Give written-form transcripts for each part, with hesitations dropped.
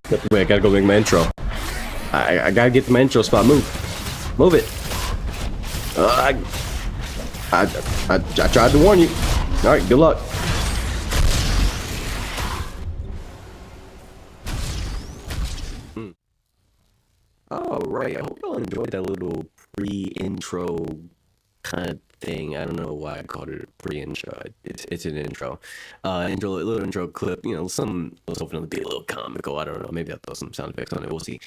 Wait, I gotta go make my intro. I gotta get to my intro spot. Move it. I tried to warn you. All right, good luck. All right, I hope y'all enjoyed that little pre-intro kind of thing. I don't know why I called it a pre-intro. It's an intro. Little intro clip. You know, I was hoping to be a little comical. I don't know. Maybe I'll throw some sound effects on it. We'll see.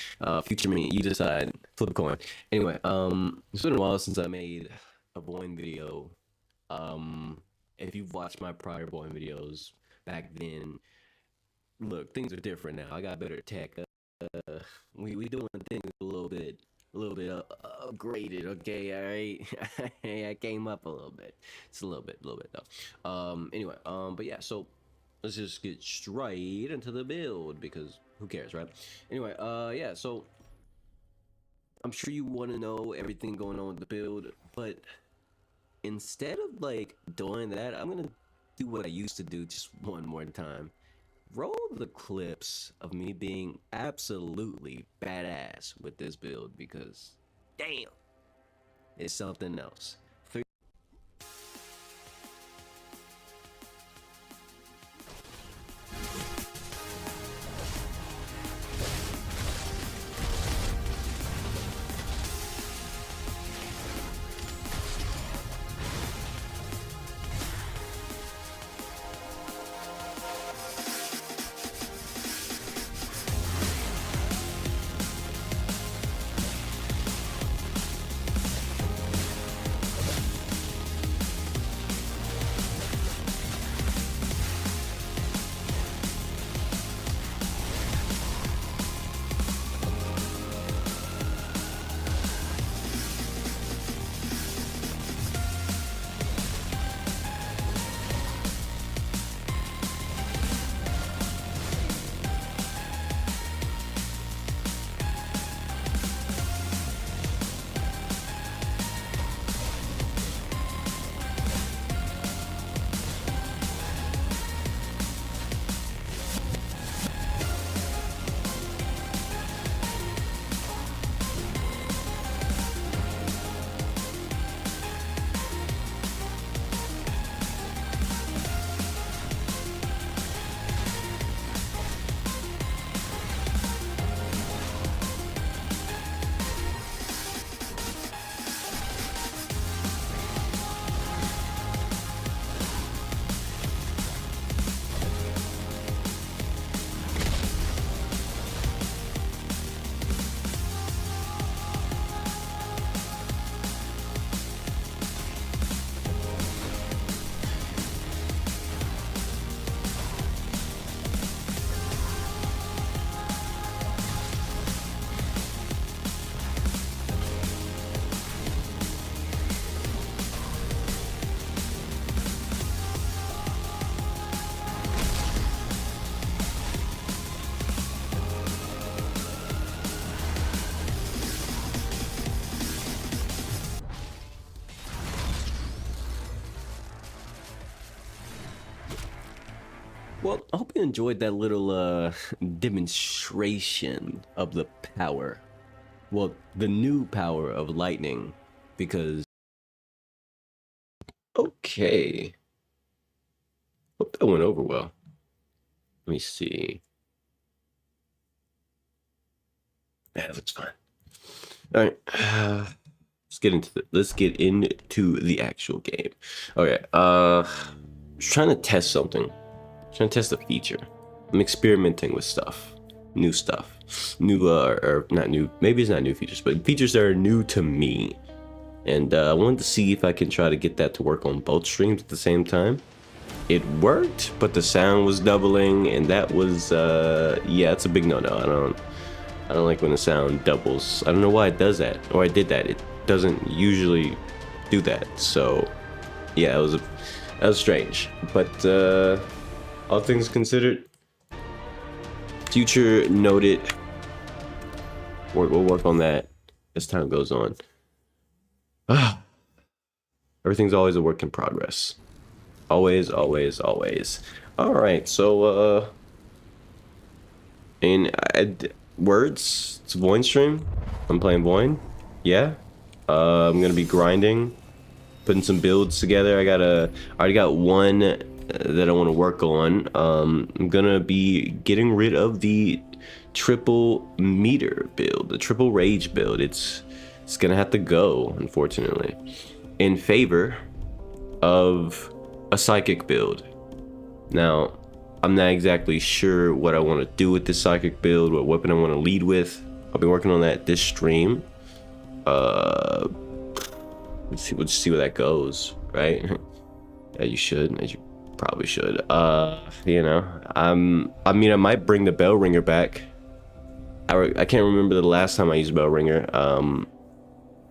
Future me, you decide. Flip a coin. Anyway, it's been a while since I made a VOIN video. If you've watched my prior VOIN videos back then, look, things are different now. I got better tech. We doing things a little bit upgraded. Okay, all right. I came up a little bit. It's a little bit though. Anyway, but yeah. So let's just get straight into the build because who cares, right? Anyway, yeah. So I'm sure you want to know everything going on with the build, but instead of like doing that, I'm gonna do what I used to do just one more time. Roll the clips of me being absolutely badass with this build because, damn, it's something else. Well, I hope you enjoyed that little demonstration of the power. Well, the new power of lightning, because okay. Hope that went over well. Let me see. Yeah, that looks fine. All right. Let's get into the actual game. Okay. Just trying to test something. Trying to test a feature. I'm experimenting with stuff, new or not new. Maybe it's not new features, but features that are new to me. And I wanted to see if I can try to get that to work on both streams at the same time. It worked, but the sound was doubling, and that was yeah, it's a big no-no. I don't like when the sound doubles. I don't know why it does that, or I did that. It doesn't usually do that. So yeah, that was strange, but all things considered, future noted. We'll work on that as time goes on. Everything's always a work in progress. Always. All right, so And words, it's a VOIN stream. I'm playing VOIN. Yeah. I'm gonna be grinding, putting some builds together. I already got one that I want to work on. I'm gonna be getting rid of the triple meter build, the triple rage build. It's gonna have to go, unfortunately, in favor of a psychic build. Now, I'm not exactly sure what I want to do with this psychic build, what weapon I want to lead with. I'll be working on that this stream. We'll just see where that goes, right? As you probably should. You know, I mean, I might bring the bell ringer back. I can't remember the last time I used bell ringer.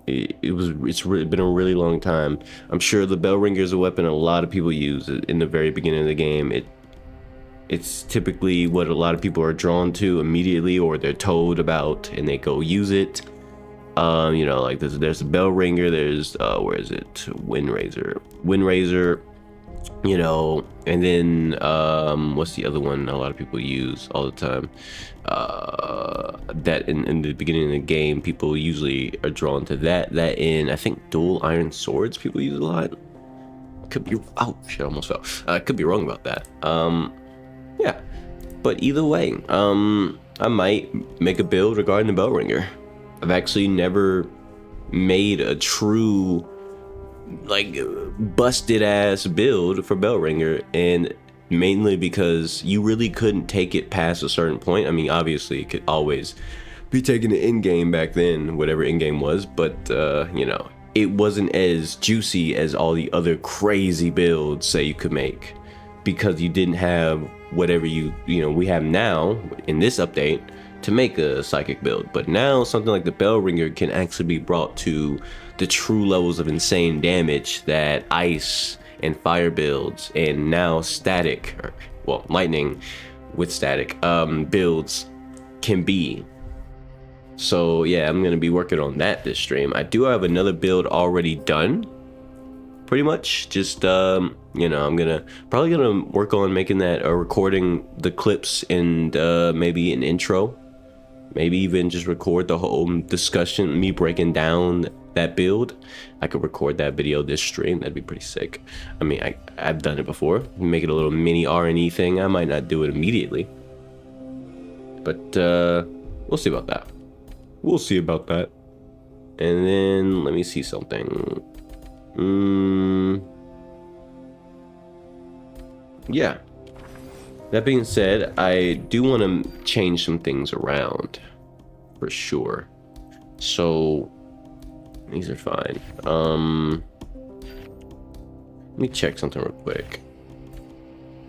It's really been a really long time. I'm sure the bell ringer is a weapon a lot of people use in the very beginning of the game. It's typically what a lot of people are drawn to immediately, or they're told about and they go use it. You know, like there's a bell ringer, there's where is it, wind razor, you know, and then what's the other one a lot of people use all the time, that in the beginning of the game people usually are drawn to that in, I think, dual iron swords people use a lot. Could be, oh shit, I almost fell. I could be wrong about that. Yeah, but either way, I might make a build regarding the bell ringer. I've actually never made a true, like, busted ass build for bell ringer, and mainly because you really couldn't take it past a certain point. I mean, obviously it could always be taken to in game back then, whatever in game was, but you know, it wasn't as juicy as all the other crazy builds that you could make, because you didn't have whatever you know we have now in this update to make a psychic build. But now something like the bell ringer can actually be brought to the true levels of insane damage that ice and fire builds, and now static, or well, lightning with static builds can be. So yeah, I'm gonna be working on that this stream. I do have another build already done, pretty much. Just you know, I'm probably gonna work on making that, recording the clips, and maybe an intro, maybe even just record the whole discussion, me breaking down that build. I could record that video this stream. That'd be pretty sick. I mean, I've done it before. Make it a little mini R&E thing. I might not do it immediately, but we'll see about that. We'll see about that. And then let me see something. Yeah. That being said, I do want to change some things around, for sure. So these are fine. Let me check something real quick.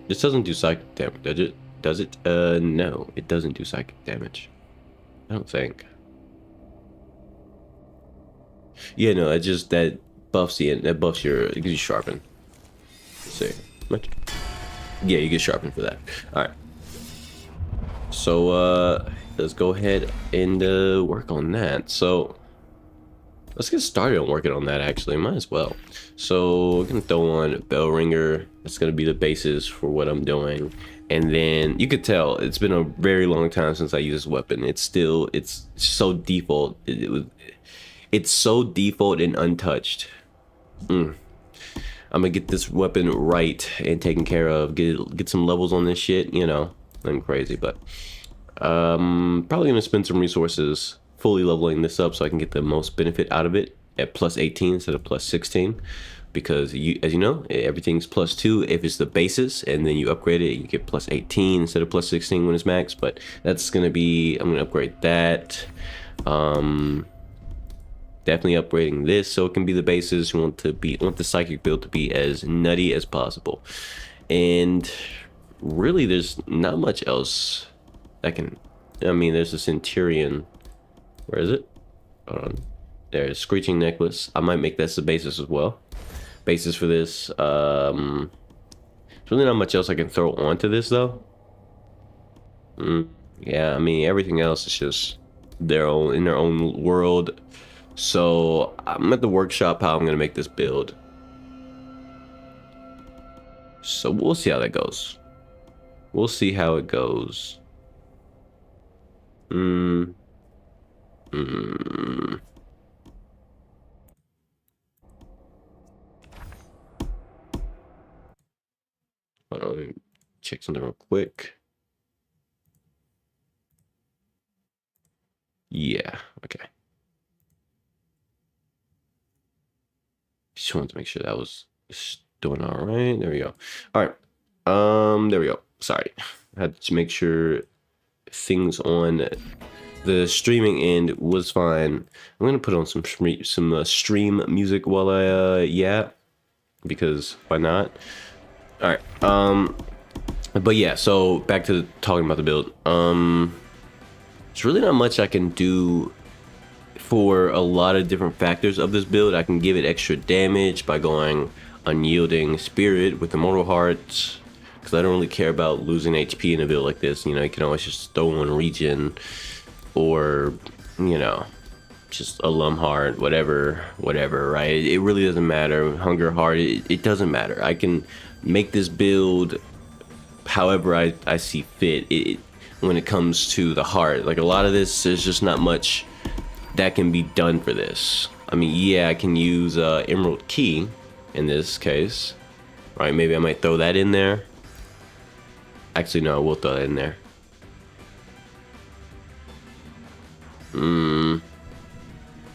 This doesn't do psychic damage, does it? Does it? No, it doesn't do psychic damage, I don't think. Yeah, no, it just, that buffs your, it gives you sharpen. Let's see. Yeah, you get sharpened for that. All right. So let's go ahead and work on that. So let's get started on working on that, actually. Might as well. So we're gonna throw on bell ringer. That's gonna be the basis for what I'm doing. And then you could tell it's been a very long time since I used this weapon. It's so default. It's so default and untouched. I'm gonna get this weapon right and taken care of. Get some levels on this shit, you know, nothing crazy, but probably gonna spend some resources fully leveling this up so I can get the most benefit out of it at plus 18 instead of plus 16, because as you know, everything's plus 2 if it's the basis, and then you upgrade it, you get plus 18 instead of plus 16 when it's max. But that's gonna be, I'm gonna upgrade that. Definitely upgrading this so it can be the basis. You want the psychic build to be as nutty as possible. And really, there's not much else I mean, there's a Centurion. Where is it? Hold on. There's Screeching Necklace. I might make this the basis as well. Basis for this. There's really not much else I can throw onto this, though. Yeah, I mean, everything else is just in their own world. So I'm at the workshop how I'm gonna make this build. So we'll see how that goes. We'll see how it goes. Mm. Mm. Hold on, let me check something real quick. Yeah, okay. Just wanted to make sure that was doing all right. There we go. All right. There we go. Sorry. I had to make sure things on the streaming end was fine. I'm gonna put on some stream music while I yeah, because why not? All right. But yeah, so back to talking about the build. There's really not much I can do for a lot of different factors of this build. I can give it extra damage by going unyielding spirit with immortal hearts, because I don't really care about losing HP in a build like this. You know, you can always just throw one regen, or you know, just a lum heart, whatever, right? It really doesn't matter. Hunger heart, it doesn't matter. I can make this build however I see fit. When it comes to the heart, like a lot of this, there's just not much that can be done for this. I mean, yeah, I can use Emerald Key in this case, right? Maybe I might throw that in there. Actually, no, I will throw that in there.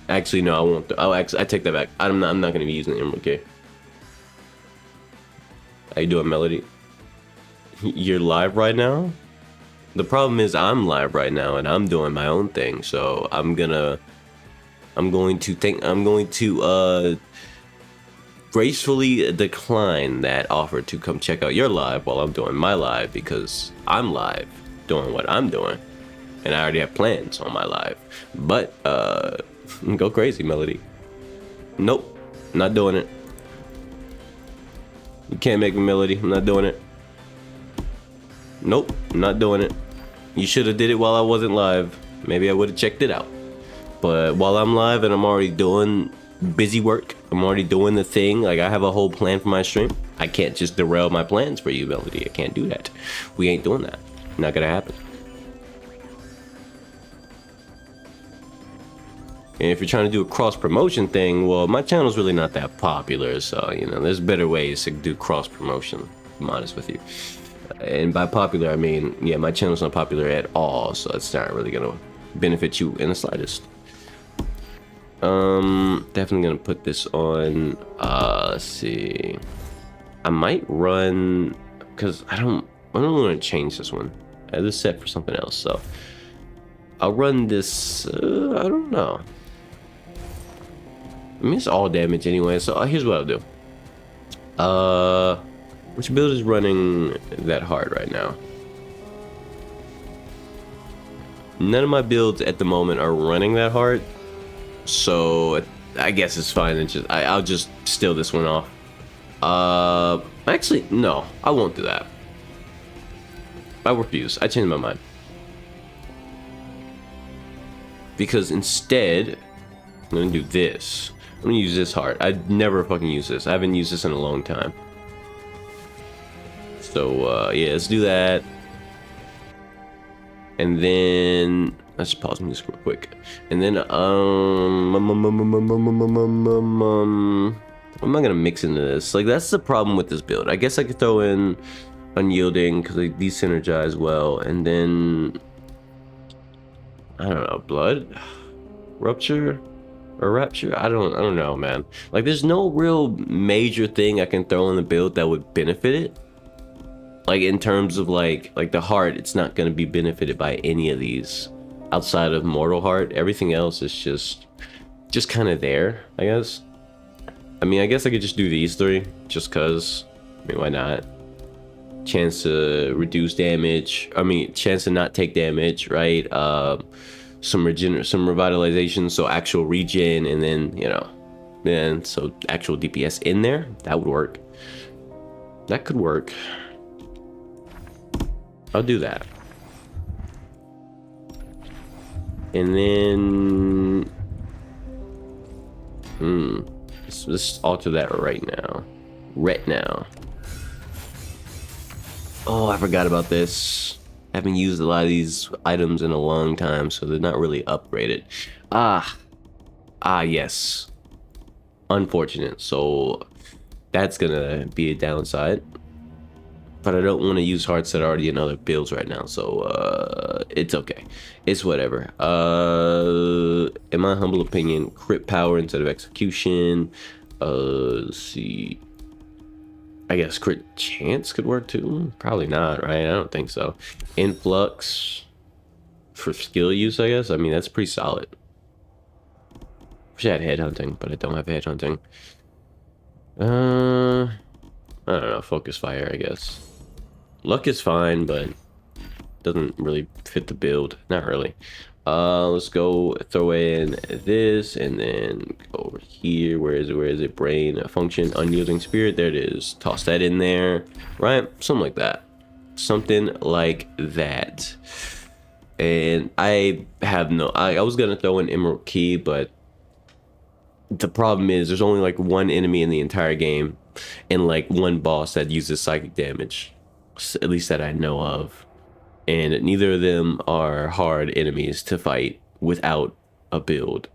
Actually, no, I won't. I take that back. I'm not going to be using the Emerald Key. How you doing, Melody? You're live right now? The problem is I'm live right now and I'm doing my own thing, so I'm going to gracefully decline that offer to come check out your live while I'm doing my live, because I'm live doing what I'm doing and I already have plans on my live. But go crazy, Melody. Nope, not doing it. You can't make me, Melody. I'm not doing it. Nope, not doing it. You should have did it while I wasn't live. Maybe I would have checked it out. But while I'm live and I'm already doing busy work, I'm already doing the thing, like I have a whole plan for my stream, I can't just derail my plans for you, Melody. I can't do that. We ain't doing that. Not gonna happen. And if you're trying to do a cross promotion thing, well, my channel's really not that popular, so you know, there's better ways to do cross promotion, I'm honest with you. And by popular, I mean, yeah, my channel's not popular at all, so it's not really gonna benefit you in the slightest. Definitely gonna put this on. Let's see. I might run, because I don't want to change this one. I have this set for something else, so I'll run this. I don't know. I mean, it's all damage anyway, so here's what I'll do. Which build is running that hard right now? None of my builds at the moment are running that hard, so I guess it's fine. And I'll just steal this one off. Actually, no, I won't do that. I refuse. I changed my mind. Because instead, I'm gonna do this. I'm gonna use this heart. I'd never fucking use this. I haven't used this in a long time. So yeah, let's do that. And then let's pause music real quick. And then I'm not gonna mix into this. Like, that's the problem with this build. I guess I could throw in unyielding because they desynergize well, and then I don't know, blood rupture or rapture. I don't know, man. Like, there's no real major thing I can throw in the build that would benefit it. Like, in terms of like the heart, it's not going to be benefited by any of these outside of mortal heart. Everything else is just kind of there, I guess. I mean, I guess I could just do these three just cause. I mean, why not? Chance to reduce damage. I mean, chance to not take damage, right? Some revitalization, so actual regen, and then, you know, so actual DPS in there. That would work. That could work. I'll do that. And then let's alter that right now. Oh, I forgot about this. Haven't used a lot of these items in a long time, so they're not really upgraded. Yes. Unfortunate. So that's gonna be a downside. But I don't want to use hearts that are already in other builds right now, so it's okay. It's whatever. In my humble opinion, crit power instead of execution. Let's see. I guess crit chance could work too. Probably not, right? I don't think so. Influx for skill use, I guess. I mean, that's pretty solid. Wish I had headhunting, but I don't have headhunting. I don't know. Focus fire, I guess. Luck is fine, but doesn't really fit the build. Not really. Let's go throw in this and then go over here. Where is it? Brain, function, unyielding spirit. There it is. Toss that in there. Right? Something like that. Something like that. And I have no... I was going to throw in Emerald Key, but the problem is there's only like one enemy in the entire game and like one boss that uses psychic damage. At least that I know of. And neither of them are hard enemies to fight without a build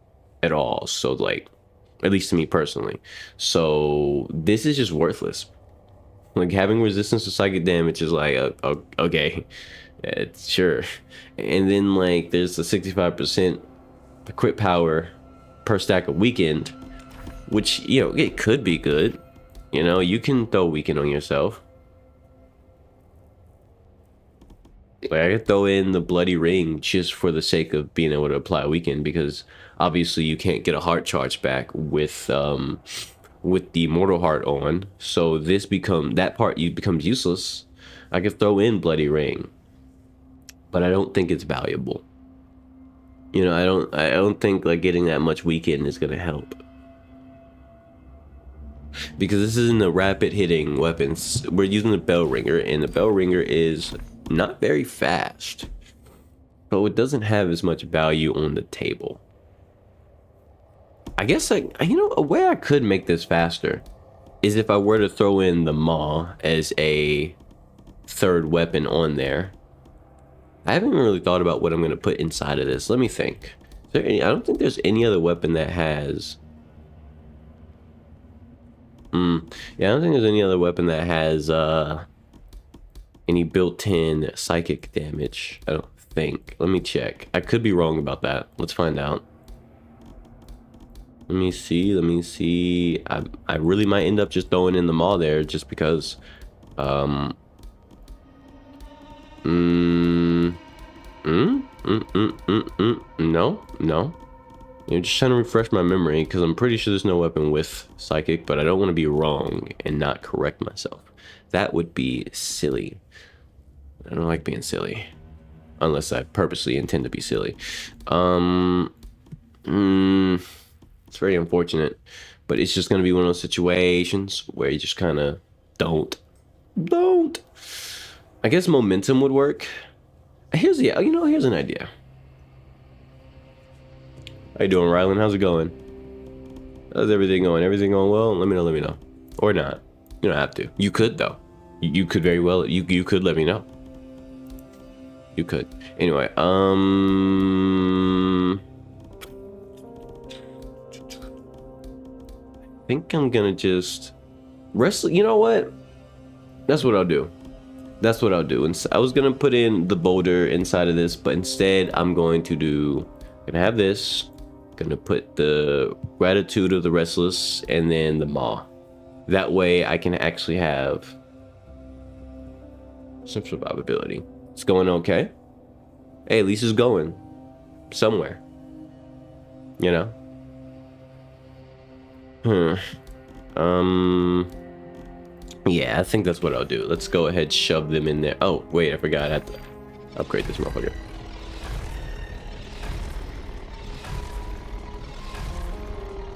at all. So like, at least to me personally. So this is just worthless. Like having resistance to psychic damage is like, okay, it's sure. And then like there's the 65% crit power per stack of weakened, which, you know, it could be good. You know, you can throw weaken on yourself. Like I could throw in the bloody ring just for the sake of being able to apply weaken, because obviously you can't get a heart charge back with the mortal heart on. So this becomes useless. I could throw in bloody ring, but I don't think it's valuable. You know, I don't think like getting that much weaken is gonna help. Because this isn't a rapid hitting weapons. We're using the bell ringer, and the bell ringer is not very fast, so it doesn't have as much value on the table. I guess like, you know, a way I could make this faster is if I were to throw in the maw as a third weapon on there. I haven't really thought about what I'm going to put inside of this. Let me think. I don't think there's any other weapon that has yeah, I don't think there's any other weapon that has any built-in psychic damage. I don't think. Let me check. I could be wrong about that. Let's find out. Let me see. I really might end up just throwing in the maw there just because no. I'm just trying to refresh my memory because I'm pretty sure there's no weapon with psychic, but I don't want to be wrong and not correct myself. That would be silly. I don't like being silly unless I purposely intend to be silly. It's very unfortunate, but it's just going to be one of those situations where you just kind of don't. I guess momentum would work. Here's an idea. How you doing, Rylan? How's it going? How's everything going? Everything going well? Let me know. Or not. You don't have to. You could, though. You could very well. You could let me know. You could. Anyway, I think I'm gonna just wrestle. You know what? That's what I'll do. And I was gonna put in the boulder inside of this, but instead I'm gonna have this. Gonna put the gratitude of the restless and then the maw. That way I can actually have some survivability. It's going okay. Hey, at least it's going somewhere. You know? Yeah, I think that's what I'll do. Let's go ahead, shove them in there. Oh, wait, I forgot. I had to upgrade this motherfucker.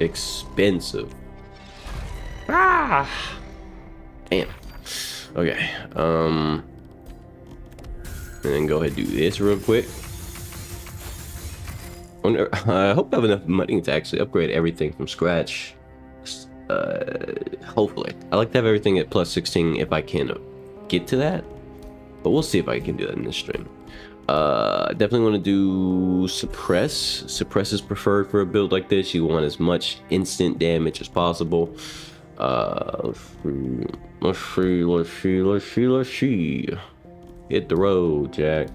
Expensive. Damn. Okay. And then go ahead and do this real quick. I hope I have enough money to actually upgrade everything from scratch. Hopefully. I like to have everything at plus 16 if I can get to that. But we'll see if I can do that in this stream. Definitely want to do suppress. Suppress is preferred for a build like this. You want as much instant damage as possible. Let's see. Hit the road, Jack.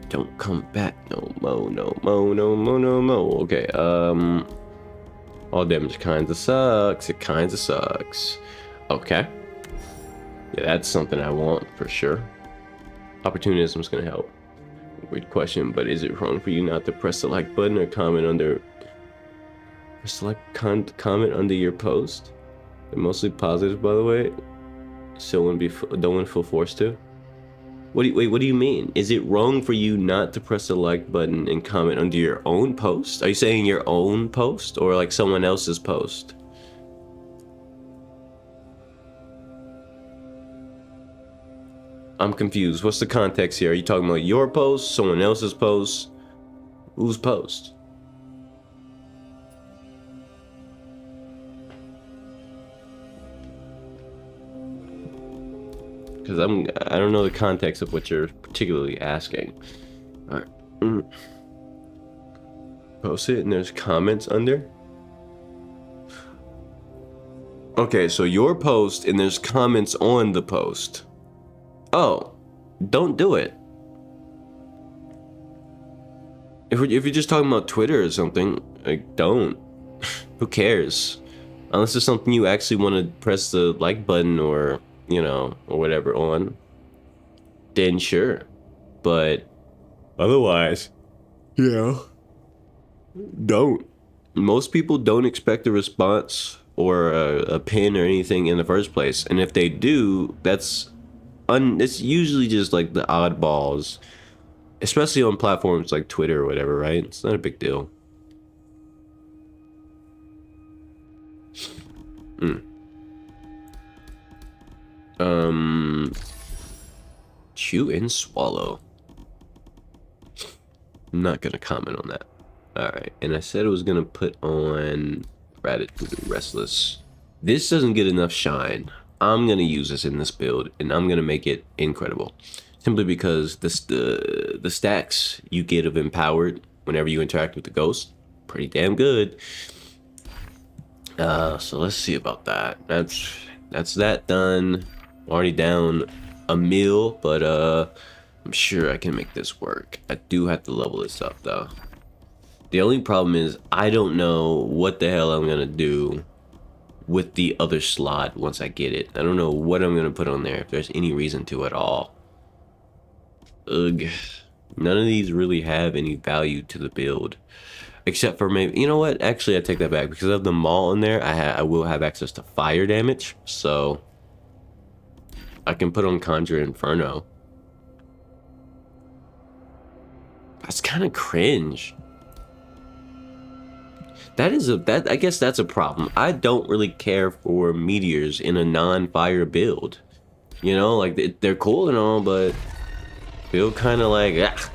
Don't come back no mo, no mo, no mo, no mo. Okay, all damage kinda sucks. It kinda sucks. Okay. Yeah, that's something I want for sure. Opportunism is gonna help. Weird question, but is it wrong for you not to press the like button or comment under comment under your post? They're mostly positive, by the way, so don't want to feel forced to. What do you mean? Is it wrong for you not to press the like button and comment under your own post? Are you saying your own post or like someone else's post? I'm confused. What's the context here? Are you talking about your post, someone else's post? Whose post? Because I don't know the context of what you're particularly asking. All right. Post it and there's comments under. Okay, so your post and there's comments on the post. Oh, don't do it. If you're just talking about Twitter or something, like, don't. Who cares? Unless it's something you actually want to press the like button or, you know, or whatever on, then sure. But otherwise, yeah, don't. Most people don't expect a response or a pin or anything in the first place. And if they do, it's usually just like the oddballs, especially on platforms like Twitter or whatever, right? It's not a big deal. Chew and swallow. I'm not gonna comment on that. Alright, and I said I was gonna put on Gratitude Restless. This doesn't get enough shine. I'm gonna use this in this build, and I'm gonna make it incredible. Simply because the stacks you get of Empowered whenever you interact with the ghost, pretty damn good. So let's see about that. That's that done. Already down a mil, but I'm sure I can make this work. I do have to level this up though. The only problem is I don't know what the hell I'm gonna do with the other slot once I get it. I don't know what I'm gonna put on there if there's any reason to at all. Ugh. None of these really have any value to the build. Except for maybe, you know what? Actually, I take that back. Because of the maul in there, I will have access to fire damage. So I can put on Conjure Inferno. That's kind of cringe. I guess that's a problem. I don't really care for meteors in a non-fire build. You know, like they're cool and all, but feel kind of like, ah.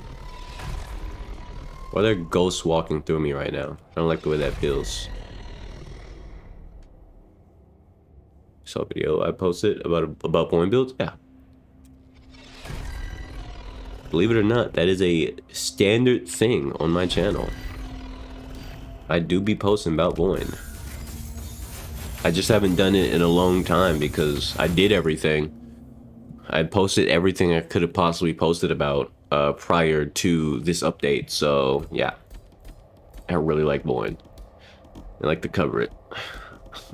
Or they're ghosts walking through me right now. I don't like the way that feels. Saw a video I posted about VOIN builds. Yeah. Believe it or not, that is a standard thing on my channel. I do be posting about VOIN. I just haven't done it in a long time because I did everything. I posted everything I could have possibly posted about prior to this update. So yeah, I really like VOIN. I like to cover it.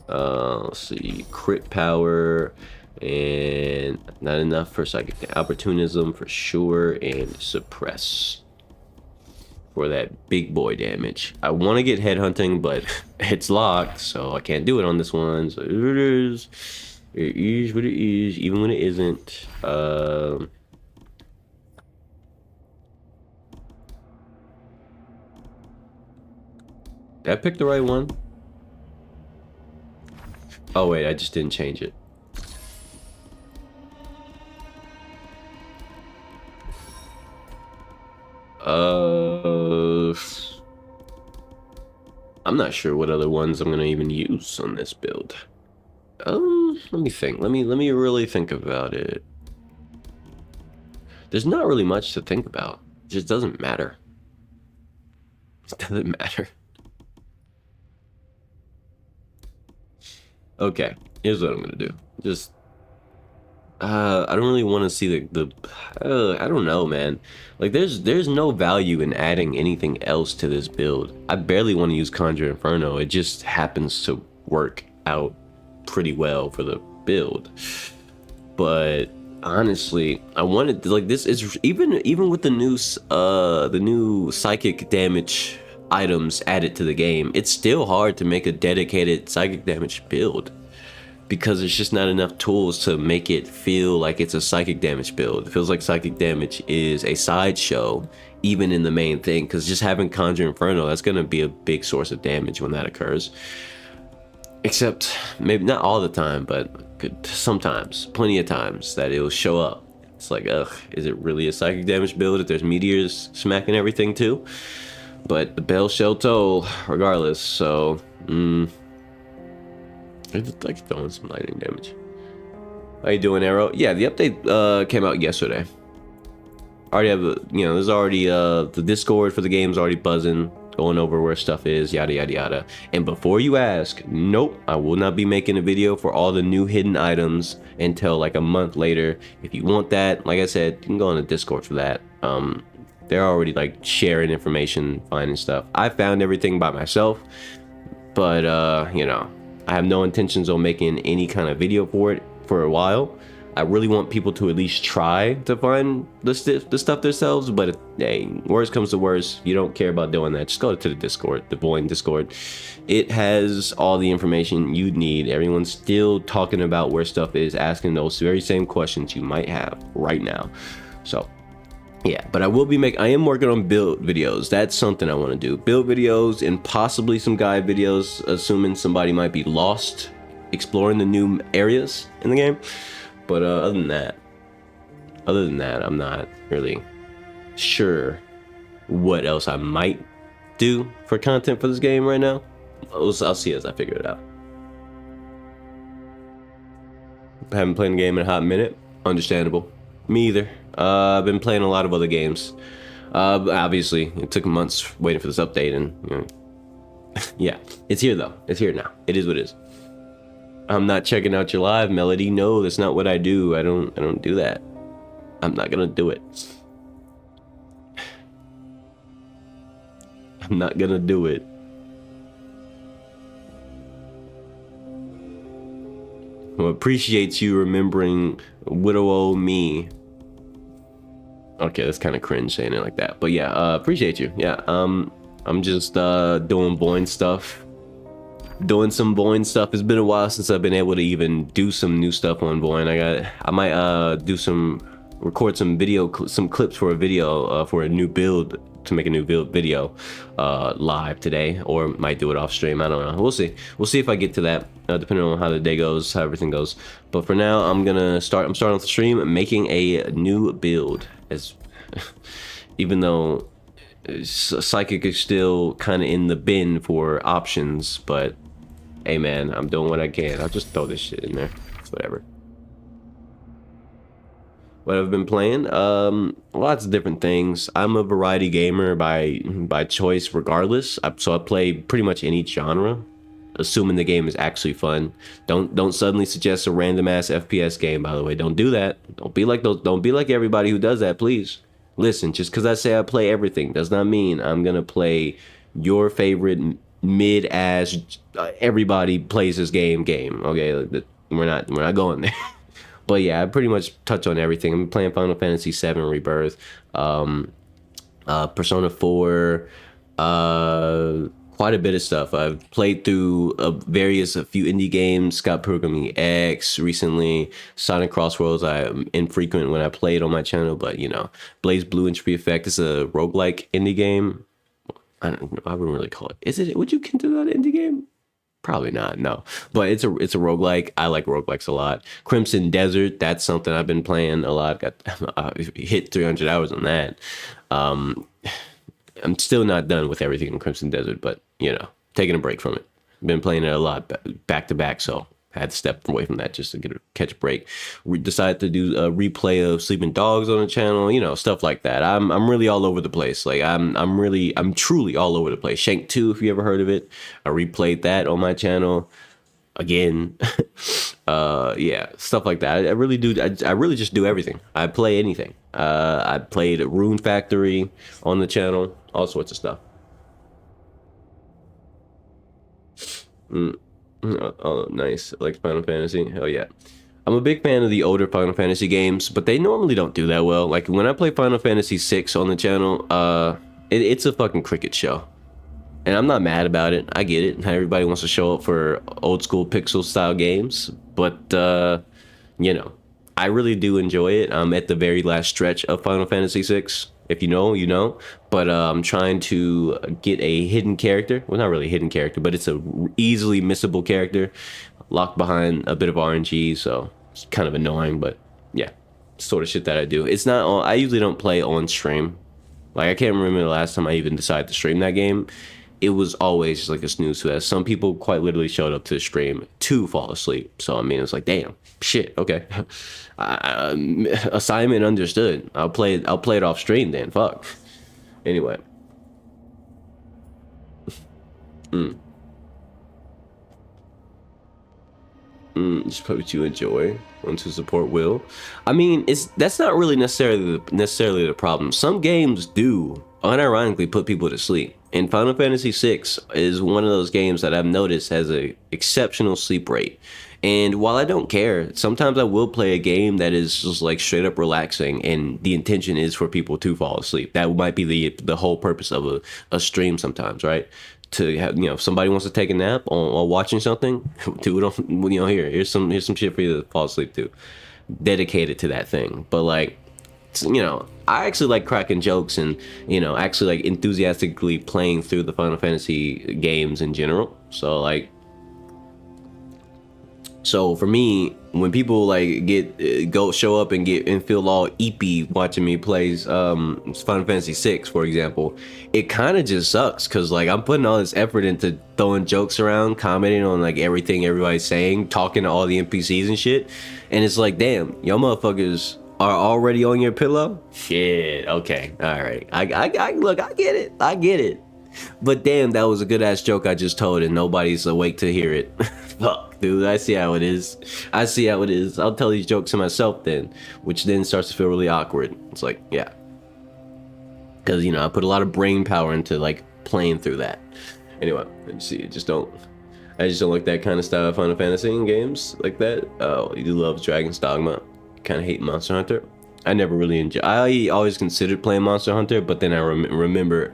Let's see, crit power and not enough for psychic opportunism for sure, and suppress for that big boy damage. I want to get headhunting, but it's locked, so I can't do it on this one. So it is. It is what it is, even when it isn't. Did I pick the right one? Oh wait, I just didn't change it. I'm not sure what other ones I'm gonna even use on this build. Let me think. Let me really think about it. There's not really much to think about. just doesn't matter. It doesn't matter. Okay, here's what I'm gonna do. Just I don't really want to see the I don't know, man. Like there's no value in adding anything else to this build. I barely want to use Conjure Inferno. It just happens to work out pretty well for the build. But honestly, I wanted like this is even with the new psychic damage items added to the game, it's still hard to make a dedicated psychic damage build, because there's just not enough tools to make it feel like it's a psychic damage build. It feels like psychic damage is a sideshow, even in the main thing, because just having Conjure Inferno, that's going to be a big source of damage when that occurs. Except, maybe not all the time, but sometimes, plenty of times, that it'll show up. It's like, ugh, is it really a psychic damage build if there's meteors smacking everything too? But the bell shall toll, regardless, so, I like throwing some lightning damage. How you doing, Arrow? Yeah, the update came out yesterday. Already have there's already the Discord for the game's already buzzing, going over where stuff is, yada yada yada. And before you ask, nope, I will not be making a video for all the new hidden items until like a month later. If you want that, like I said, you can go on the Discord for that. They're already like sharing information, finding stuff. I found everything by myself, but I have no intentions on making any kind of video for it for a while. I really want people to at least try to find the stuff themselves, but if, hey, worst comes to worst, you don't care about doing that, just go to the Discord, the VOIN Discord. It has all the information you need. Everyone's still talking about where stuff is, asking those very same questions you might have right now. So yeah, but I am working on build videos. That's something I want to do. Build videos and possibly some guide videos, assuming somebody might be lost exploring the new areas in the game. But other than that, I'm not really sure what else I might do for content for this game right now. I'll see as I figure it out. I haven't played the game in a hot minute. Understandable. Me either. I've been playing a lot of other games. Obviously, it took months waiting for this update, and yeah, it's here though. It's here now. It is what it is. I'm not checking out your live, Melody. No, that's not what I do. I don't do that. I'm not gonna do it. I'm not gonna do it. I appreciate you remembering widow old me. Okay, that's kind of cringe saying it like that, but yeah, appreciate you. Yeah, I'm just doing VOIN stuff. Doing some VOIN stuff. It's been a while since I've been able to even do some new stuff on VOIN. I might record some some clips for a video for a new build, to make a new build video live today, or might do it off stream. I don't know. We'll see if I get to that, depending on how the day goes, how everything goes. But for now, I'm starting off the stream making a new build, as even though Psychic is still kind of in the bin for options, but hey man, I'm doing what I can. I'll just throw this shit in there. It's whatever. What I've been playing, lots of different things. I'm a variety gamer by choice, regardless. So I play pretty much any genre, assuming the game is actually fun. Don't suddenly suggest a random ass FPS game. By the way, don't do that. Don't be like those. Don't be like everybody who does that, please. Listen, just because I say I play everything does not mean I'm gonna play your favorite mid-ass everybody plays this game. Okay, we're not going there. But yeah, I pretty much touch on everything. I'm playing Final Fantasy VII Rebirth, Persona 4, quite a bit of stuff. I've played through a few indie games, Scott Pilgrim X recently, Sonic Crossroads. I'm infrequent when I play it on my channel, but Blaze Blue Entropy Effect is a roguelike indie game. I wouldn't really call it. Would you consider that an indie game? Probably not, no. But it's a roguelike. I like roguelikes a lot. Crimson Desert, that's something I've been playing a lot. Got hit 300 hours on that. I'm still not done with everything in Crimson Desert, but taking a break from it. Been playing it a lot back to back, so had to step away from that just to catch a break. We decided to do a replay of Sleeping Dogs on the channel, you know, stuff like that. I'm really all over the place. Like I'm truly all over the place. Shank 2, if you ever heard of it, I replayed that on my channel again. Yeah, stuff like that. I really do. I really just do everything. I play anything. I played Rune Factory on the channel, all sorts of stuff. Oh, nice. Like Final Fantasy. Hell yeah. I'm a big fan of the older Final Fantasy games, but they normally don't do that well. Like when I play Final Fantasy 6 on the channel, it's a fucking cricket show. And I'm not mad about it. I get it. Everybody wants to show up for old school pixel style games, but you know, I really do enjoy it. I'm at the very last stretch of Final Fantasy 6. If you know, you know. But I'm trying to get a hidden character. Well, not really a hidden character, but it's a easily missable character locked behind a bit of RNG. So it's kind of annoying, but yeah, sort of shit that I do. It's not on. I usually don't play on stream. Like I can't remember the last time I even decided to stream that game. It was always just like a snooze fest. Some people quite literally showed up to the stream to fall asleep. So I mean, it's like, damn, shit, okay. Assignment understood. I'll play it off stream then. Fuck. Anyway. Just play what you enjoy. Want to support will. I mean, that's not really necessarily the problem. Some games do unironically put people to sleep. And Final Fantasy VI is one of those games that I've noticed has a exceptional sleep rate. And while I don't care, sometimes I will play a game that is just like straight up relaxing, and the intention is for people to fall asleep. That might be the whole purpose of a stream sometimes, right? To have, you know, if somebody wants to take a nap while watching something, do it on, you know, here's some shit for you to fall asleep to. Dedicated to that thing. But like, you know, I actually like cracking jokes and, you know, actually like enthusiastically playing through the Final Fantasy games in general. So for me, when people like show up and feel all eepy watching me play Final Fantasy 6, for example, it kind of just sucks because like I'm putting all this effort into throwing jokes around, commenting on like everything everybody's saying, talking to all the NPCs and shit, and it's like, damn, y'all motherfuckers are already on your pillow? Shit, okay, all right. I look, I get it. But damn, that was a good ass joke I just told and nobody's awake to hear it. Fuck, dude, I see how it is. I'll tell these jokes to myself then, which then starts to feel really awkward. It's like, yeah. Because, you know, I put a lot of brain power into like playing through that. Anyway, let's see, I just don't like that kind of style of Final Fantasy in games like that. Oh, you do love Dragon's Dogma. Kind of hate Monster Hunter. I never really I always considered playing Monster Hunter, but then I remember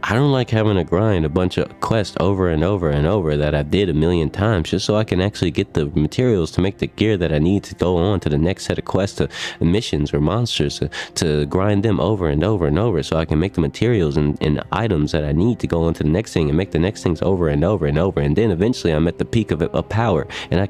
I don't like having to grind a bunch of quests over and over and over that I did a million times just so I can actually get the materials to make the gear that I need to go on to the next set of quests, to missions or monsters, to grind them over and over and over so I can make the materials and items that I need to go on to the next thing and make the next things over and over and over. And then eventually I'm at the peak of power and I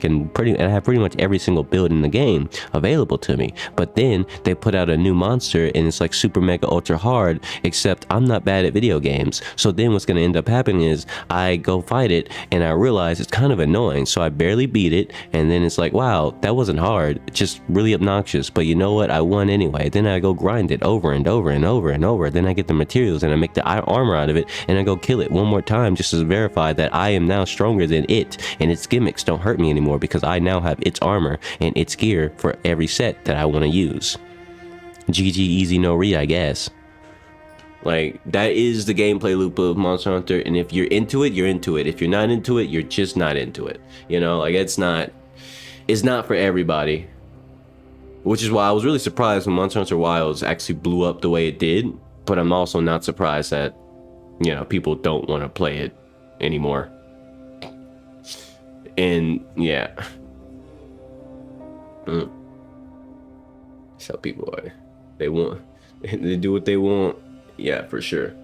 have pretty much every single build in the game available to me. But then they put out a new monster and it's like super mega ultra hard, except I'm not bad at video games. So then what's going to end up happening is I go fight it and I realize it's kind of annoying. So I barely beat it. And then it's like, wow, that wasn't hard. It's just really obnoxious. But you know what? I won anyway. Then I go grind it over and over and over and over. Then I get the materials and I make the armor out of it. And I go kill it one more time just to verify that I am now stronger than it. And its gimmicks don't hurt me anymore because I now have its armor and its gear for every set that I want to use. GG easy no re, I guess. Like, that is the gameplay loop of Monster Hunter, and if you're into it, you're into it. If you're not into it, you're just not into it. You know, like, it's not for everybody. Which is why I was really surprised when Monster Hunter Wilds actually blew up the way it did, but I'm also not surprised that, you know, people don't want to play it anymore. And, yeah. That's how people are. They do what they want. Yeah, for sure.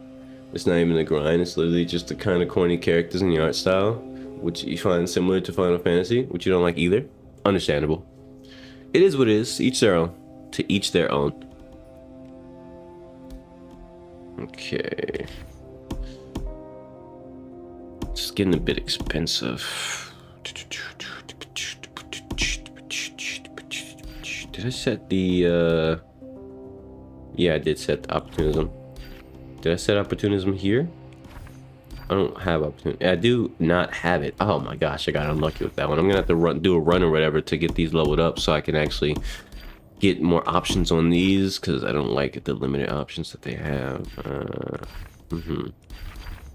It's not even a grind. It's literally just the kind of corny characters in the art style, which you find similar to Final Fantasy, which you don't like either. Understandable. It is what it is. Each their own. To each their own. Okay. It's getting a bit expensive. Did I set the yeah, I did set the opportunism. Did I set opportunism here? I don't have opportunity. I do not have it. Oh my gosh, I got unlucky with that one. I'm gonna have to do a run or whatever to get these leveled up so I can actually get more options on these, because I don't like the limited options that they have.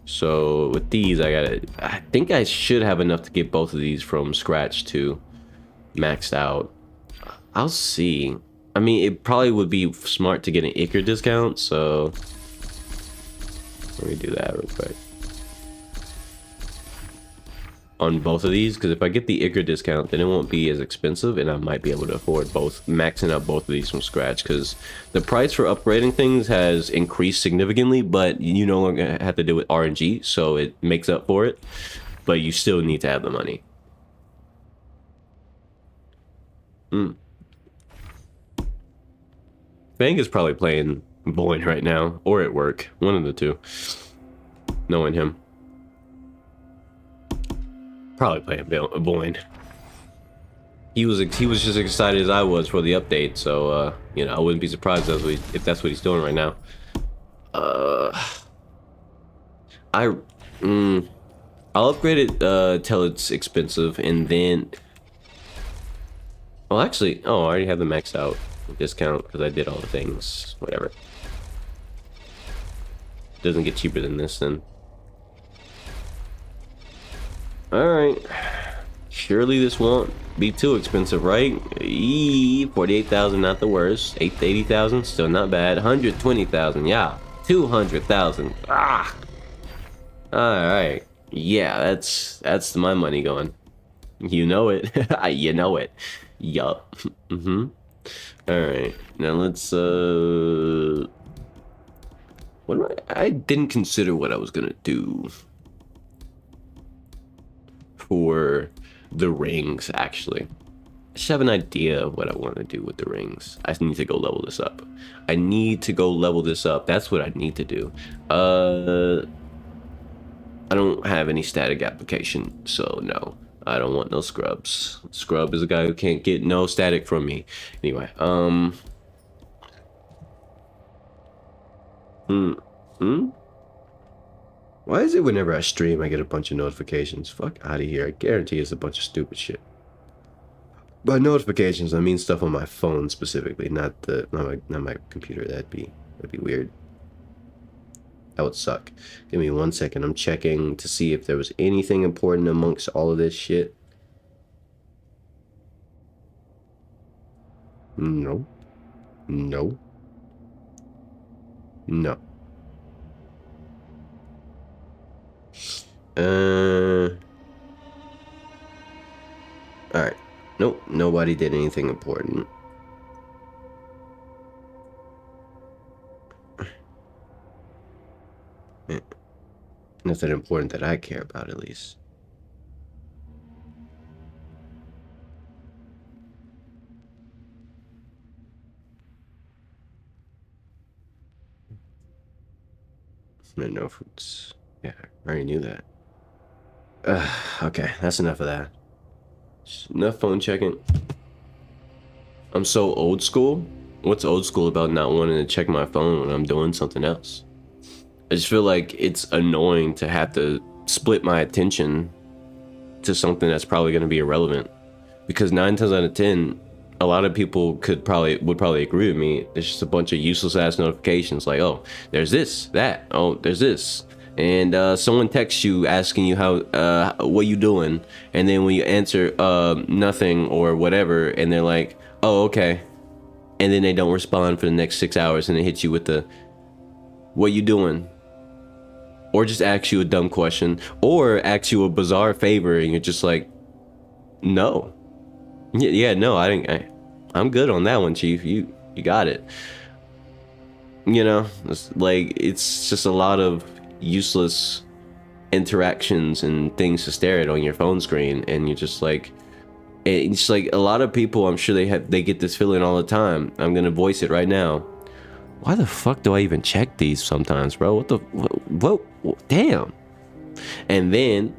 So with these, I think I should have enough to get both of these from scratch to maxed out. I'll see. I mean, it probably would be smart to get an Icar discount, so let me do that real quick on both of these, because if I get the Icar discount, then it won't be as expensive, and I might be able to afford both, maxing out both of these from scratch, because the price for upgrading things has increased significantly, but you no longer have to do with RNG, so it makes up for it, but you still need to have the money. Fang is probably playing VOIN right now, or at work, one of the two, knowing him. Probably playing VOIN. He was just as excited as I was for the update, so you know, I wouldn't be surprised if that's what he's doing right now. I'll upgrade it till it's expensive, and then well, actually, oh, I already have the maxed out discount because I did all the things. Whatever. Doesn't get cheaper than this then. Alright, surely this won't be too expensive, right? 48,000, not the worst. 80,000, still not bad. 120,000, yeah. 200,000, ah. Alright, yeah, that's my money going. You know it. You know it. Yup. Alright, now let's I didn't consider what I was gonna do for the rings. Actually, I just have an idea of what I want to do with the rings. I need to go level this up. That's what I need to do. I don't have any static application, so no, I don't want no scrubs. Scrub is a guy who can't get no static from me. Anyway, why is it whenever I stream I get a bunch of notifications? Fuck out of here. I guarantee it's a bunch of stupid shit. By notifications, I mean stuff on my phone specifically, not my computer. That'd be weird. That would suck. Give me 1 second. I'm checking to see if there was anything important amongst all of this shit. No. No. No. Alright. Nope, nobody did anything important. Nothing important that I care about, at least. No fruits. Yeah, I already knew that. Okay, that's enough of that. Enough phone checking. I'm so old school. What's old school about not wanting to check my phone when I'm doing something else? I just feel like it's annoying to have to split my attention to something that's probably going to be irrelevant. Because 9 times out of 10, a lot of people would probably agree with me. It's just a bunch of useless ass notifications like, oh, there's this, that, oh, there's this. And someone texts you asking you how what you doing, and then when you answer nothing or whatever, and they're like, oh, okay, and then they don't respond for the next 6 hours, and they hit you with the what you doing, or just ask you a dumb question, or ask you a bizarre favor, and you're just like, no, yeah, no, I'm good on that one, chief. You got it. You know, it's just a lot of useless interactions and things to stare at on your phone screen, and you're just like, it's like a lot of people, I'm sure they get this feeling all the time. I'm gonna voice it right now. Why the fuck do I even check these sometimes, bro? What damn. And then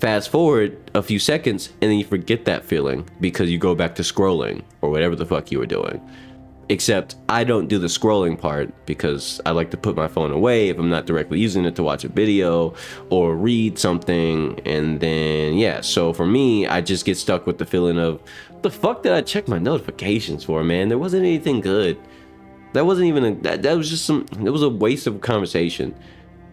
Fast forward a few seconds and then you forget that feeling because you go back to scrolling or whatever the fuck you were doing. Except I don't do the scrolling part because I like to put my phone away if I'm not directly using it to watch a video or read something. And then, yeah, so for me, I just get stuck with the feeling of, what the fuck did I check my notifications for, man? There wasn't anything good. That wasn't even that was just it was a waste of a conversation.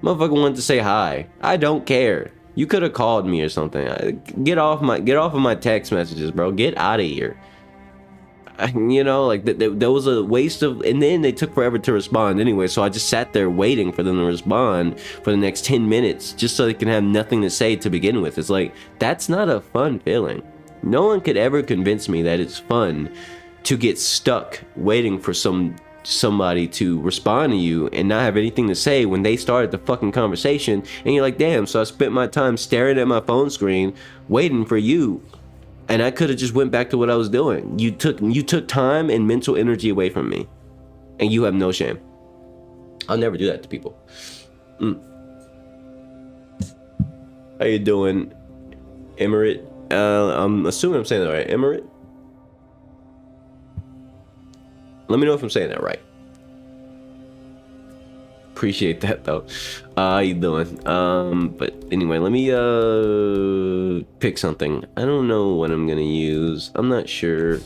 Motherfucker wanted to say hi. I don't care. You could have called me or something. Get off of my text messages, bro. Get out of here. You know, like there was a waste of, and then they took forever to respond anyway, so I just sat there waiting for them to respond for the next 10 minutes just so they can have nothing to say to begin with. It's like, that's not a fun feeling. No one could ever convince me that it's fun to get stuck waiting for somebody to respond to you and not have anything to say when they started the fucking conversation, and you're like, damn, so I spent my time staring at my phone screen waiting for you. And I could have just went back to what I was doing. You took time and mental energy away from me. And you have no shame. I'll never do that to people. How you doing, Emirate? I'm assuming I'm saying that right. Emirate? Let me know if I'm saying that right. Appreciate that though. How you doing? But anyway, let me pick something. I don't know what I'm gonna use. I'm not sure.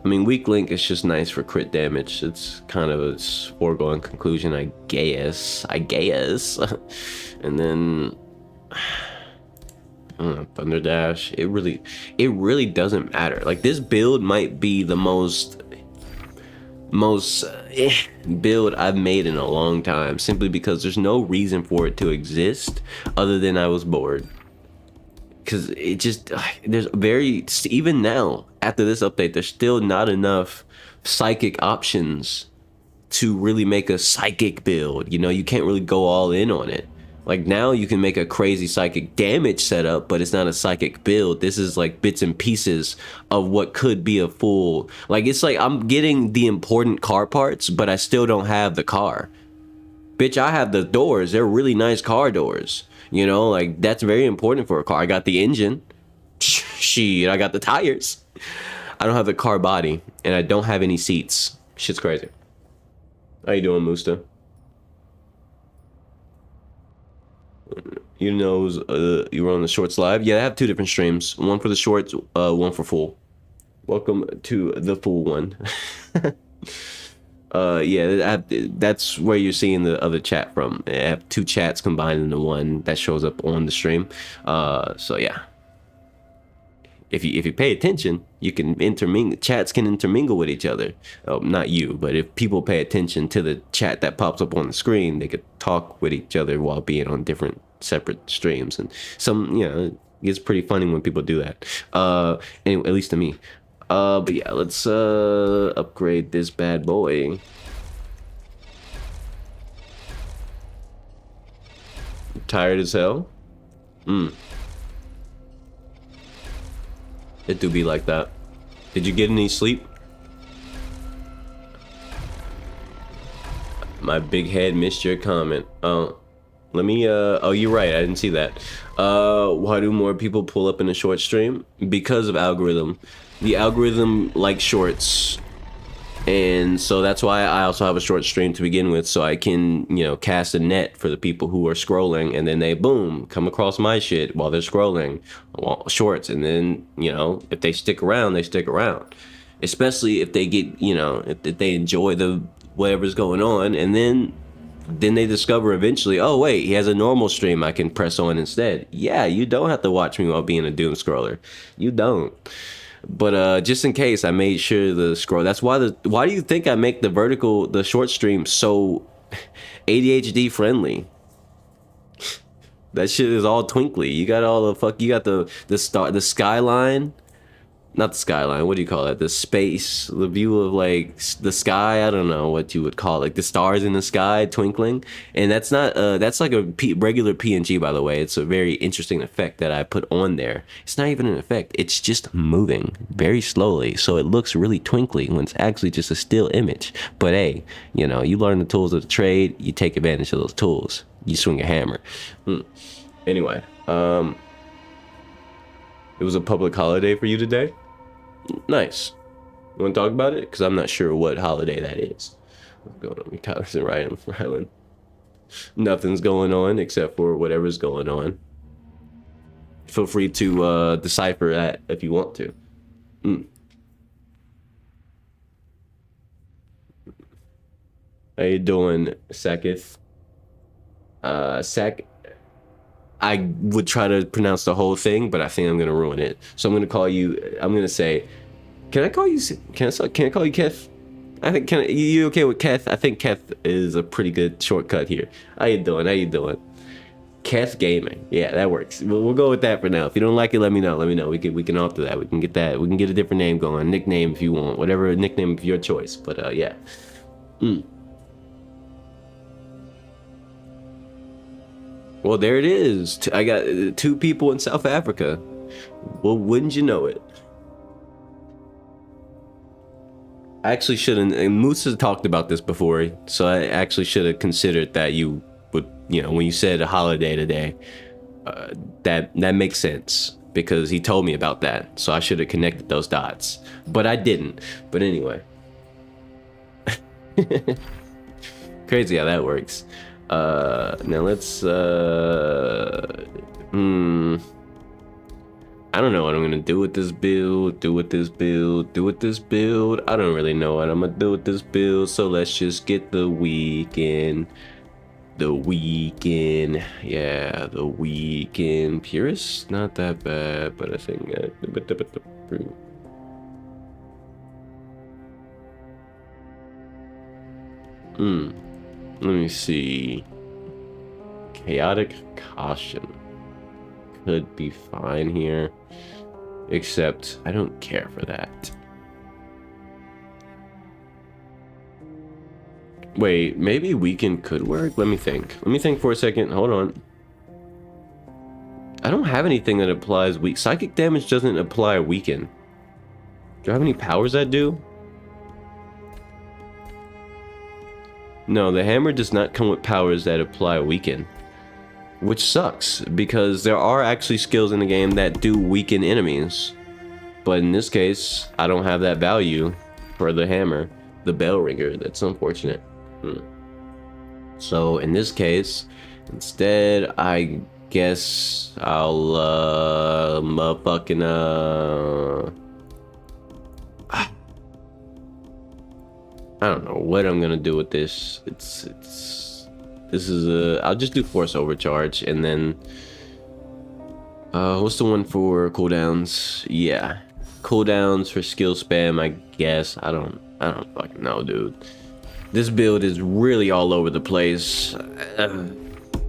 I mean, weak link is just nice for crit damage. It's kind of a foregone conclusion, I guess. And then Thunder Dash. It really doesn't matter. Like, this build might be the most build I've made in a long time, simply because there's no reason for it to exist other than I was bored. Because it just, even now after this update, there's still not enough psychic options to really make a psychic build. You know, you can't really go all in on it. Like, now you can make a crazy psychic damage setup, but it's not a psychic build. This is like bits and pieces of what could be a full, like, it's like I'm getting the important car parts, but I still don't have the car. Bitch, I have the doors. They're really nice car doors. You know, like, that's very important for a car. I got the engine. Shit, I got the tires. I don't have the car body, and I don't have any seats. Shit's crazy. How you doing, Musta? You know, you were on the shorts live. Yeah, I have two different streams. One for the shorts, one for full. Welcome to the full one. Yeah, that's where you're seeing the other chat from. I have two chats combined into one that shows up on the stream. So yeah, if you pay attention, you can intermingle. Chats can intermingle with each other. Not you, but if people pay attention to the chat that pops up on the screen, they could talk with each other while being on different separate streams. And some, you know, it's pretty funny when people do that. Anyway, at least to me. But yeah, let's upgrade this bad boy. Tired as hell? It do be like that. Did you get any sleep? My big head missed your comment. Let me, oh, you're right. I didn't see that. Why do more people pull up in a short stream? Because of algorithm. The algorithm likes shorts. And so that's why I also have a short stream to begin with, so I can, you know, cast a net for the people who are scrolling, and then they, boom, come across my shit while they're scrolling shorts. And then, you know, if they stick around, they stick around. Especially if they get, you know, if they enjoy the whatever's going on, and then they discover eventually, oh wait, he has a normal stream I can press on instead. Yeah, you don't have to watch me while being a doom scroller. You don't. But just in case, I made sure the scroll. That's why why do you think I make the short stream so ADHD friendly? That shit is all twinkly. You got all the you got the skyline. Not the skyline, what do you call it? The space, the view of like the sky. I don't know what you would call it. Like the stars in the sky twinkling. And that's not, that's like a regular PNG, by the way. It's a very interesting effect that I put on there. It's not even an effect. It's just moving very slowly. So it looks really twinkly when it's actually just a still image. But hey, you know, you learn the tools of the trade, you take advantage of those tools. You swing a hammer. Anyway, It was a public holiday for you today? Nice. You want to talk about it? Because I'm not sure what holiday that is. What's going on? Tyler's and Rylan. Nothing's going on except for whatever's going on. Feel free to decipher that if you want to. How you doing, Sakith? I would try to pronounce the whole thing, but I think I'm gonna ruin it. So I'm gonna call you. I'm gonna say, can I call you? Can I call you Keth? I think. You okay with Keth? I think Keth is a pretty good shortcut here. How you doing? How you doing? Keth Gaming. Yeah, that works. We'll go with that for now. If you don't like it, let me know. Let me know. We can alter that. We can get that. We can get a different name going. Nickname if you want. Whatever nickname of your choice. But yeah. Well, there it is. I got 2 people in South Africa. Well, wouldn't you know it? I actually shouldn't, and Moose has talked about this before, so I actually should have considered that you would, when you said a holiday today, that makes sense, because he told me about that, so I should have connected those dots, but I didn't. But anyway. Crazy how that works. Now let's, I don't know what I'm gonna do with this build, I don't really know what I'm gonna do with this build, so let's just get the weekend. Yeah, the weekend. Purist, not that bad, but I think, let me see. Chaotic Caution could be fine here, except I don't care for that. Wait, maybe Weekend could work? Let me think for a second. Hold on. I don't have anything that applies psychic damage doesn't apply Weaken. Do I have any powers that do? No, the hammer does not come with powers that apply Weaken, which sucks, because there are actually skills in the game that do weaken enemies. But in this case, I don't have that value for the hammer, the bell ringer. That's unfortunate. So in this case, instead, I guess I'll I don't know what I'm gonna do with this. I'll just do force overcharge, and then what's the one for cooldowns? Yeah, cooldowns for skill spam, I guess. I don't fucking know, dude. This build is really all over the place.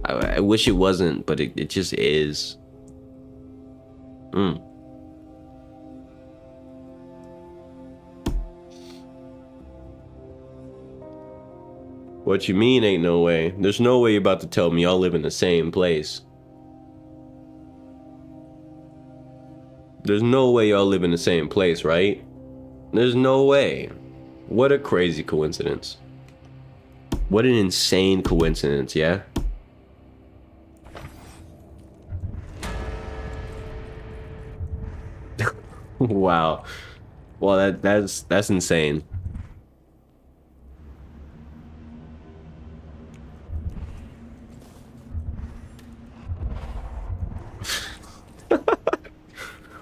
I wish it wasn't, but it just is. What you mean ain't no way? There's no way you're about to tell me y'all live in the same place. There's no way y'all live in the same place, right? There's no way. What a crazy coincidence. What an insane coincidence, yeah? Wow. Well, that's insane.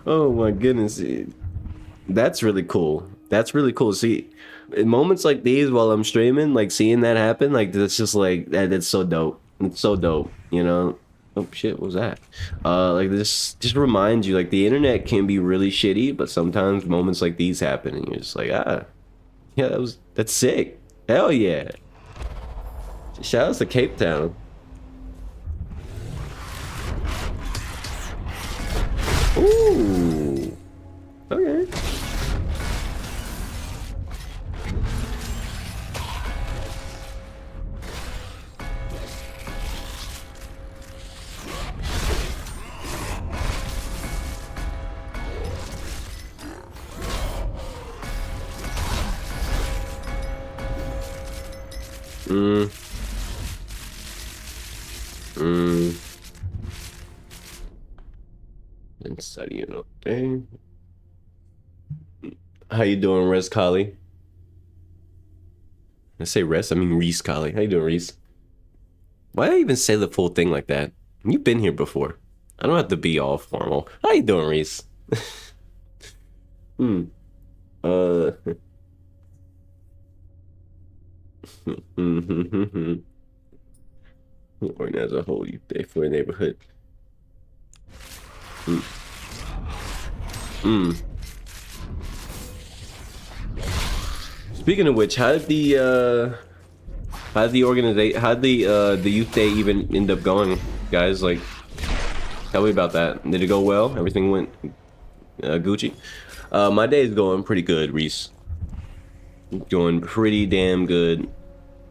Oh my goodness, that's really cool. That's really cool. See, in moments like these while I'm streaming, like seeing that happen, like that's just like that's so dope. It's so dope, Oh shit, what was that? Like this just reminds you, like the internet can be really shitty, but sometimes moments like these happen, and you're just like, yeah, that's sick. Hell yeah. Shout out to Cape Town. Ooh. Okay. And studying all day. How you doing, Res Collie? I say Res, I mean Reese Collie. How you doing, Reese? Why did I even say the full thing like that? You've been here before. I don't have to be all formal. How you doing, Reese? Hmm. Uh. Organize a whole youth day for a neighborhood. Hmm. Hmm. Speaking of which, how did the youth day even end up going, guys? Like, tell me about that. Did it go well? Everything went Gucci? My day is going pretty good, Reese. Going pretty damn good.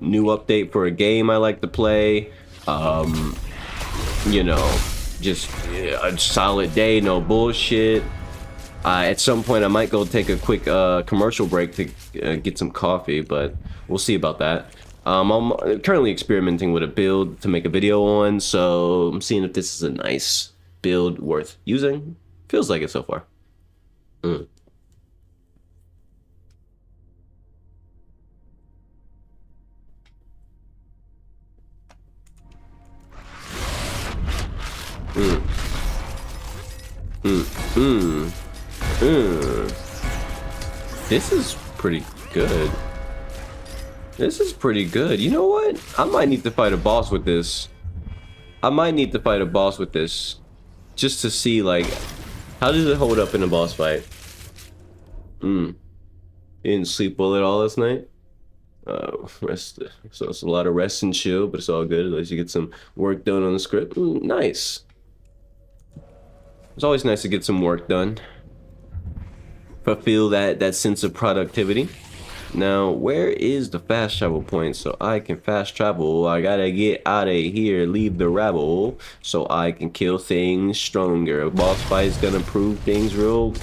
New update for a game I like to play. You know, just a solid day, no bullshit. At some point I might go take a quick commercial break to get some coffee, but we'll see about that. I'm currently experimenting with a build to make a video on, so I'm seeing if this is a nice build worth using. Feels like it so far. Mm. Mm. Mm. Mm. Mm. This is pretty good. This is pretty good. You know what? I might need to fight a boss with this. I might need to fight a boss with this. Just to see, like, how does it hold up in a boss fight? You didn't sleep well at all last night? Rest. So it's a lot of rest and chill, but it's all good. At least you get some work done on the script. Nice. It's always nice to get some work done. Fulfill that sense of productivity. Now, where is the fast travel point so I can fast travel? I gotta get out of here, leave the rabble, so I can kill things stronger. A boss fight is gonna prove things real. To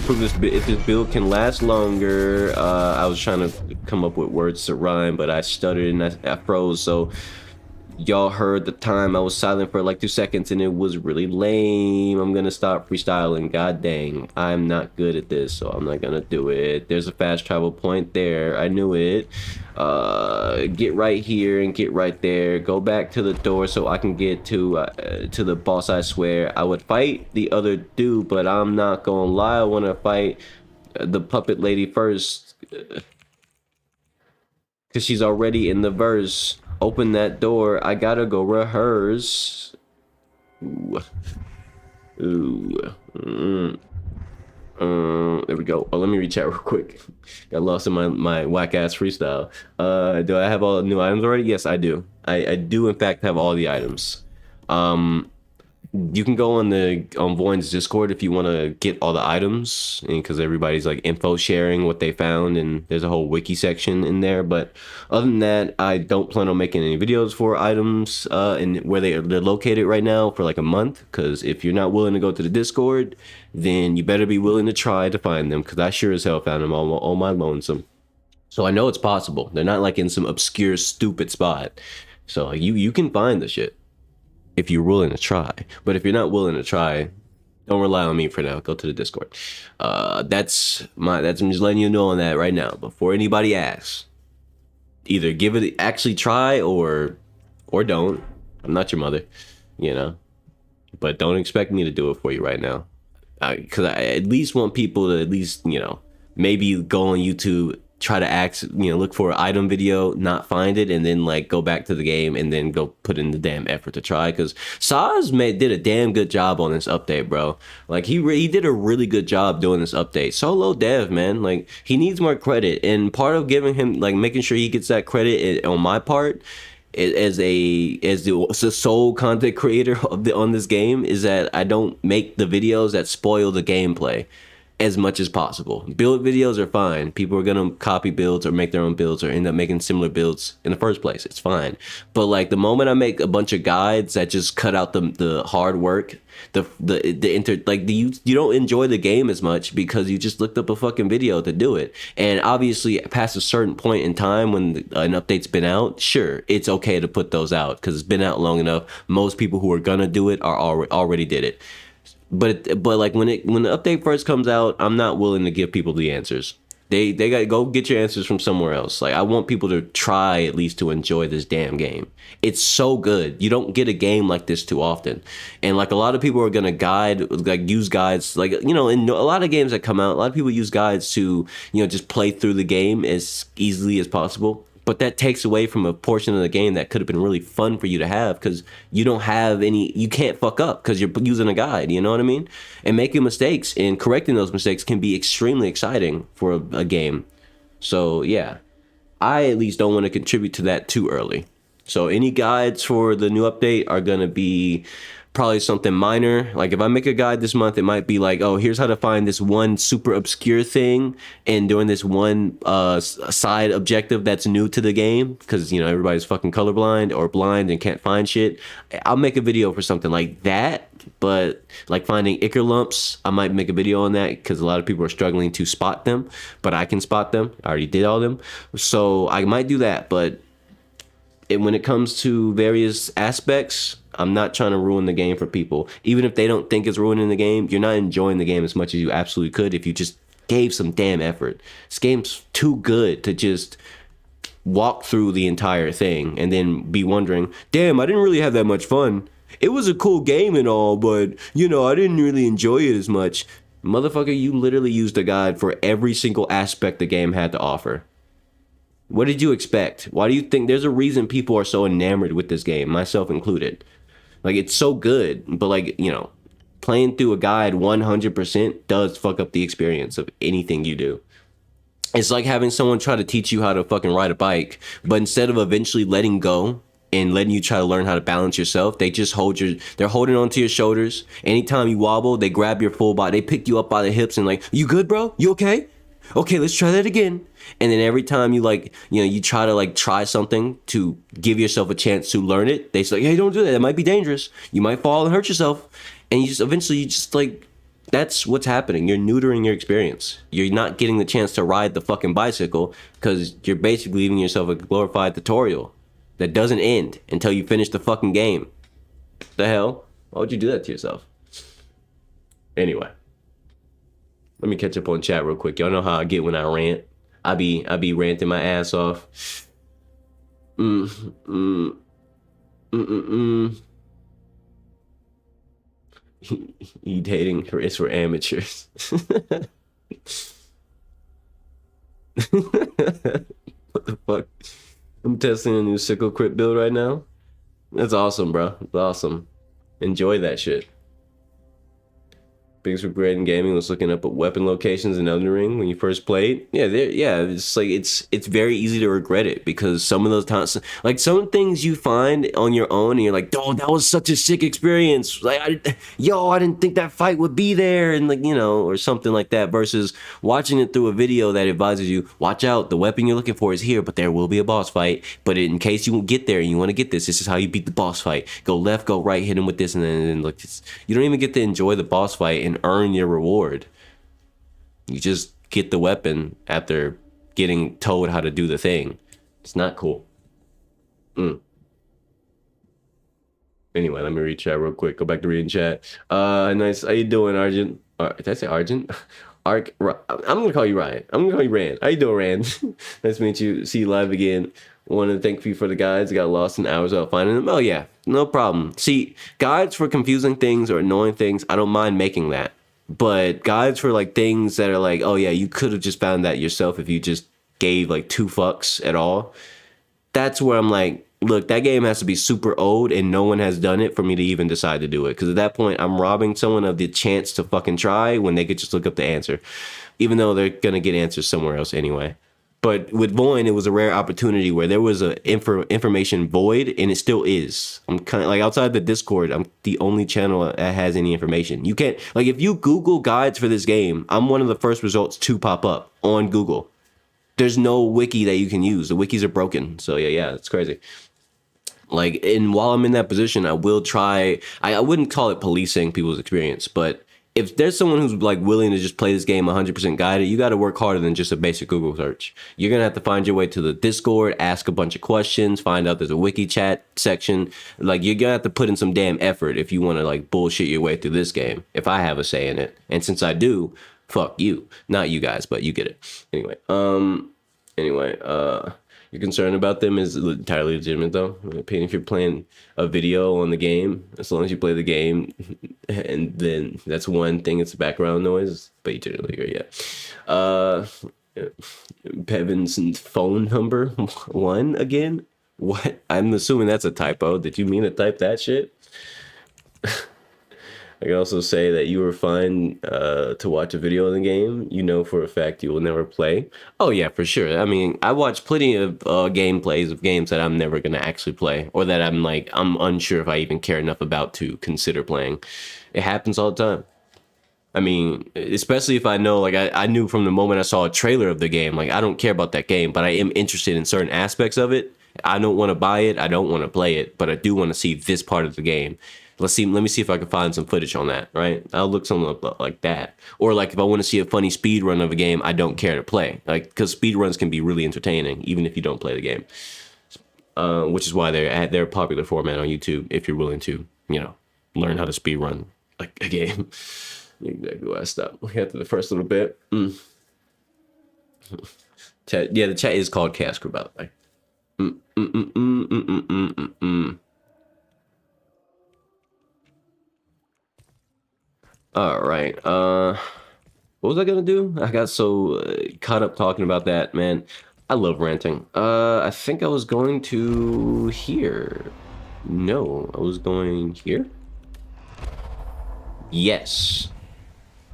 prove this, if this build can last longer. I was trying to come up with words to rhyme, but I stuttered and I froze. So y'all heard the time I was silent for like 2 seconds and it was really lame. I'm gonna stop freestyling. God dang, I'm not good at this, so I'm not gonna do it. There's a fast travel point there. I knew it. Get right here and get right there. Go back to the door so I can get to the boss. I swear I would fight the other dude, but I'm not gonna lie. I want to fight the puppet lady first, because she's already in the verse. Open that door. I gotta go rehearse. Ooh. Ooh. There we go. Oh, let me reach out real quick. Got lost in my whack ass freestyle. Do I have all the new items already? Yes, I do. I do in fact have all the items. You can go on VOIN's Discord if you want to get all the items, and because everybody's like info sharing what they found, and there's a whole wiki section in there. But other than that, I don't plan on making any videos for items and where they're located right now for like a month. Because if you're not willing to go to the Discord, then you better be willing to try to find them, because I sure as hell found them all my lonesome. So I know it's possible. They're not like in some obscure stupid spot. So like, you can find the shit if you're willing to try. But if you're not willing to try, don't rely on me for now. Go to the Discord. I'm just letting you know on that right now before anybody asks. Either give it, actually try, or don't. I'm not your mother, you know. But don't expect me to do it for you right now, because I at least want people to at least, you know, maybe go on YouTube, try to look for an item video, not find it, and then like go back to the game and then go put in the damn effort to try. Because Saz did a damn good job on this update, bro. Like he did a really good job doing this update. Solo dev, man. Like he needs more credit, and part of giving him, like, making sure he gets that credit on my part as the sole content creator on this game, is that I don't make the videos that spoil the gameplay. as much as possible. Build videos are fine. People are gonna copy builds or make their own builds or end up making similar builds in the first place. It's fine. But like the moment I make a bunch of guides that just cut out the hard work, you don't enjoy the game as much because you just looked up a fucking video to do it. And obviously past a certain point in time when an update's been out, sure, it's okay to put those out because it's been out long enough. Most people who are gonna do it are already did it. But like when the update first comes out, I'm not willing to give people the answers. They got to go get your answers from somewhere else. Like I want people to try at least to enjoy this damn game. It's so good. You don't get a game like this too often. And like a lot of people are gonna use guides, like in a lot of games that come out, a lot of people use guides to just play through the game as easily as possible. But that takes away from a portion of the game that could have been really fun for you to have because you can't fuck up because you're using a guide, you know what I mean? And making mistakes and correcting those mistakes can be extremely exciting for a game. So yeah, I at least don't want to contribute to that too early. So any guides for the new update are going to be probably something minor. Like if I make a guide this month, it might be like, oh, here's how to find this one super obscure thing and doing this one side objective that's new to the game because everybody's fucking colorblind or blind and can't find shit. I'll make a video for something like that. But like finding ichor lumps, I might make a video on that because a lot of people are struggling to spot them, but I can spot them. I already did all them. So I might do that. But when it comes to various aspects, I'm not trying to ruin the game for people. Even if they don't think it's ruining the game, you're not enjoying the game as much as you absolutely could if you just gave some damn effort. This game's too good to just walk through the entire thing and then be wondering, damn, I didn't really have that much fun. It was a cool game and all, but I didn't really enjoy it as much. Motherfucker, you literally used a guide for every single aspect the game had to offer. What did you expect? Why do you think there's a reason people are so enamored with this game, myself included? Like, it's so good, but like, playing through a guide 100% does fuck up the experience of anything you do. It's like having someone try to teach you how to fucking ride a bike, but instead of eventually letting go and letting you try to learn how to balance yourself, they just they're holding onto your shoulders. Anytime you wobble, they grab your full body, they pick you up by the hips and like, you good, bro? You okay? Okay, let's try that again. And then every time you try to try something to give yourself a chance to learn it, they say, hey, don't do that. It might be dangerous. You might fall and hurt yourself. And eventually that's what's happening. You're neutering your experience. You're not getting the chance to ride the fucking bicycle because you're basically giving yourself a glorified tutorial that doesn't end until you finish the fucking game. The hell? Why would you do that to yourself? Anyway. Let me catch up on chat real quick. Y'all know how I get when I rant. I be ranting my ass off. You dating is for amateurs. What the fuck? I'm testing a new sickle crit build right now. That's awesome, bro. That's awesome. Enjoy that shit. Biggest regret in gaming was looking up at weapon locations in Elden Ring when you first played. It's like it's very easy to regret it because some of those times, like some things you find on your own and you're like, oh, that was such a sick experience. Like, I didn't think that fight would be there, and or something like that. Versus watching it through a video that advises you, watch out, the weapon you're looking for is here, but there will be a boss fight. But in case you won't get there and you want to get this is how you beat the boss fight. Go left, go right, hit him with this, and then you don't even get to enjoy the boss fight and earn your reward. You just get the weapon after getting told how to do the thing. It's not cool. Anyway, let me read chat real quick. Go back to reading chat. Nice. How you doing, Argent? Did I say Argent? I'm gonna call you Ryan. I'm gonna call you Rand. How you doing, Rand? Nice to meet you. See you live again. Want to thank you for the guides. I got lost in hours without finding them. Oh yeah, no problem. See, guides for confusing things or annoying things, I don't mind making that. But guides for things that are like, oh yeah, you could have just found that yourself if you just gave 2 fucks at all. That's where I'm like, look, that game has to be super old and no one has done it for me to even decide to do it. Because at that point, I'm robbing someone of the chance to fucking try when they could just look up the answer. Even though they're going to get answers somewhere else anyway. But with VOIN, it was a rare opportunity where there was a information void, and it still is. I'm kind of like outside the Discord, I'm the only channel that has any information. You can't like if you Google guides for this game, I'm one of the first results to pop up on Google. There's no wiki that you can use. The wikis are broken. So yeah, it's crazy. Like, and while I'm in that position, I will try. I wouldn't call it policing people's experience, but if there's someone who's like willing to just play this game 100% guided, you got to work harder than just a basic Google search. You're gonna have to find your way to the Discord, ask a bunch of questions, find out there's a wiki chat section. Like, you're gonna have to put in some damn effort if you want to like bullshit your way through this game. If I have a say in it, and since I do, fuck you, not you guys, but you get it. Anyway, you're concerned about them is entirely legitimate, though. In my opinion, if you're playing a video on the game, as long as you play the game, and then that's one thing, it's background noise, but you generally agree, yeah. Pevin's phone number, 1 again? What? I'm assuming that's a typo. Did you mean to type that shit? I can also say that you were fine to watch a video in the game. You know for a fact you will never play. Oh yeah, for sure. I mean, I watch plenty of gameplays of games that I'm never gonna actually play, or that I'm unsure if I even care enough about to consider playing. It happens all the time. I mean, especially if I know, like I knew from the moment I saw a trailer of the game, like I don't care about that game, but I am interested in certain aspects of it. I don't want to buy it. I don't want to play it, but I do want to see this part of the game. Let me see if I can find some footage on that, right? I'll look something up like that. Or like if I want to see a funny speed run of a game I don't care to play. Like, because speed runs can be really entertaining, even if you don't play the game. Which is why they're a popular format on YouTube if you're willing to, learn how to speed run like a game. Exactly why I stopped. We got to the first little bit. Chat, yeah, the chat is called Chaos Crew, by the way. All right. What was I gonna do? I got so caught up talking about that, man. I love ranting. I think I was going to here. No, I was going here. Yes.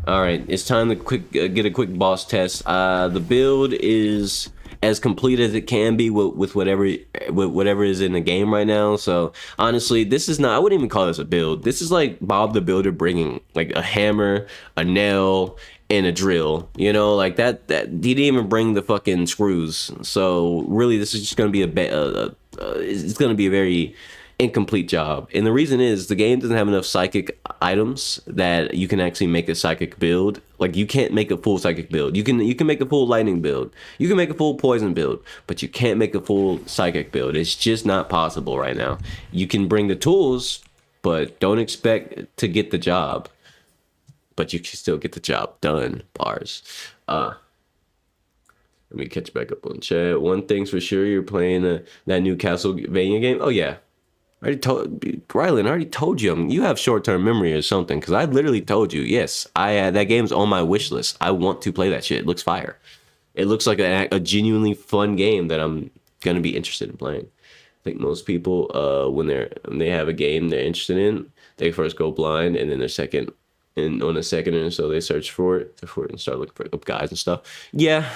All right, it's time to get a quick boss test. The build is as complete as it can be with whatever is in the game right now. So honestly, this is not, I wouldn't even call this a build. This is like Bob the Builder bringing like a hammer, a nail, and a drill. Like that he didn't even bring the fucking screws. So really, this is just gonna be it's gonna be a very incomplete job. And the reason is the game doesn't have enough psychic items that you can actually make a psychic build. Like, you can't make a full psychic build. You can make a full lightning build. You can make a full poison build, but you can't make a full psychic build. It's just not possible right now. You can bring the tools, but don't expect to get the job. But you can still get the job done. Bars. Let me catch back up on chat. One thing's for sure, you're playing that new Castlevania game. Oh yeah. Rylan, I already told you you have short-term memory or something, because I literally told you, yes, that game's on my wish list. I want to play that shit. It looks fire. It looks like a genuinely fun game that I'm gonna be interested in playing. I think most people, when they have a game they're interested in, they first go blind, and then on a second or so they search for it and start looking for guides and stuff. Yeah.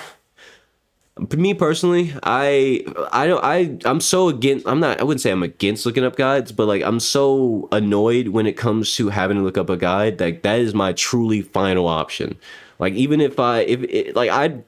Me personally, I'm so against. I wouldn't say I'm against looking up guides, but like I'm so annoyed when it comes to having to look up a guide. Like, that is my truly final option. Like, even I'm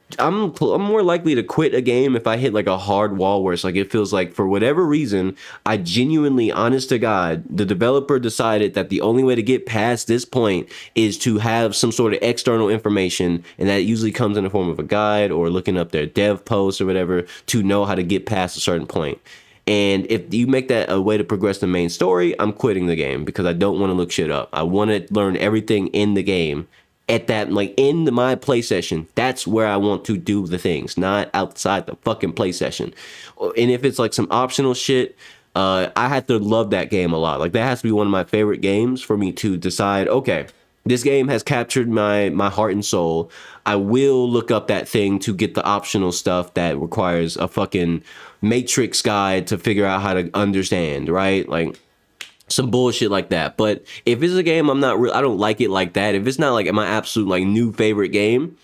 more likely to quit a game if I hit like a hard wall where it's like, it feels like for whatever reason, I genuinely, honest to God, the developer decided that the only way to get past this point is to have some sort of external information, and that usually comes in the form of a guide or looking up their dev posts or whatever to know how to get past a certain point. And if you make that a way to progress the main story, I'm quitting the game, because I don't want to look shit up. I want to learn everything in the game at that, like, in my play session. That's where I want to do the things, not outside the fucking play session. And if it's like some optional shit, I have to love that game a lot. Like, that has to be one of my favorite games for me to decide, okay, this game has captured my heart and soul. I will look up that thing to get the optional stuff that requires a fucking matrix guide to figure out how to understand, right? Like, some bullshit like that. But if it's a game I don't like it like that, if it's not like my absolute like new favorite game,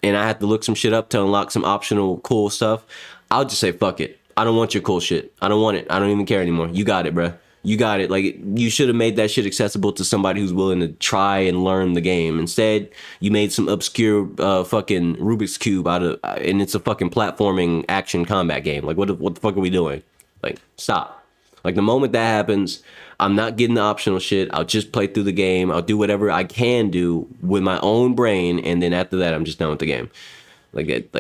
and I have to look some shit up to unlock some optional cool stuff, I'll just say fuck it. I don't want your cool shit. I don't want it. I don't even care anymore. You got it, bruh. You got it. Like, you should have made that shit accessible to somebody who's willing to try and learn the game. Instead, you made some obscure fucking Rubik's Cube out of, and it's a fucking platforming action combat game. Like, what the fuck are we doing? Like, stop. Like, the moment that happens, I'm not getting the optional shit. I'll just play through the game. I'll do whatever I can do with my own brain, and then after that, I'm just done with the game. Like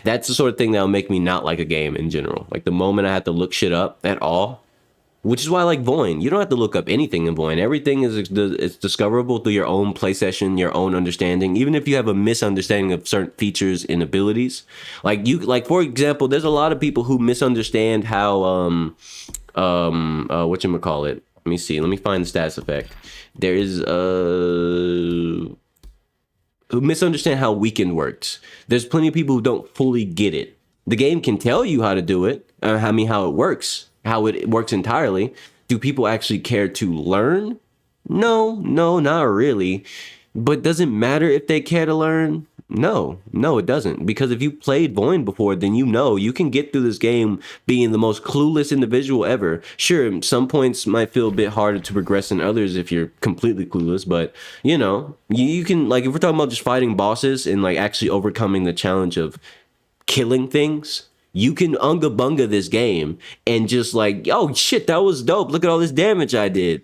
that's the sort of thing that'll make me not like a game in general. Like, the moment I have to look shit up at all, which is why I like VOIN. You don't have to look up anything in VOIN. Everything is it's discoverable through your own play session, your own understanding. Even if you have a misunderstanding of certain features and abilities, like for example, there's a lot of people who misunderstand how whatchamacallit. Let me see. Let me find the stats effect. There is who misunderstand how weakened works. There's plenty of people who don't fully get it. The game can tell you how to do it. How it works. How it works entirely. Do people actually care to learn? No, not really. But does it matter if they care to learn? No, it doesn't. Because if you played VOIN before, then you can get through this game being the most clueless individual ever. Sure, some points might feel a bit harder to progress than others if you're completely clueless, but you can, like, if we're talking about just fighting bosses and like actually overcoming the challenge of killing things, you can unga bunga this game and just like, oh shit, that was dope. Look at all this damage I did.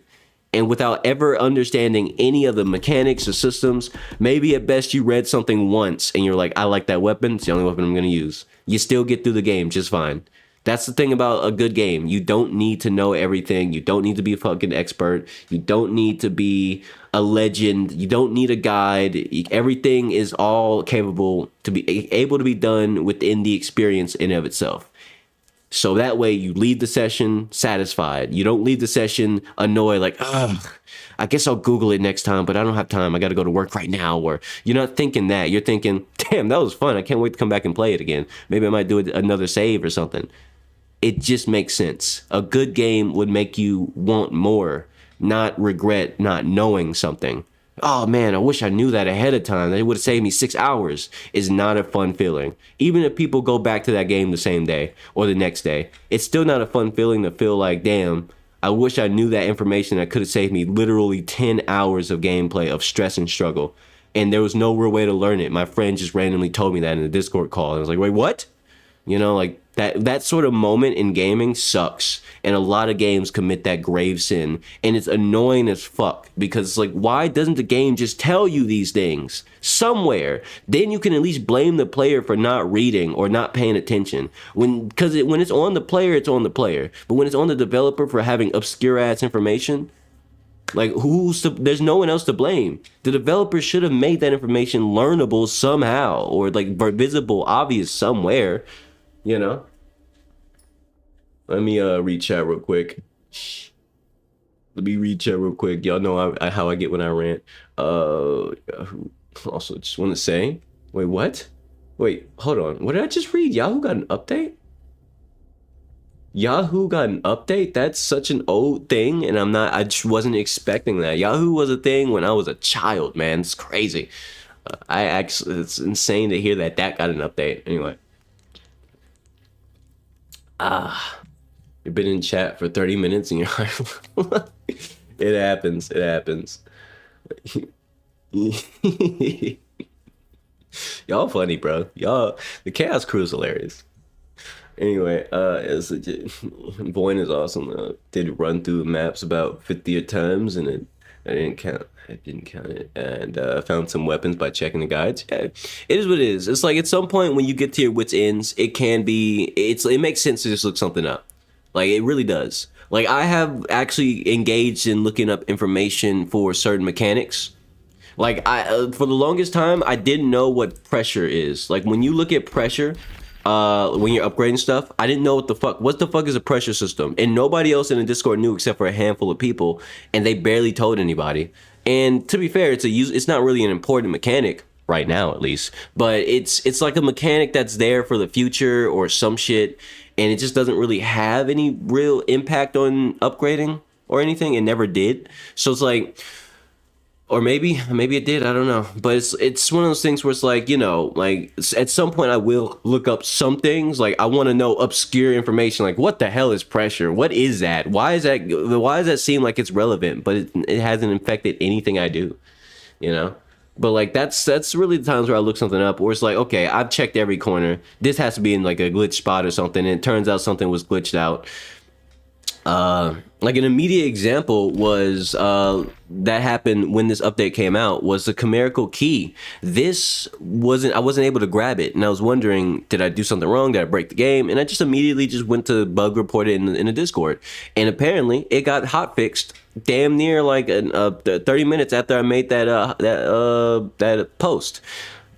And without ever understanding any of the mechanics or systems, maybe at best you read something once and you're like, I like that weapon. It's the only weapon I'm going to use. You still get through the game just fine. That's the thing about a good game. You don't need to know everything. You don't need to be a fucking expert. You don't need to be a legend. You don't need a guide. Everything is all capable to be able to be done within the experience in of itself. So that way you leave the session satisfied. You don't leave the session annoyed like, ugh, I guess I'll Google it next time, but I don't have time. I got to go to work right now. Or you're not thinking that. You're thinking, damn, that was fun. I can't wait to come back and play it again. Maybe I might do another save or something. It just makes sense. A good game would make you want more, not regret not knowing something. Oh man, I wish I knew that ahead of time. That would have saved me 6 hours. Is not a fun feeling. Even if people go back to that game the same day or the next day, it's still not a fun feeling to feel like, damn, I wish I knew that information that could have saved me literally 10 hours of gameplay of stress and struggle. And there was no real way to learn it. My friend just randomly told me that in a Discord call. And I was like, wait, what? Like that sort of moment in gaming sucks. And a lot of games commit that grave sin. And it's annoying as fuck because it's like, why doesn't the game just tell you these things somewhere? Then you can at least blame the player for not reading or not paying attention. When it's on the player, it's on the player. But when it's on the developer for having obscure ass information, like there's no one else to blame. The developer should have made that information learnable somehow or like visible, obvious somewhere. Let me read chat real quick. Y'all know how I get when I rant. Also, just want to say, wait, what? Wait, hold on. What did I just read? Yahoo got an update? Yahoo got an update? That's such an old thing, and I just wasn't expecting that. Yahoo was a thing when I was a child, man. It's crazy. It's insane to hear that got an update. Anyway. You've been in chat for 30 minutes and you're it happens. Y'all funny, bro. Y'all, the Chaos Crew is hilarious. Anyway, it's legit. VOIN is awesome. Did run through maps about 50 times and I didn't count it, and found some weapons by checking the guides. Yeah, it is what it is. It's like at some point when you get to your wit's ends, it makes sense to just look something up. Like it really does. Like I have actually engaged in looking up information for certain mechanics. Like for the longest time, I didn't know what pressure is. Like when you look at pressure, when you're upgrading stuff, I didn't know what the fuck is a pressure system, and nobody else in the Discord knew except for a handful of people, and they barely told anybody. And to be fair, it's not really an important mechanic right now, at least, but it's like a mechanic that's there for the future or some shit, and it just doesn't really have any real impact on upgrading or anything. It never did. So it's like, Or maybe it did. I don't know. But it's one of those things where it's like, you know, like at some point I will look up some things. Like I want to know obscure information. Like what the hell is pressure? What is that? Why is that? Why does that seem like it's relevant? But it hasn't affected anything I do. You know. But like that's really the times where I look something up, where it's like, okay, I've checked every corner. This has to be in like a glitch spot or something. And it turns out something was glitched out. Like an immediate example was that happened when this update came out was the chimerical key. I wasn't able to grab it, and I was wondering, did I do something wrong? Did I break the game? And I just immediately just went to bug report it in the Discord, and apparently it got hot fixed damn near like 30 minutes after I made that post.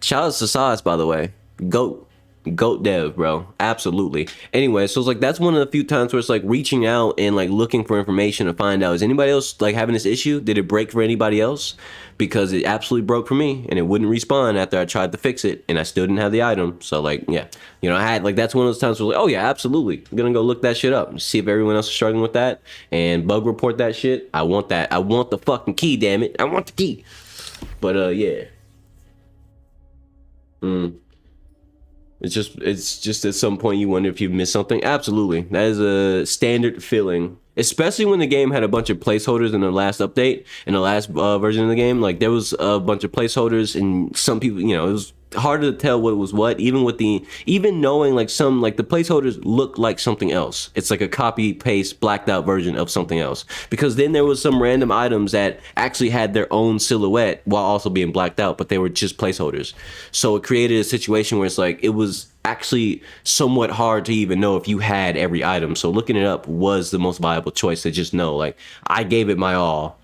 Shout out to Sauce, by the way. Goat dev, bro. Absolutely. Anyway, so it's like that's one of the few times where it's like reaching out and like looking for information to find out, is anybody else like having this issue? Did it break for anybody else? Because it absolutely broke for me, and it wouldn't respawn after I tried to fix it, and I still didn't have the item. So like, yeah, you know, I had like that's one of those times where like, oh yeah, absolutely, I'm gonna go look that shit up, see if everyone else is struggling with that, and bug report that shit. I want that. I want the fucking key. Damn it, I want the key. But yeah. It's just at some point you wonder if you missed something. Absolutely. That is a standard feeling. Especially when the game had a bunch of placeholders in the last update, in the last version of the game. Like there was a bunch of placeholders, and some people, you know, it was harder to tell what was what, even knowing like some, like the placeholders look like something else. It's like a copy paste blacked out version of something else, because then there was some random items that actually had their own silhouette while also being blacked out, but they were just placeholders. So it created a situation where it's like it was actually somewhat hard to even know if you had every item. So looking it up was the most viable choice to just know, like, I gave it my all.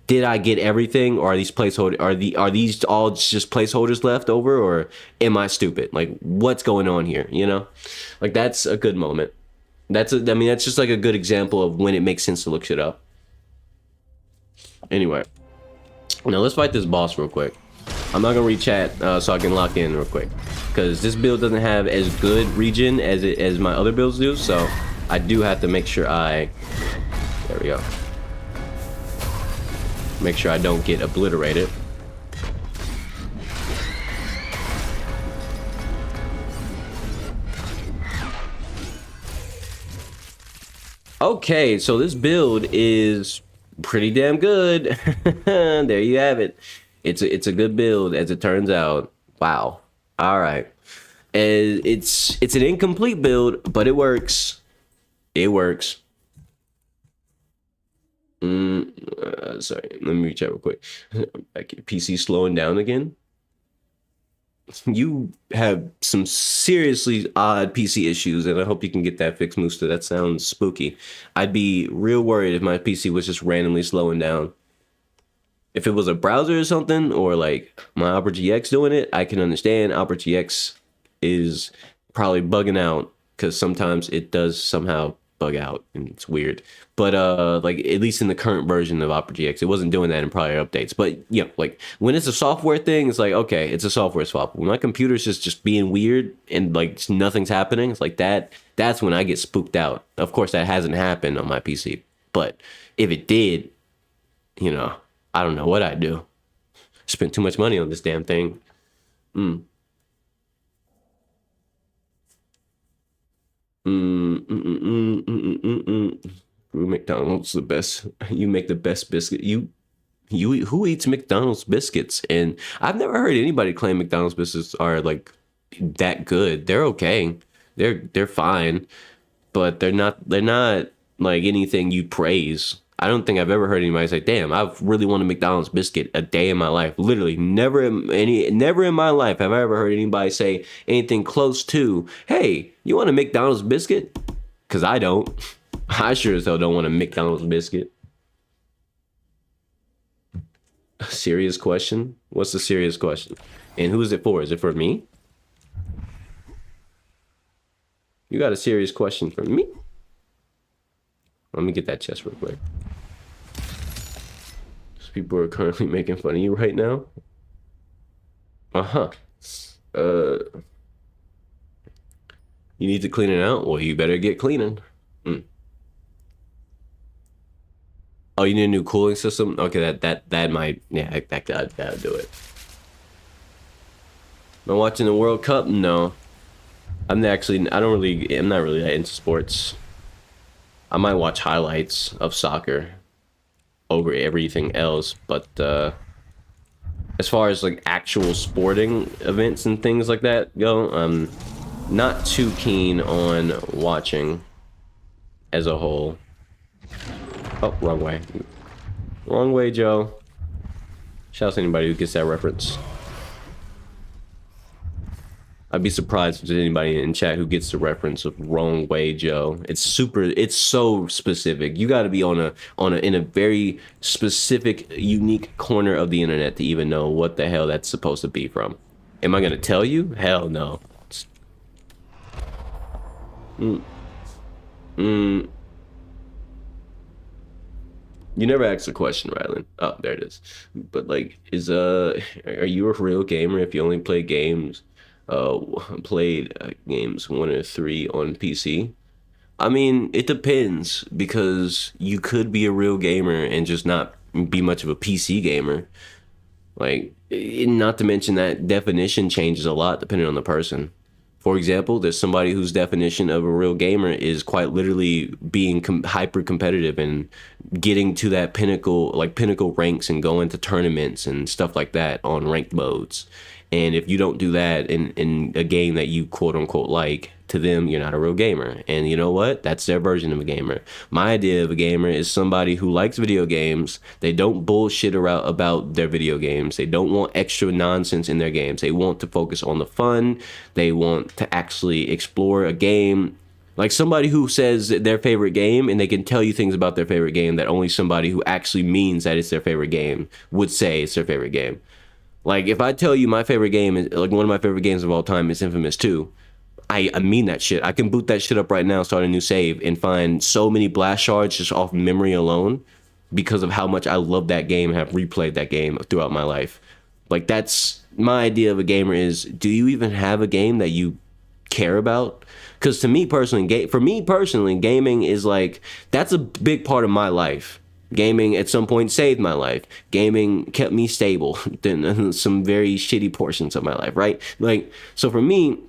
Did I get everything, or are these placeholders? Are these all just placeholders left over, or am I stupid? Like, what's going on here? You know, like that's a good moment. I mean, that's just like a good example of when it makes sense to look shit up. Anyway, now let's fight this boss real quick. I'm not gonna read chat so I can lock in real quick, because this build doesn't have as good regen as my other builds do. So I do have to make sure there we go. Make sure I don't get obliterated. Okay, so this build is pretty damn good. There you have it. It's a good build, as it turns out. Wow. All right. It's an incomplete build, but it works. It works. Sorry, let me reach out real quick. PC slowing down again. You have some seriously odd PC issues, and I hope you can get that fixed, Mooster. That sounds spooky. I'd be real worried if my PC was just randomly slowing down. If it was a browser or something, or like my Opera GX doing it, I can understand. Opera GX is probably bugging out, because sometimes it does somehow bug out, and it's weird. But like at least in the current version of Opera GX, it wasn't doing that in prior updates. But yeah, like when it's a software thing, it's like, okay, it's a software swap. When my computer's just being weird and like nothing's happening, it's like that's when I get spooked out. Of course, that hasn't happened on my PC, but if it did, you know, I don't know what I'd do. Spent too much money on this damn thing. McDonald's the best. You make the best biscuit. You who eats McDonald's biscuits? And I've never heard anybody claim McDonald's biscuits are like that good. They're okay. They're fine, but they're not like anything you praise. I don't think I've ever heard anybody say, "Damn, I've really wanted a McDonald's biscuit a day in my life." Literally, never in my life have I ever heard anybody say anything close to, "Hey, you want a McDonald's biscuit?" Because I don't. I sure as hell don't want a McDonald's biscuit. A serious question? What's the serious question? And who is it for? Is it for me? You got a serious question for me? Let me get that chest real quick. People are currently making fun of you right now. Uh-huh. You need to clean it out? Well, you better get cleaning. Oh, you need a new cooling system? Okay, that might, yeah, that'll do it. Am I watching the World Cup? No. I'm not really that into sports. I might watch highlights of soccer over everything else, but as far as like actual sporting events and things like that go, I'm not too keen on watching as a whole. Oh, wrong way. Wrong way, Joe. Shout out to anybody who gets that reference. I'd be surprised if there's anybody in chat who gets the reference of "wrong way, Joe." It's so specific. You got to be in a very specific, unique corner of the internet to even know what the hell that's supposed to be from. Am I gonna tell you? Hell no. Mm, mm. You never asked a question, Rylan. Oh, there it is. But like, are you a real gamer if you only play games, uh, played games 1 or 3 on PC? I mean, it depends because you could be a real gamer and just not be much of a PC gamer. Like, not to mention that definition changes a lot depending on the person. For example, there's somebody whose definition of a real gamer is quite literally being hyper competitive and getting to that pinnacle, like pinnacle ranks and going to tournaments and stuff like that on ranked modes. And if you don't do that in a game that you quote unquote like, to them, you're not a real gamer. And you know what? That's their version of a gamer. My idea of a gamer is somebody who likes video games. They don't bullshit around about their video games. They don't want extra nonsense in their games. They want to focus on the fun. They want to actually explore a game. Like somebody who says their favorite game and they can tell you things about their favorite game that only somebody who actually means that it's their favorite game would say it's their favorite game. Like if I tell you my favorite game is like one of my favorite games of all time is Infamous 2. I mean that shit. I can boot that shit up right now, start a new save, and find so many blast shards just off memory alone because of how much I love that game and have replayed that game throughout my life. Like that's my idea of a gamer is, do you even have a game that you care about? Because to me personally, for me personally, gaming is like, that's a big part of my life. Gaming at some point saved my life. Gaming kept me stable in some very shitty portions of my life, right? Like, so for me,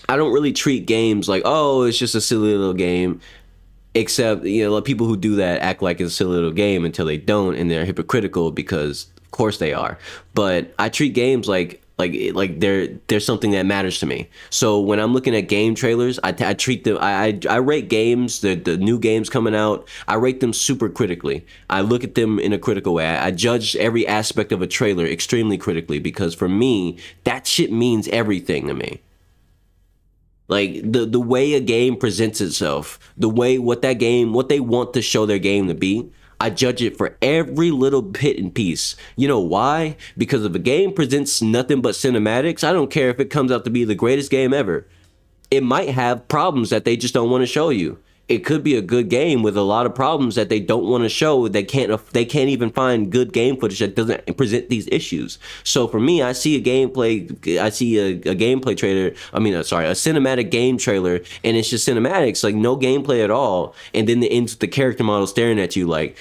I don't really treat games like, oh, it's just a silly little game. Except, you know, people who do that act like it's a silly little game until they don't, and they're hypocritical because, of course, they are. But I treat games like they're something that matters to me. So when I'm looking at game trailers, I treat them. I rate games, the new games coming out. I rate them super critically. I look at them in a critical way. I judge every aspect of a trailer extremely critically because for me, that shit means everything to me. Like the way a game presents itself, the way what they want to show their game to be, I judge it for every little bit and piece. You know why? Because if a game presents nothing but cinematics, I don't care if it comes out to be the greatest game ever. It might have problems that they just don't want to show you. It could be a good game with a lot of problems that they don't want to show. They can't even find good game footage that doesn't present these issues. So for me, I see a gameplay trailer. I mean, sorry, a cinematic game trailer, and it's just cinematics, like no gameplay at all. And then it ends with the character model staring at you like,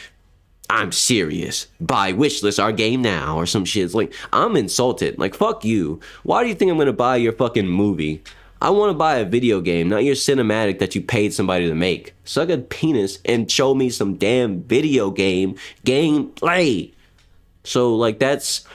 I'm serious. Buy wishlist our game now or some shit. It's like, I'm insulted. Like, fuck you. Why do you think I'm gonna buy your fucking movie? I want to buy a video game, not your cinematic that you paid somebody to make. Suck a penis and show me some damn video game gameplay. So like that's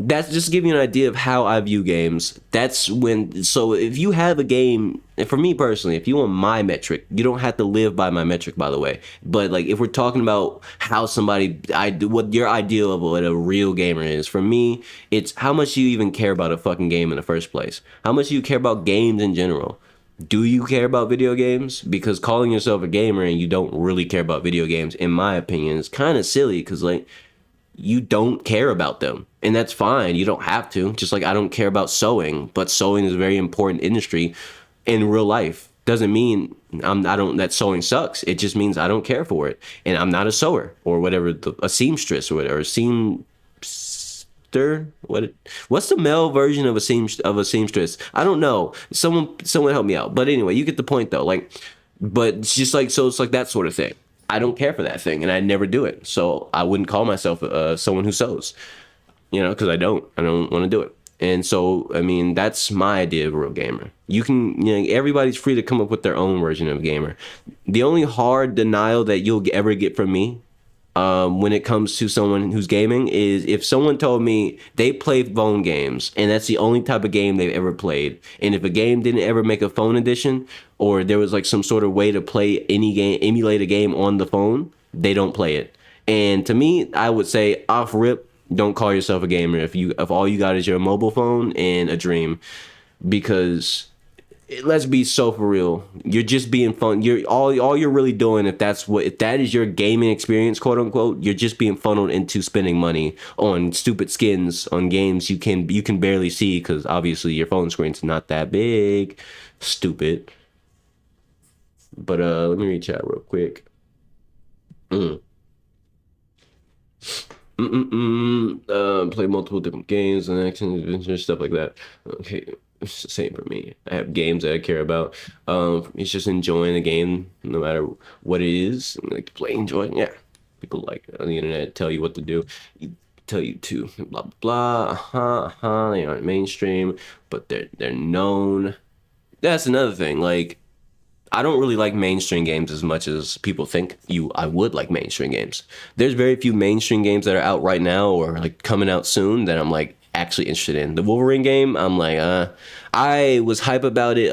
just to give you an idea of how I view games. So if you have a game, and for me personally, if you want my metric, you don't have to live by my metric, by the way. But like if we're talking about how what your ideal of what a real gamer is, for me, it's how much you even care about a fucking game in the first place. How much you care about games in general. Do you care about video games? Because calling yourself a gamer and you don't really care about video games, in my opinion, is kind of silly because like, you don't care about them, and that's fine. You don't have to. Just like I don't care about sewing, but sewing is a very important industry in real life. Doesn't mean that sewing sucks. It just means I don't care for it, and I'm not a sewer or whatever, a seamstress or whatever, what's the male version of a seamstress? I don't know. Someone help me out. But anyway, you get the point though. Like, but it's just like, so it's like that sort of thing. I don't care for that thing, and I never do it. So I wouldn't call myself someone who sews, because I don't want to do it. And so, I mean, that's my idea of a real gamer. You can, everybody's free to come up with their own version of a gamer. The only hard denial that you'll ever get from me when it comes to someone who's gaming is if someone told me they play phone games and that's the only type of game they've ever played, and if a game didn't ever make a phone edition, or there was like some sort of way to play any game, emulate a game on the phone, they don't play it. And to me, I would say off rip, don't call yourself a gamer if all you got is your mobile phone and a dream, because let's be so for real. You're just being fun. You're all you're really doing, if that is your gaming experience, quote unquote, you're just being funneled into spending money on stupid skins on games you can barely see because obviously your phone screen's not that big. Stupid. But let me reach out real quick. Play multiple different games and action adventures, stuff like that. Okay. It's the same for me. I have games that I care about. It's just enjoying the game, no matter what it is. Like to play, enjoy it. Yeah, people like on the internet tell you what to do, tell you to blah blah blah. They aren't mainstream, but they're known. That's another thing. Like, I don't really like mainstream games as much as people think I would like mainstream games. There's very few mainstream games that are out right now or like coming out soon that I'm like actually interested in. The Wolverine game, I'm like, I was hype about it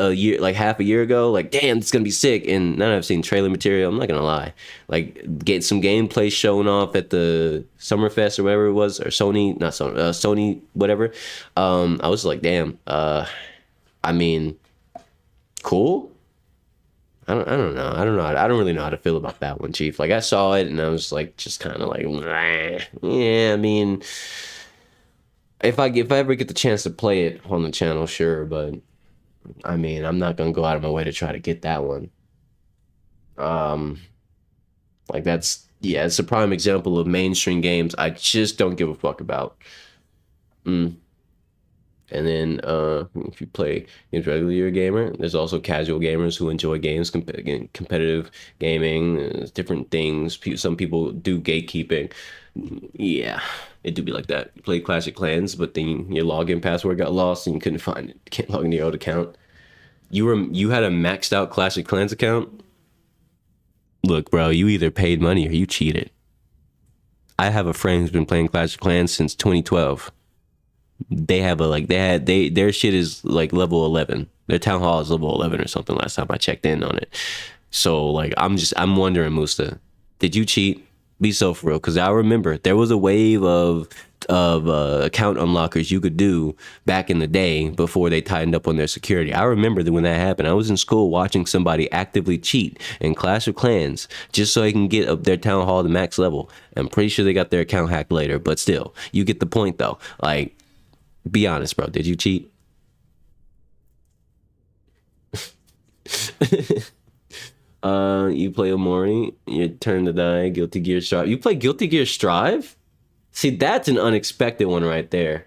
half a year ago. Like, damn, it's gonna be sick. And now that I've seen trailer material, I'm not gonna lie. Like, get some gameplay shown off at the Summerfest or whatever it was, or Sony, whatever. I was like, damn. I mean, cool. I don't know. I don't really know how to feel about that one, Chief. Like, I saw it and I was like, just kind of like, yeah. I mean, if I ever get the chance to play it on the channel, sure. But I mean, I'm not gonna go out of my way to try to get that one. Like it's a prime example of mainstream games I just don't give a fuck about. And then if you play games regularly, you're a gamer. There's also casual gamers who enjoy games, competitive gaming, different things. Some people do gatekeeping. Yeah, it do be like that. You play Clash of Clans, but then your login password got lost and you couldn't find it. You can't log into your old account. You had a maxed out Clash of Clans account? Look, bro, you either paid money or you cheated. I have a friend who's been playing Clash of Clans since 2012. Their shit is like level 11. Their town hall is level 11 or something last time I checked in on it. So like I'm wondering, Musta, did you cheat? Be so for real, because I remember there was a wave of account unlockers you could do back in the day before they tightened up on their security. I remember that when that happened. I was in school watching somebody actively cheat in Clash of Clans just so they can get up their town hall to max level. I'm pretty sure they got their account hacked later, but still, you get the point though. Like, be honest, bro. Did you cheat? You play Omori, your turn to die, Guilty Gear Strive. You play Guilty Gear Strive? See, that's an unexpected one right there.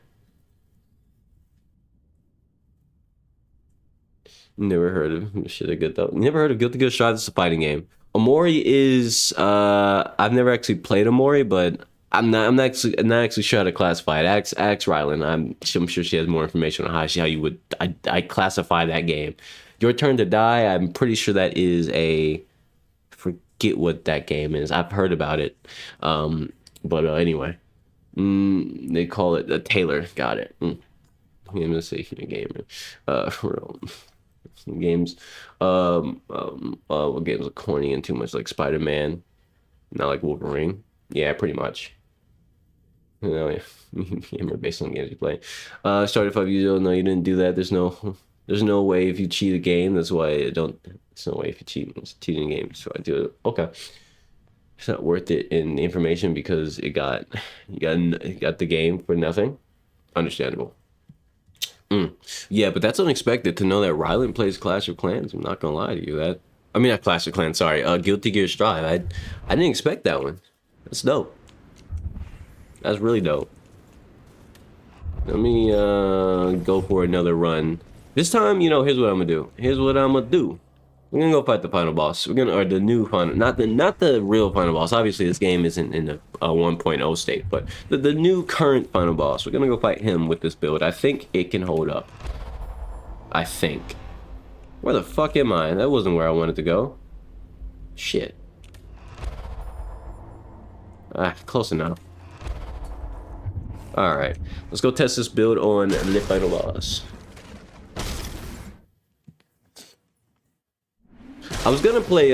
Never heard of shit. Good though. Never heard of Guilty Gear Strive. It's a fighting game. Omori is I've never actually played Omori, but I'm not actually sure how to classify it. Ask Rylan. I'm sure she has more information on how you would I classify that game. Your Turn to Die, I'm pretty sure that is forget what that game is. I've heard about it. But anyway. They call it a Taylor. Got it. Let's see here, gamer. Games. What games are corny and too much like Spider-Man, not like Wolverine. Yeah, pretty much. Yeah. Gamer based on games you play. Started 5 years ago. No, you didn't do that. There's no way if you cheat a game. That's why I don't. There's no way if you cheat. It's cheating a game. So I do it. Okay. It's not worth it in the information because you got the game for nothing. Understandable. Yeah, but that's unexpected to know that Rylan plays Clash of Clans. I'm not gonna lie to you. Not Clash of Clans. Sorry, Guilty Gear Strive. I didn't expect that one. That's dope. That's really dope. Let me go for another run. This time, here's what I'm gonna do. We're gonna go fight the final boss. Or the new final, not the real final boss. Obviously, this game isn't in a 1.0 state, but the new current final boss. We're gonna go fight him with this build. I think it can hold up. I think. Where the fuck am I? That wasn't where I wanted to go. Shit. Ah, close enough. All right, let's go test this build on the final boss. I was gonna play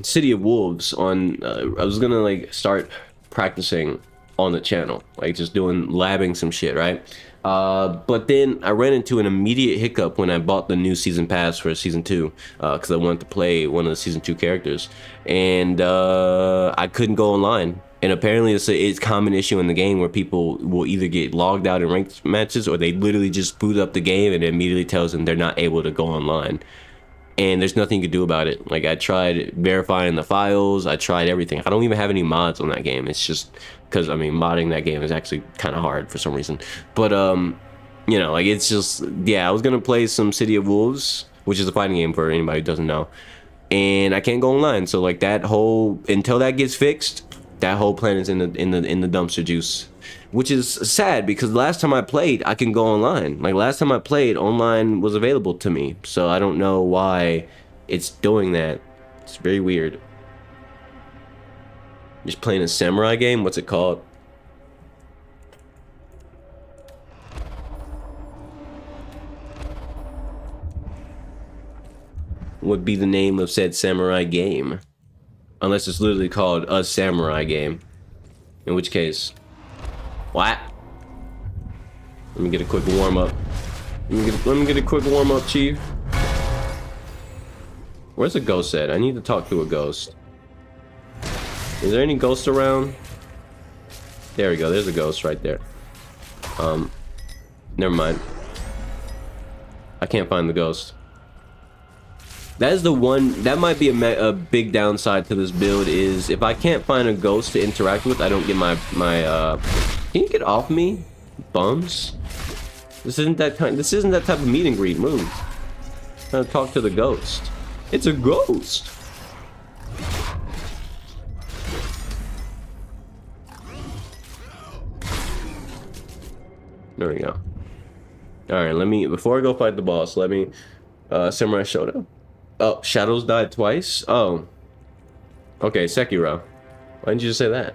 City of Wolves on. I was gonna like start practicing on the channel, like just doing labbing some shit, right? But then I ran into an immediate hiccup when I bought the new season pass for season 2, because I wanted to play one of the season 2 characters, and I couldn't go online. And apparently it's a common issue in the game where people will either get logged out in ranked matches, or they literally just boot up the game and it immediately tells them they're not able to go online. And there's nothing you can do about it. Like, I tried verifying the files, I tried everything. I don't even have any mods on that game. It's just because, I mean, modding that game is actually kind of hard for some reason. But you know, like, it's just, yeah, I was gonna play some City of Wolves, which is a fighting game for anybody who doesn't know, and I can't go online. So like, that whole, until that gets fixed, that whole plan is in the dumpster juice, which is sad because last time I played, I can go online. Like, last time I played, online was available to me. So I don't know why it's doing that. It's very weird. Just playing a samurai game. What's it called? Would be the name of said samurai game, unless it's literally called a samurai game, in which case, what? Let me get a quick warm up. Let me get a quick warm up, Chief. Where's the ghost at? I need to talk to a ghost. Is there any ghosts around? There we go. There's a ghost right there. Never mind. I can't find the ghost. That is the one, that might be a big downside to this build, is if I can't find a ghost to interact with, I don't get my can you get off me, bums? This isn't that type of meet and greet. Move. I'm trying to talk to the ghost. It's a ghost. There we go. All right, let me, before I go fight the boss, let me Samurai Shodown. Oh, Shadows died twice? Oh. Okay, Sekiro. Why didn't you just say that?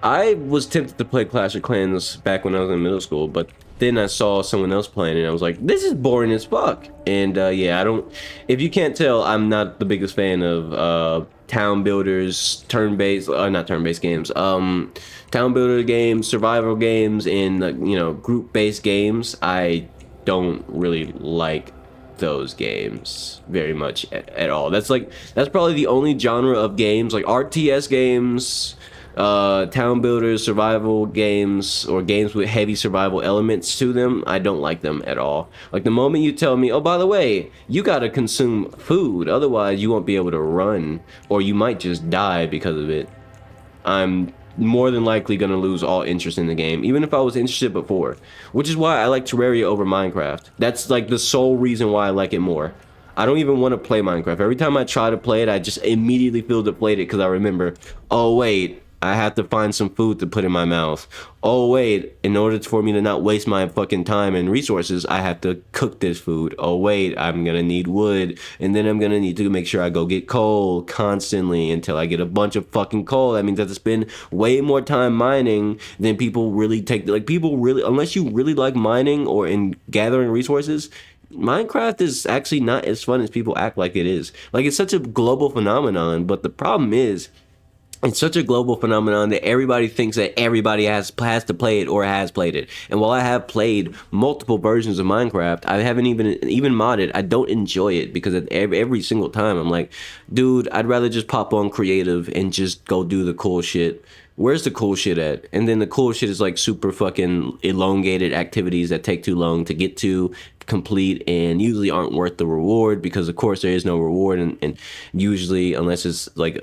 I was tempted to play Clash of Clans back when I was in middle school, but then I saw someone else playing it and I was like, this is boring as fuck. And yeah, I don't, if you can't tell, I'm not the biggest fan of town builders, turn-based, not turn-based games, town builder games, survival games, and you know, group-based games. I don't really like those games very much at all. That's probably the only genre of games, like RTS games, town builders, survival games, or games with heavy survival elements to them. I don't like them at all. Like, the moment you tell me, oh, by the way, you gotta consume food, otherwise you won't be able to run, or you might just die because of it, I'm more than likely gonna lose all interest in the game, even if I was interested before. Which is why I like Terraria over Minecraft. That's like the sole reason why I like it more. I don't even want to play Minecraft. Every time I try to play it, I just immediately feel deflated because I remember, oh wait, I have to find some food to put in my mouth. Oh wait, in order for me to not waste my fucking time and resources, I have to cook this food. Oh wait, I'm gonna need wood, and then I'm gonna need to make sure I go get coal constantly until I get a bunch of fucking coal. That means I have to spend way more time mining than people really take. Like, people really, unless you really like mining or in gathering resources, Minecraft is actually not as fun as people act like it is. Like, it's such a global phenomenon, but the problem is, it's such a global phenomenon that everybody thinks that everybody has to play it or has played it. And while I have played multiple versions of Minecraft, I haven't even modded. I don't enjoy it because every single time I'm like, dude, I'd rather just pop on creative and just go do the cool shit. Where's the cool shit at? And then the cool shit is like super fucking elongated activities that take too long to get to complete and usually aren't worth the reward, because of course there is no reward, and usually, unless it's like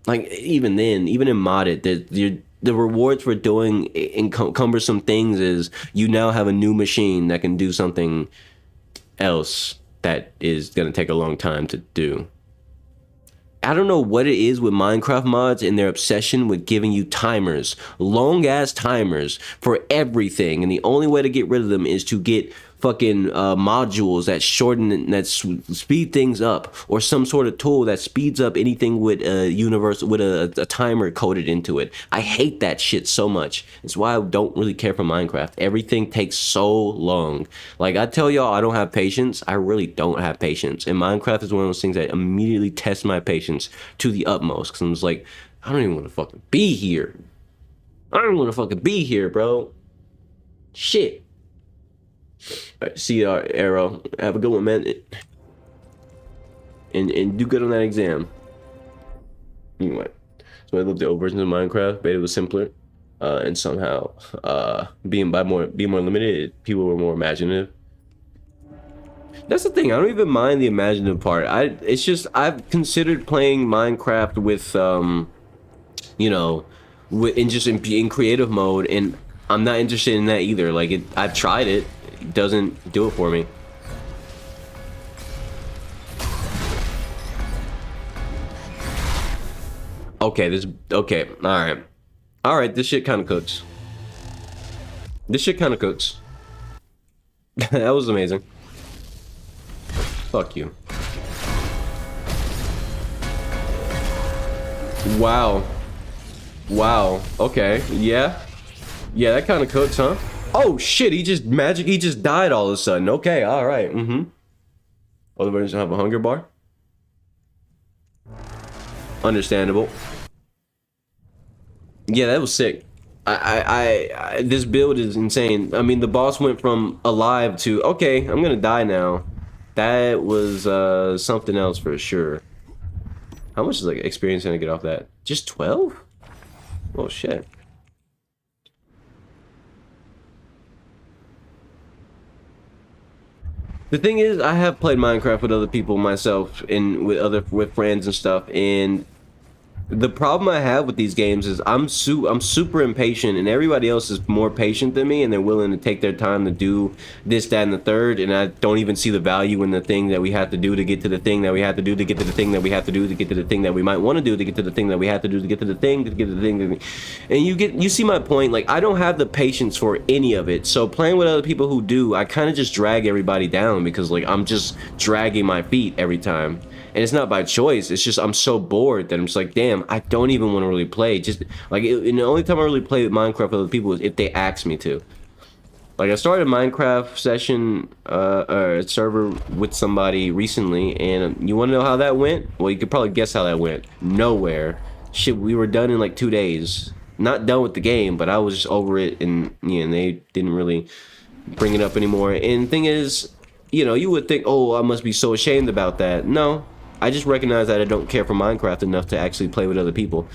like even then, even in modded, the rewards for doing cumbersome things is you now have a new machine that can do something else that is gonna take a long time to do. I don't know what it is with Minecraft mods and their obsession with giving you timers, long ass timers for everything, and the only way to get rid of them is to get fucking modules that shorten, that speed things up, or some sort of tool that speeds up anything with a universe, with a timer coded into it. I hate that shit so much. It's why I don't really care for Minecraft. Everything takes so long. Like, I tell y'all, I don't have patience. I really don't have patience, and Minecraft is one of those things that immediately tests my patience to the utmost, because I'm just like, I don't even want to fucking be here. I don't want to fucking be here, bro. Shit. All right, see our arrow. Have a good one, man. And do good on that exam. Anyway, so I loved the old versions of Minecraft. Beta was simpler, and somehow, being more limited, people were more imaginative. That's the thing. I don't even mind the imaginative part. It's just I've considered playing Minecraft with, you know, in creative mode, and I'm not interested in that either. Like, I've tried it. It doesn't do it for me. Okay, all right. This shit kind of cooks. That was amazing. Fuck you. Wow. Okay. Yeah, that kind of cooks, huh? Oh shit, he just died all of a sudden. Okay, all right. Other versions have a hunger bar. Understandable. Yeah, that was sick. This build is insane. I mean, the boss went from alive to, okay, I'm gonna die now. That was something else for sure. How much is like experience gonna get off that? Just 12? Oh shit. The thing is, I have played Minecraft with other people myself, and with friends and stuff, and the problem I have with these games is I'm super impatient, and everybody else is more patient than me, and they're willing to take their time to do this, that, and the third, and I don't even see the value in the thing that we have to do to get to the thing that we have to do to get to the thing that we have to do to get to the thing that we might want to do to get to the thing that we have to do to get to the thing to get to the thing. And you see my point. Like, I don't have the patience for any of it. So playing with other people who do, I kind of just drag everybody down, because like I'm just dragging my feet every time. And it's not by choice. It's just I'm so bored that I'm just like, damn, I don't even want to really play. Just like, and the only time I really play with Minecraft with other people is if they ask me to. Like, I started a Minecraft session, or a server with somebody recently, and you want to know how that went? Well, you could probably guess how that went. Nowhere. Shit, we were done in like 2 days. Not done with the game, but I was just over it, and you know, they didn't really bring it up anymore. And the thing is, you know, you would think, oh, I must be so ashamed about that. No. I just recognize that I don't care for Minecraft enough to actually play with other people.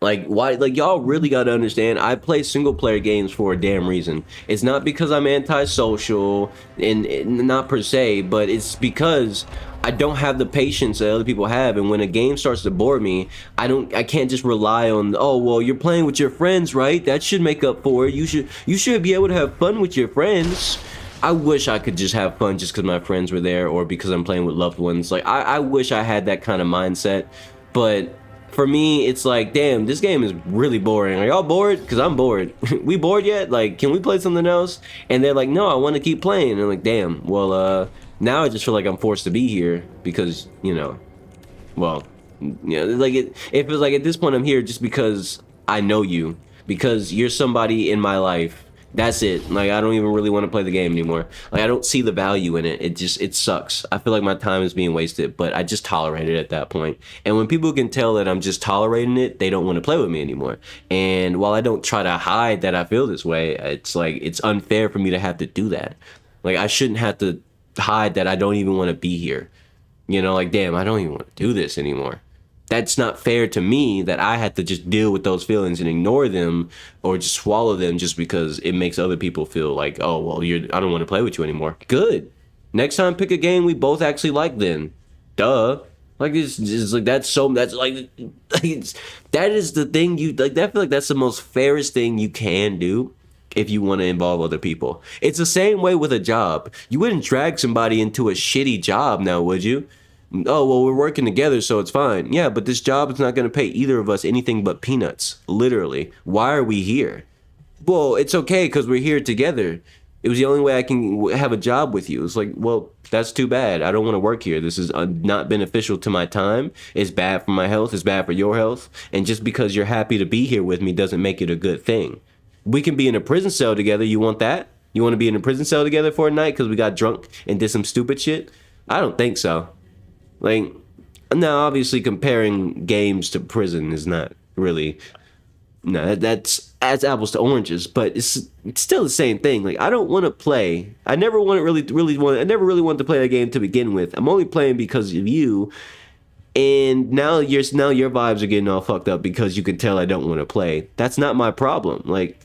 Like, why? Like, y'all really gotta understand, I play single player games for a damn reason. It's not because I'm antisocial, and not per se, but it's because I don't have the patience that other people have, and when a game starts to bore me, I can't just rely on, oh, well, you're playing with your friends, right? That should make up for it. You should be able to have fun with your friends. I wish I could just have fun just because my friends were there, or because I'm playing with loved ones. Like, I wish I had that kind of mindset, but for me, it's like, damn, this game is really boring. Are y'all bored? Because I'm bored. We bored yet? Like, can we play something else? And they're like, no, I want to keep playing. And I'm like, damn, well, now I just feel like I'm forced to be here because, you know, well, you know, like, it feels like at this point I'm here just because I know you, because you're somebody in my life. That's it. Like, I don't even really want to play the game anymore. Like, I don't see the value in it. It sucks. I feel like my time is being wasted, but I just tolerate it at that point. And when people can tell that I'm just tolerating it, they don't want to play with me anymore. And while I don't try to hide that I feel this way, it's like, it's unfair for me to have to do that. Like, I shouldn't have to hide that I don't even want to be here. You know, like, damn, I don't even want to do this anymore. That's not fair to me that I had to just deal with those feelings and ignore them or just swallow them just because it makes other people feel like, oh, well, I don't want to play with you anymore. Good. Next time, pick a game we both actually like then. Duh. Like, it's like, that is the thing I feel like that's the most fairest thing you can do. if you want to involve other people. It's the same way with a job. You wouldn't drag somebody into a shitty job now, would you? Oh, well, we're working together, so it's fine. Yeah, but this job is not going to pay either of us anything but peanuts. Literally. Why are we here? Well, it's okay because we're here together. It was the only way I can have a job with you. It's like, well, that's too bad. I don't want to work here. This is not beneficial to my time. It's bad for my health. It's bad for your health. And just because you're happy to be here with me doesn't make it a good thing. We can be in a prison cell together. You want that? You want to be in a prison cell together for a night because we got drunk and did some stupid shit? I don't think so. Like, now, obviously, comparing games to prison is not really... No, that's apples to oranges, but it's still the same thing. Like, I don't want to play. I never really wanted to play a game to begin with. I'm only playing because of you, and now your vibes are getting all fucked up because you can tell I don't want to play. That's not my problem. Like,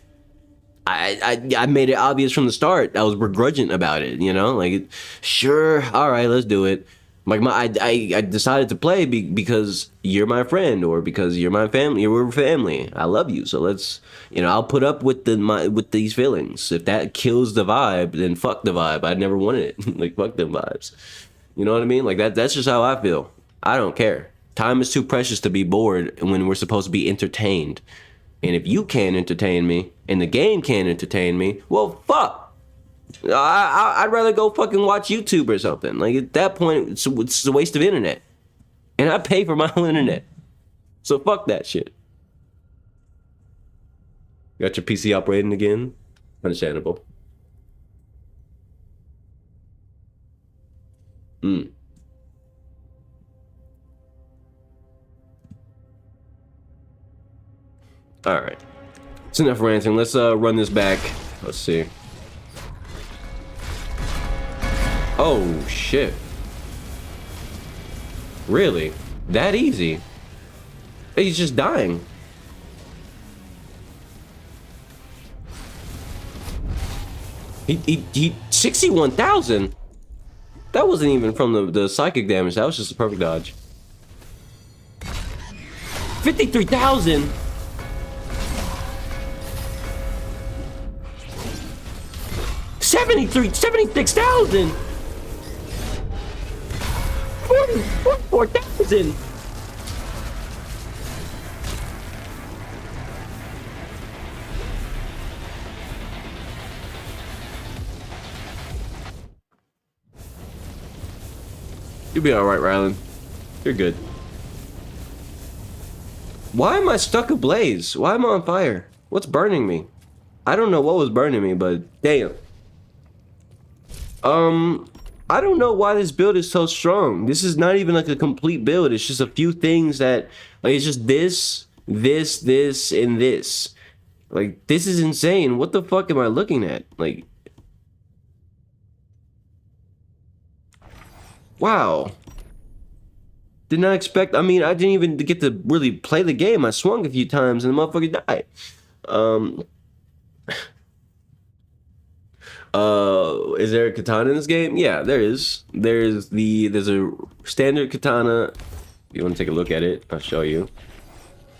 I made it obvious from the start. I was begrudging about it, you know? Like, sure, all right, let's do it. Like, I decided to play because you're my friend, or because you're my family. We're family. I love you, so let's, you know, I'll put up with with these feelings. If that kills the vibe, then fuck the vibe. I never wanted it. Like, fuck them vibes. You know what I mean? Like, that's just how I feel. I don't care. Time is too precious to be bored when we're supposed to be entertained. And if you can't entertain me, and the game can't entertain me, well, fuck. I'd rather go fucking watch YouTube or something. Like, at that point, it's a waste of internet. And I pay for my own internet. So fuck that shit. Got your PC operating again? Understandable. Alright. It's enough ranting. Let's run this back. Let's see. Oh, shit. Really? That easy? He's just dying. He 61,000? That wasn't even from the psychic damage. That was just a perfect dodge. 53,000? $76,000. 44,000. You'll be alright, Rylan. You're good. Why am I stuck ablaze? Why am I on fire? What's burning me? I don't know what was burning me, but damn. I don't know why this build is so strong. This is not even like a complete build. It's just a few things that, like, it's just this, and this. Like, this is insane. What the fuck am I looking at? Like, wow. Did not expect, I mean, I didn't even get to really play the game. I swung a few times and the motherfucker died. Is there a katana in this game? Yeah, there is. There's a standard katana. If you want to take a look at it, I'll show you.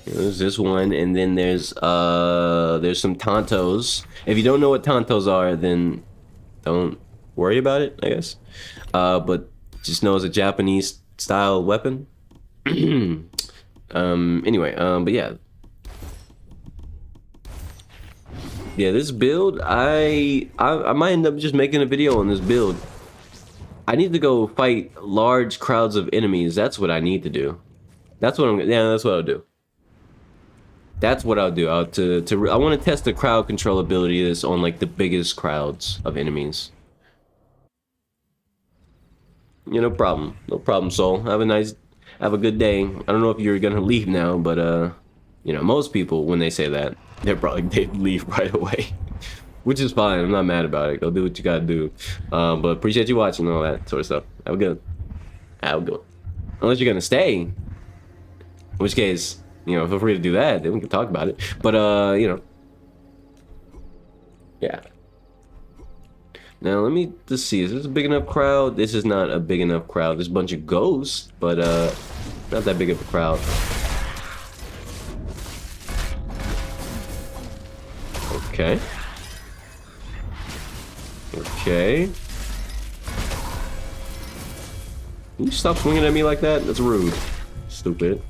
There's this one, and then there's some tantos. If you don't know what tantos are, then don't worry about it, I guess. But just know it's a Japanese style weapon. Anyway, but yeah. Yeah, this build, I might end up just making a video on this build. I need to go fight large crowds of enemies. That's what I need to do. That's what that's what I'll do. That's what I'll do. I want to test the crowd control ability that's on like the biggest crowds of enemies. Yeah, no problem. No problem, Soul. Have a good day. I don't know if you're gonna leave now, but you know, most people when they say that, they'd leave right away. Which is fine. I'm not mad about it. Go do what you gotta do. But appreciate you watching and all that sort of stuff. Have a good one. Unless you're gonna stay. In which case, you know, feel free to do that. Then we can talk about it. But you know. Yeah. Now let me just see. Is this a big enough crowd? This is not a big enough crowd. There's a bunch of ghosts, but not that big of a crowd. Okay. Okay. Can you stop swinging at me like that? That's rude. Stupid.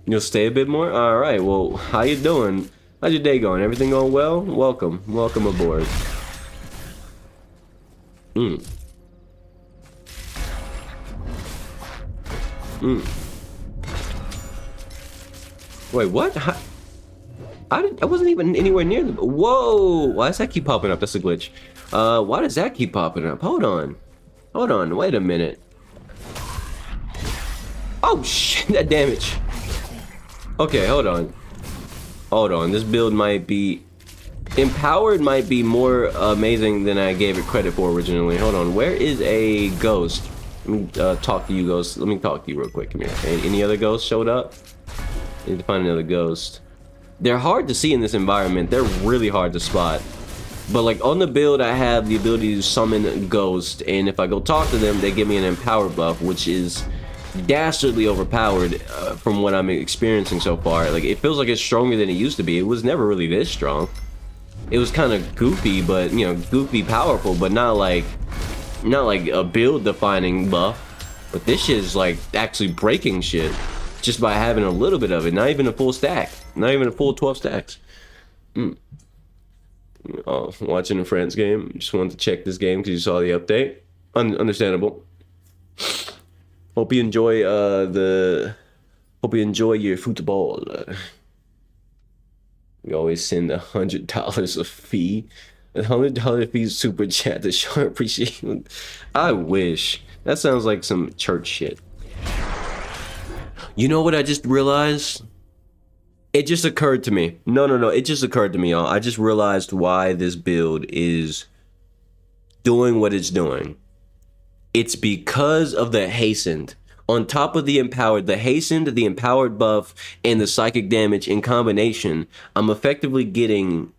You'll stay a bit more? Alright, well, how you doing? How's your day going? Everything going well? Welcome. Welcome aboard. Wait, what? I wasn't even anywhere near the... Whoa! Why does that keep popping up? That's a glitch. Why does that keep popping up? Hold on. Hold on. Wait a minute. Oh, shit. That damage. Okay, hold on. Hold on. This build might be... Empowered might be more amazing than I gave it credit for originally. Hold on. Where is a ghost? Let me talk to you, ghost. Let me talk to you real quick. Come here. Any other ghosts showed up? Need to find another ghost. They're hard to see in this environment. They're really hard to spot. But like on the build, I have the ability to summon ghosts, and if I go talk to them, they give me an empowered buff, which is dastardly overpowered from what I'm experiencing so far. Like it feels like it's stronger than it used to be. It was never really this strong. It was kind of goofy, but you know, goofy powerful, but not like a build defining buff. But this shit is like actually breaking shit just by having a little bit of it. Not even a full stack. Not even a full 12 stacks. Oh, watching a friend's game. Just wanted to check this game because you saw the update. Understandable. Hope you enjoy Hope you enjoy your football. We always send $100 a fee. $100 fee super chat to show appreciation. I wish. That sounds like some church shit. You know what I just realized? It just occurred to me. No. It just occurred to me, y'all. I just realized why this build is doing what it's doing. It's because of the hastened. On top of the empowered, the hastened, the empowered buff, and the psychic damage in combination, I'm effectively getting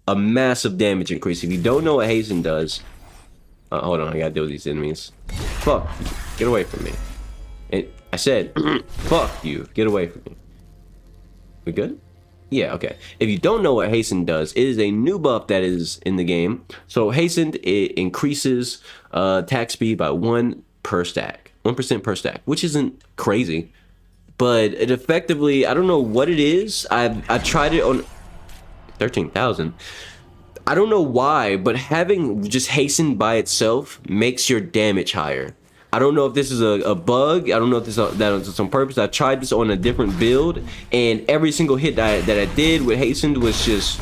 a massive damage increase. If you don't know what hastened does... hold on, I gotta deal with these enemies. Fuck you. Get away from me. And I said, fuck you. Get away from me. We good? Yeah, okay. If you don't know what hastened does, it is a new buff that is in the game. So hastened, it increases attack speed by 1% per stack, which isn't crazy, but it effectively, I don't know what it is. I tried it on 13,000. I don't know why, but having just hastened by itself makes your damage higher. I don't know if this is a bug. I don't know if that was on purpose. I tried this on a different build, and every single hit that I did with hastened was just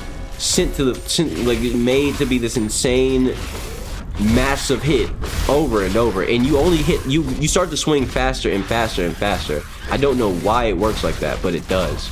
made to be this insane, massive hit over and over. And you only hit you start to swing faster and faster and faster. I don't know why it works like that, but it does.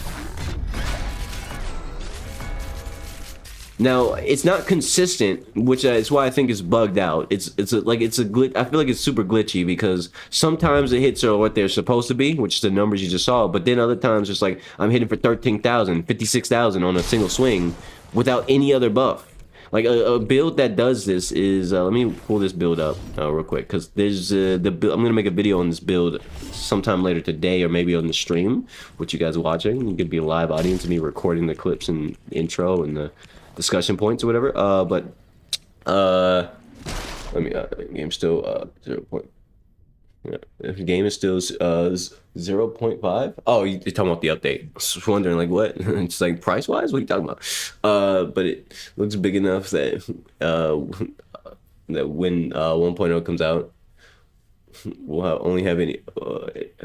Now it's not consistent, which is why I think it's bugged out. It's a glitch. I feel like it's super glitchy because sometimes the hits are what they're supposed to be, which is the numbers you just saw. But then other times it's like I'm hitting for 13,000, 56,000 on a single swing without any other buff. Like a build that does this is let me pull this build up real quick because there's I'm gonna make a video on this build sometime later today or maybe on the stream, which you guys are watching. You could be a live audience of me recording the clips and intro and the discussion points or whatever. Let me game still 0. Yeah, if the game is still 0.5. Oh, you're talking about the update. I was wondering like what? It's like price wise, what are you talking about? But it looks big enough that that when 1.0 comes out, we'll only have any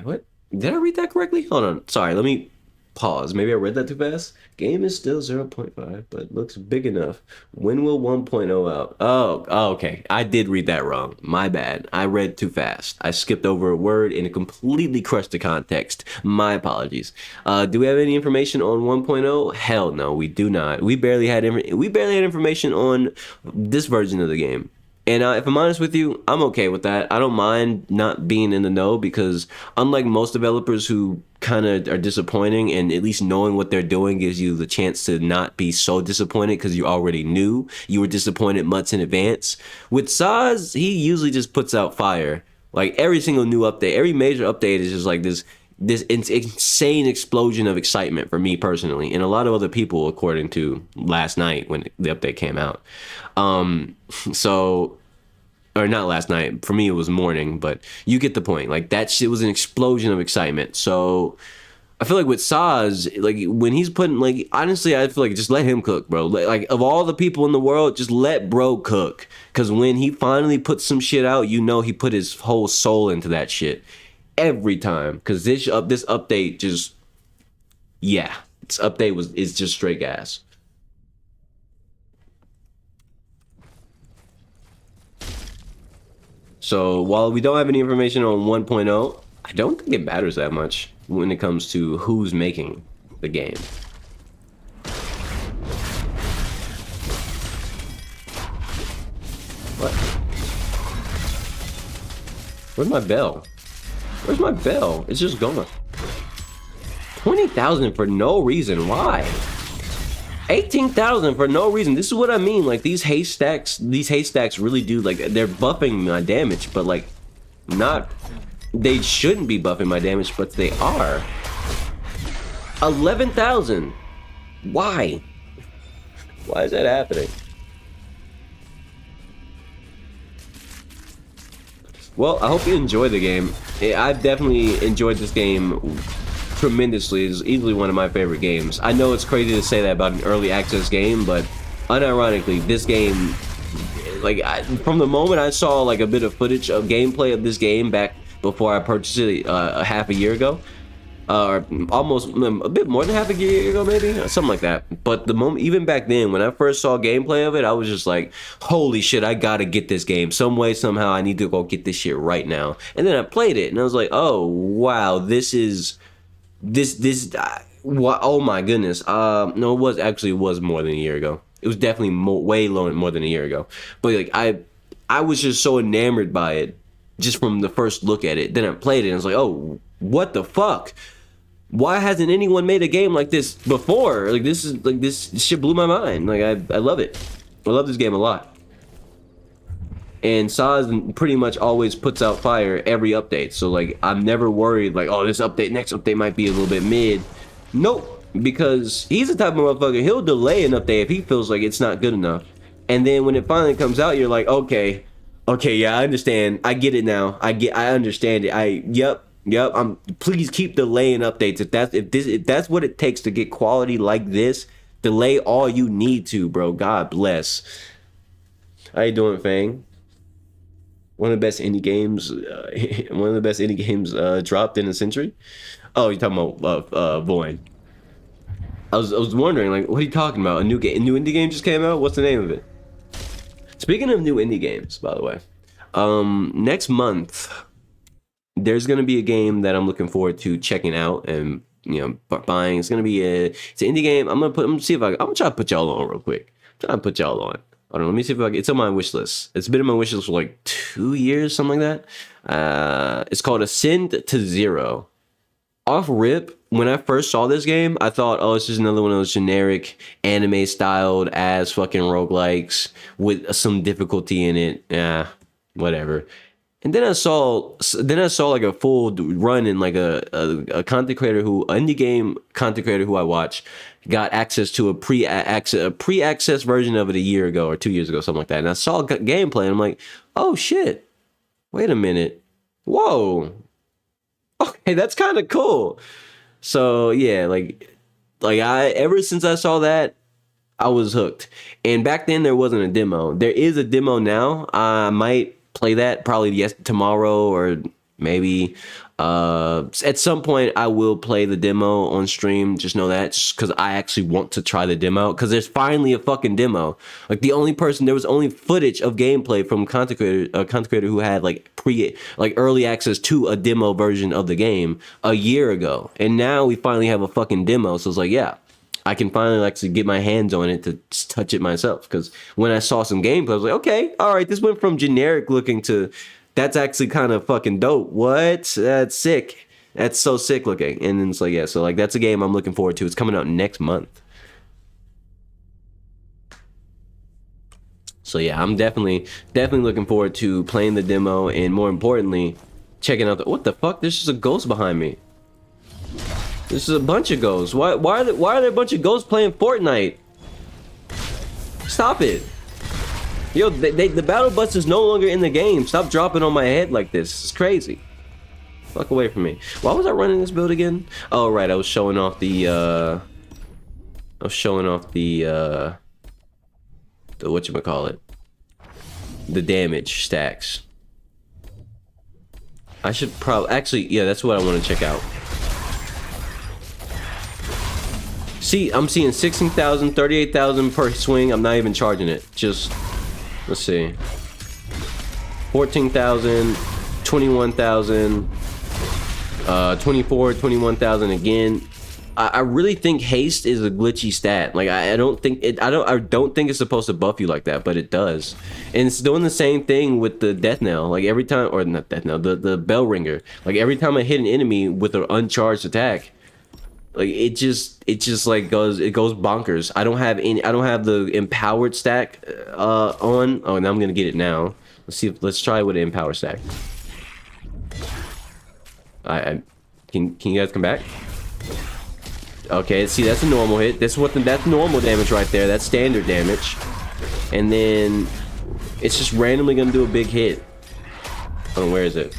what? Did I read that correctly? Hold on, sorry, let me pause. Maybe I read that too fast. Game is still 0.5, but looks big enough. When will 1.0 out? Oh, okay. I did read that wrong. My bad. I read too fast. I skipped over a word and it completely crushed the context. My apologies. Do we have any information on 1.0? Hell no, we do not. We barely had information on this version of the game. And if I'm honest with you, I'm okay with that. I don't mind not being in the know because unlike most developers who kind of are disappointing, and at least knowing what they're doing gives you the chance to not be so disappointed because you already knew you were disappointed months in advance. With Saz, he usually just puts out fire. Like every single new update, every major update is just like this this insane explosion of excitement for me personally, and a lot of other people, according to last night when the update came out. So, or not last night. For me, it was morning, but you get the point. Like that shit was an explosion of excitement. So I feel like with Saz, like when he's putting, like honestly, I feel like just let him cook, bro. Like of all the people in the world, just let bro cook. Cause when he finally puts some shit out, you know he put his whole soul into that shit every time. Cause this update just, yeah, this update is just straight gas. So while we don't have any information on 1.0, I don't think it matters that much when it comes to who's making the game. What? Where's my bell? Where's my bell? It's just gone. 20,000 for no reason. Why? 18,000 for no reason. This is what I mean. Like these haystacks really do, like, they're buffing my damage, but like not, they shouldn't be buffing my damage, but they are. 11,000. Why? Why is that happening? Well, I hope you enjoy the game. I've definitely enjoyed this game tremendously. It's easily one of my favorite games. I know it's crazy to say that about an early access game, but unironically, this game, like, from the moment I saw like a bit of footage of gameplay of this game back before I purchased it a half a year ago, or almost a bit more than half a year ago, maybe something like that. But the moment, even back then, when I first saw gameplay of it, I was just like, holy shit, I gotta get this game some way, somehow. I need to go get this shit right now. And then I played it and I was like, oh wow, this oh my goodness. No, it was more than a year ago. It was definitely way more than a year ago. But like I was just so enamored by it just from the first look at it. Then I played it and I was like, oh, what the fuck? Why hasn't anyone made a game like this before? Like this shit blew my mind. Like I love it. I love this game a lot. And Saz pretty much always puts out fire every update. So like I'm never worried like, oh, this next update might be a little bit mid. Nope, because he's the type of motherfucker, he'll delay an update if he feels like it's not good enough. And then when it finally comes out, you're like, okay, yeah, I understand. I get it now. I understand it. Yep. Please keep delaying updates. If that's what it takes to get quality like this, delay all you need to, bro. God bless. How you doing, Fang? One of the best indie games, dropped in a century. Oh, you're talking about VOIN. I was wondering, like, what are you talking about? A new indie game just came out. What's the name of it? Speaking of new indie games, by the way, next month there's gonna be a game that I'm looking forward to checking out and buying. It's gonna be it's an indie game. I'm gonna try to put y'all on real quick. Hold on, let me see if it's on my wish list. It's been on my wish list for like 2 years, something like that. It's called Ascend to Zero. Off rip, when I first saw this game, I thought, oh, it's just another one of those generic anime-styled ass fucking roguelikes with some difficulty in it. Whatever. And then I saw like a full run in like a content creator indie game content creator who I watch got access to a pre-access version of it a year ago or 2 years ago, something like that. And I saw gameplay and I'm like, oh shit, wait a minute, whoa, okay, that's kind of cool. So yeah, like ever since I saw that, I was hooked. And back then there wasn't a demo. There is a demo now. I might play that probably tomorrow or maybe at some point I will play the demo on stream. Just know that, just because I actually want to try the demo, because there's finally a fucking demo. Like there was only footage of gameplay from a content creator who had like early access to a demo version of the game a year ago, and now we finally have a fucking demo. So it's like, yeah, I can finally actually get my hands on it to touch it myself. Because when I saw some gameplay, I was like, okay, all right, this went from generic looking to that's actually kind of fucking dope. What? That's sick. That's so sick looking. And then it's like, yeah, so like that's a game I'm looking forward to. It's coming out next month. So yeah, I'm definitely looking forward to playing the demo and more importantly, checking out what the fuck? There's just a ghost behind me. This is a bunch of ghosts. Why are there a bunch of ghosts playing Fortnite? Stop it. Yo, the battle bus is no longer in the game. Stop dropping on my head like this. It's crazy. Fuck away from me. Why was I running this build again? Oh, right. I was showing off the, the whatchamacallit. The damage stacks. I should probably... Actually, yeah, that's what I want to check out. See, I'm seeing 16,000, 38,000 per swing. I'm not even charging it. Just... Let's see. 14,000, 21,000, 24, 21,000 again. I really think haste is a glitchy stat. Like I don't think it's supposed to buff you like that, but it does. And it's doing the same thing with the death knell. Like every time, or not death knell, the bell ringer. Like every time I hit an enemy with an uncharged attack, like it just like goes bonkers. I don't have the empowered stack on. Oh, now I'm gonna get it now. Let's try with an empower stack. Can you guys come back? Okay, see, that's a normal hit. That's normal damage right there. That's standard damage. And then it's just randomly gonna do a big hit. Oh, where is it?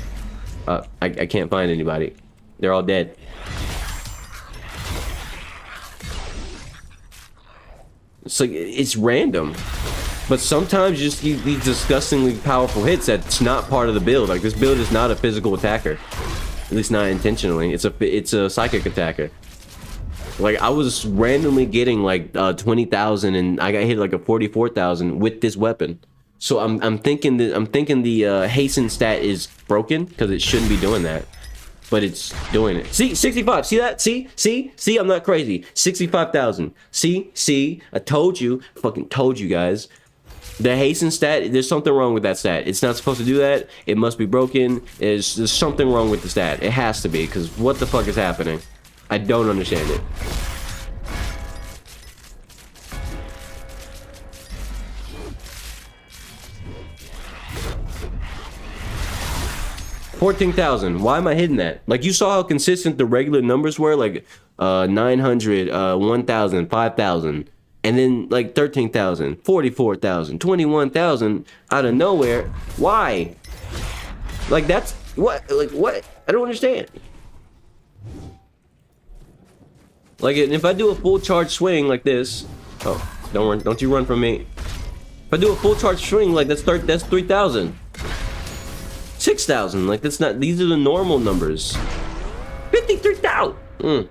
I can't find anybody. They're all dead. It's like, it's random. But sometimes you just get these disgustingly powerful hits that's not part of the build. Like, this build is not a physical attacker. At least not intentionally. It's a psychic attacker. Like, I was randomly getting like 20,000 and I got hit like a 44,000 with this weapon. So I'm thinking the hasten stat is broken because it shouldn't be doing that. But it's doing it. See, 65. See that? See, I'm not crazy. 65,000. See, I told you. Fucking told you guys. The hasten stat, there's something wrong with that stat. It's not supposed to do that. It must be broken. There's something wrong with the stat. It has to be, because what the fuck is happening? I don't understand it. $14,000. Why am I hitting that? Like, you saw how consistent the regular numbers were, like 900, 1,000, 5,000, and then like 13,000, 44,000, 21,000 out of nowhere. Why? Like, that's what? Like, what? I don't understand. Like, if I do a full charge swing like this, oh, don't you run from me. If I do a full charge swing, like that's 3,000. 6,000, like that's not, these are the normal numbers. 53,000.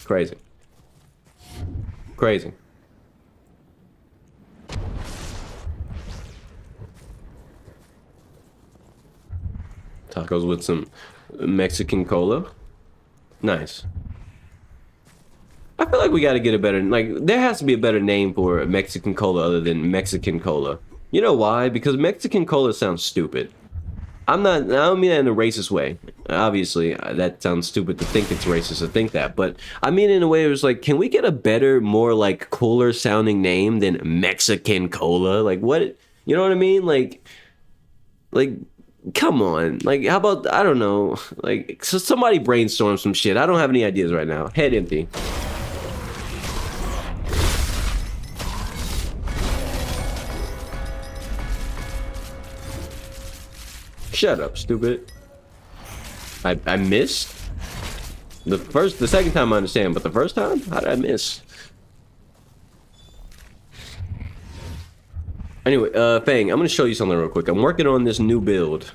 Crazy. Tacos with some Mexican cola. Nice. I feel like we gotta get a better, like, there has to be a better name for Mexican cola other than Mexican cola. You know why? Because Mexican cola sounds stupid. I don't mean that in a racist way. Obviously, that sounds stupid to think it's racist to think that. But I mean in a way it was like, can we get a better, more like cooler sounding name than Mexican cola? Like what? You know what I mean? Like, come on. Like, how about, I don't know. Like, so somebody brainstorm some shit. I don't have any ideas right now. Head empty. Shut up, stupid. I missed? The second time I understand, but the first time? How did I miss? Anyway, Fang, I'm gonna show you something real quick. I'm working on this new build.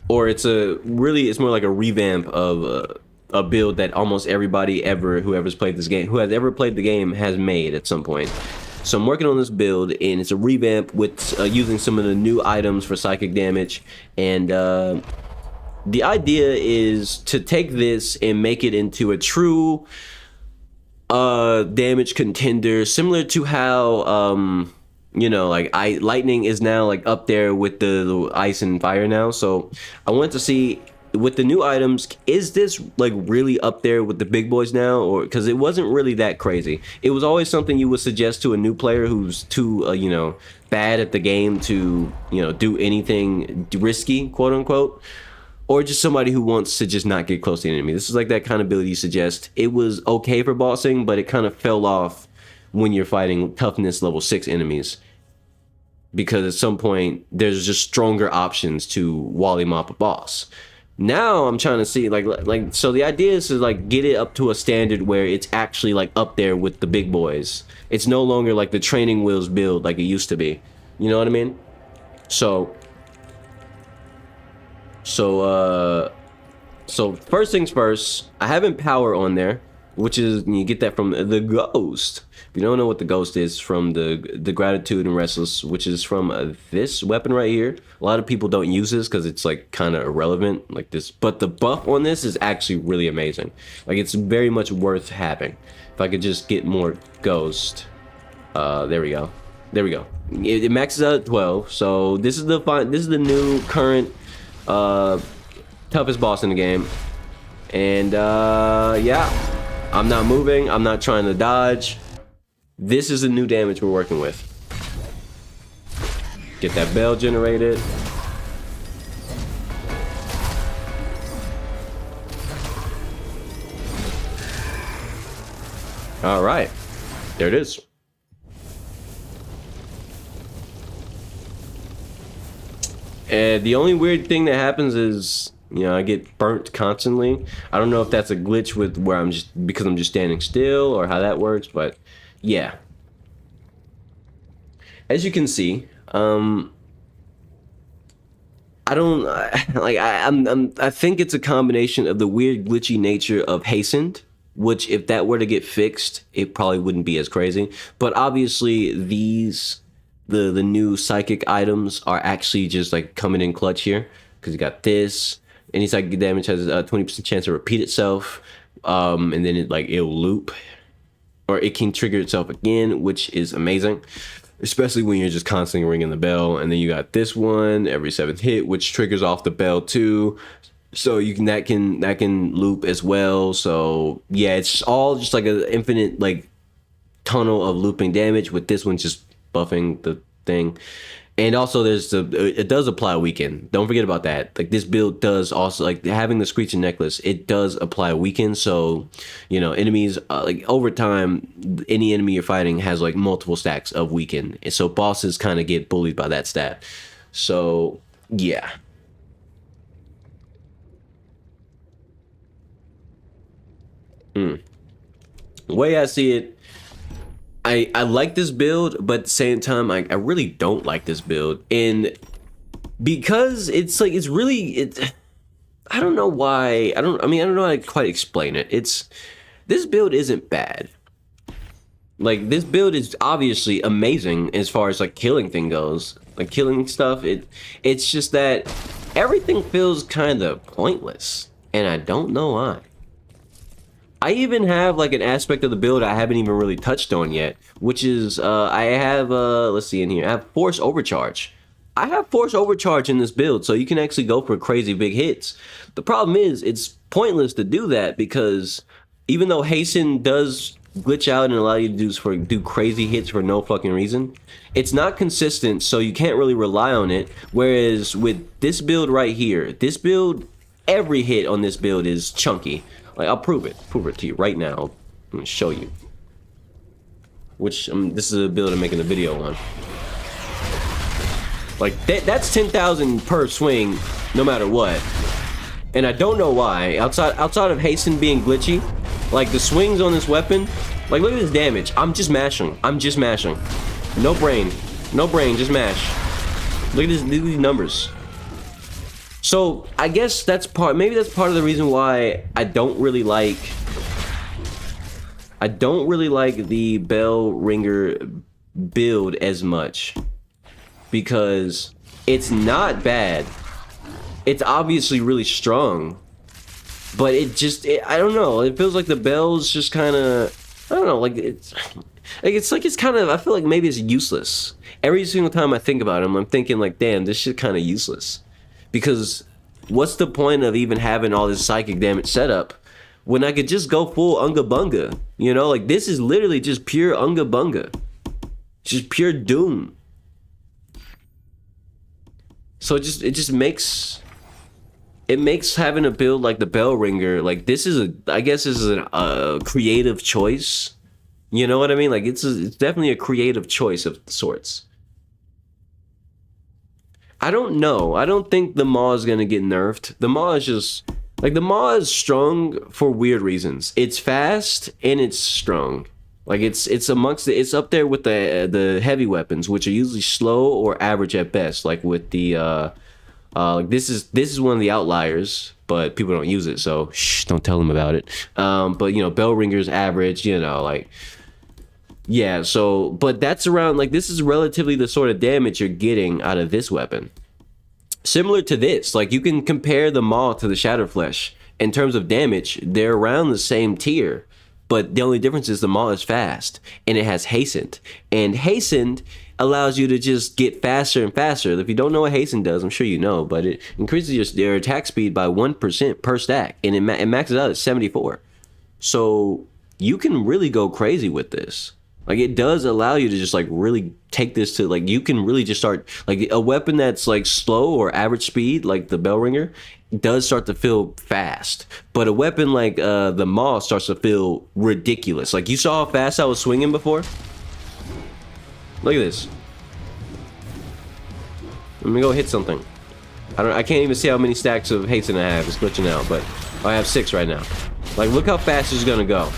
Or it's more like a revamp of a build that almost everybody whoever's played this game, who has ever played the game has made at some point. So I'm working on this build, and it's a revamp with using some of the new items for psychic damage. And the idea is to take this and make it into a true damage contender, similar to how you know, like lightning is now like up there with the ice and fire now. So I wanted to see, with the new items, is this like really up there with the big boys now? Or because it wasn't really that crazy. It was always something you would suggest to a new player who's too you know, bad at the game to, you know, do anything risky, quote unquote. or just somebody who wants to just not get close to the enemy. This is like that kind of ability you suggest. It was okay for bossing, but it kind of fell off when you're fighting toughness level 6 enemies, because at some point there's just stronger options to wally mop a boss. Now I'm trying to see like so the idea is to like get it up to a standard where it's actually like up there with the big boys. It's no longer like the training wheels build like it used to be. You know what I mean? So first things first, I have Empower on there, which is, you get that from the Ghost. If you don't know what the Ghost is, from the Gratitude and Restless, which is from this weapon right here. A lot of people don't use this because it's like kind of irrelevant like this, but the buff on this is actually really amazing. Like, it's very much worth having. If I could just get more Ghost. There we go. There we go. It maxes out at 12. So this is the new current toughest boss in the game. And yeah, I'm not moving, I'm not trying to dodge. This is the new damage we're working with. Get that bell generated. All right, there it is. And the only weird thing that happens is, you know, I get burnt constantly. I don't know if that's a glitch with where I'm just, because I'm just standing still, or how that works, but yeah. As you can see, I don't like. I think it's a combination of the weird glitchy nature of Hastened, which if that were to get fixed, it probably wouldn't be as crazy. But obviously, the new psychic items are actually just like coming in clutch here, because you got this. Any psychic damage has a 20% chance to repeat itself, and then it'll loop, or it can trigger itself again, which is amazing, especially when you're just constantly ringing the bell. And then you got this one every 7th hit, which triggers off the bell too, so you can that can loop as well. So yeah, it's all just like an infinite like tunnel of looping damage, with this one just buffing the thing. And also it does apply weaken. Don't forget about that. Like, this build does also, like, having the Screeching Necklace, it does apply weaken. So, you know, enemies, like, over time, any enemy you're fighting has like multiple stacks of weaken. And so bosses kind of get bullied by that stat. So, yeah. The way I see it, I like this build, but at the same time, I really don't like this build. And because it's like, I don't know why. I don't know how to quite explain it. This build isn't bad. Like, this build is obviously amazing as far as like killing thing goes. Like, killing stuff, it's just that everything feels kind of pointless. And I don't know why. I even have like an aspect of the build I haven't even really touched on yet, which is I have let's see in here, I have Force Overcharge. I have Force Overcharge in this build, so you can actually go for crazy big hits. The problem is, it's pointless to do that, because even though Hasten does glitch out and allow you to do crazy hits for no fucking reason, it's not consistent, so you can't really rely on it. Whereas with this build right here, this build, every hit on this build is chunky. Like, I'll prove it to you right now. I'm gonna show you. Which, this is a build I'm making a video on. Like, that's 10,000 per swing, no matter what. And I don't know why. Outside of Hasten being glitchy, like, the swings on this weapon, like, look at this damage. I'm just mashing. No brain, just mash. Look at these numbers. So I guess maybe that's part of the reason why I don't really like the bell ringer build as much, because it's not bad. It's obviously really strong, but I don't know, it feels like the bell's just kind of, I don't know, it's kind of, I feel like maybe it's useless. Every single time I think about him, I'm thinking like, damn, this shit kind of useless. Because what's the point of even having all this psychic damage set up when I could just go full Unga Bunga? You know, like, this is literally just pure Unga Bunga. Just pure doom. So it just makes it makes having a build like the Bell Ringer, like this is I guess this is a creative choice. You know what I mean? Like it's definitely a creative choice of sorts. I don't know. I don't think the Maw is gonna get nerfed. The Maw is just like the Maw is strong for weird reasons. It's fast and it's strong. Like it's up there with the heavy weapons, which are usually slow or average at best. Like with the like this is one of the outliers, but people don't use it, so shh, don't tell them about it. But you know, Bell Ringer's average. You know, like yeah. So, but that's around like this is relatively the sort of damage you're getting out of this weapon. Similar to this, like you can compare the Maw to the Shatterflesh in terms of damage. They're around the same tier, but the only difference is the Maw is fast and it has hastened, and hastened allows you to just get faster and faster. If you don't know what hasten does, I'm sure you know, but it increases your attack speed by 1% per stack, and it maxes out at 74. So you can really go crazy with this. Like it does allow you to just like really take this to like you can really just start like a weapon that's like slow or average speed like the Bell Ringer does start to feel fast, but a weapon like the Maw starts to feel ridiculous. Like you saw how fast I was swinging before. Look at this. Let me go hit something. I can't even see how many stacks of hasten I have. It's glitching out, but I have 6 right now. Like look how fast it's gonna go.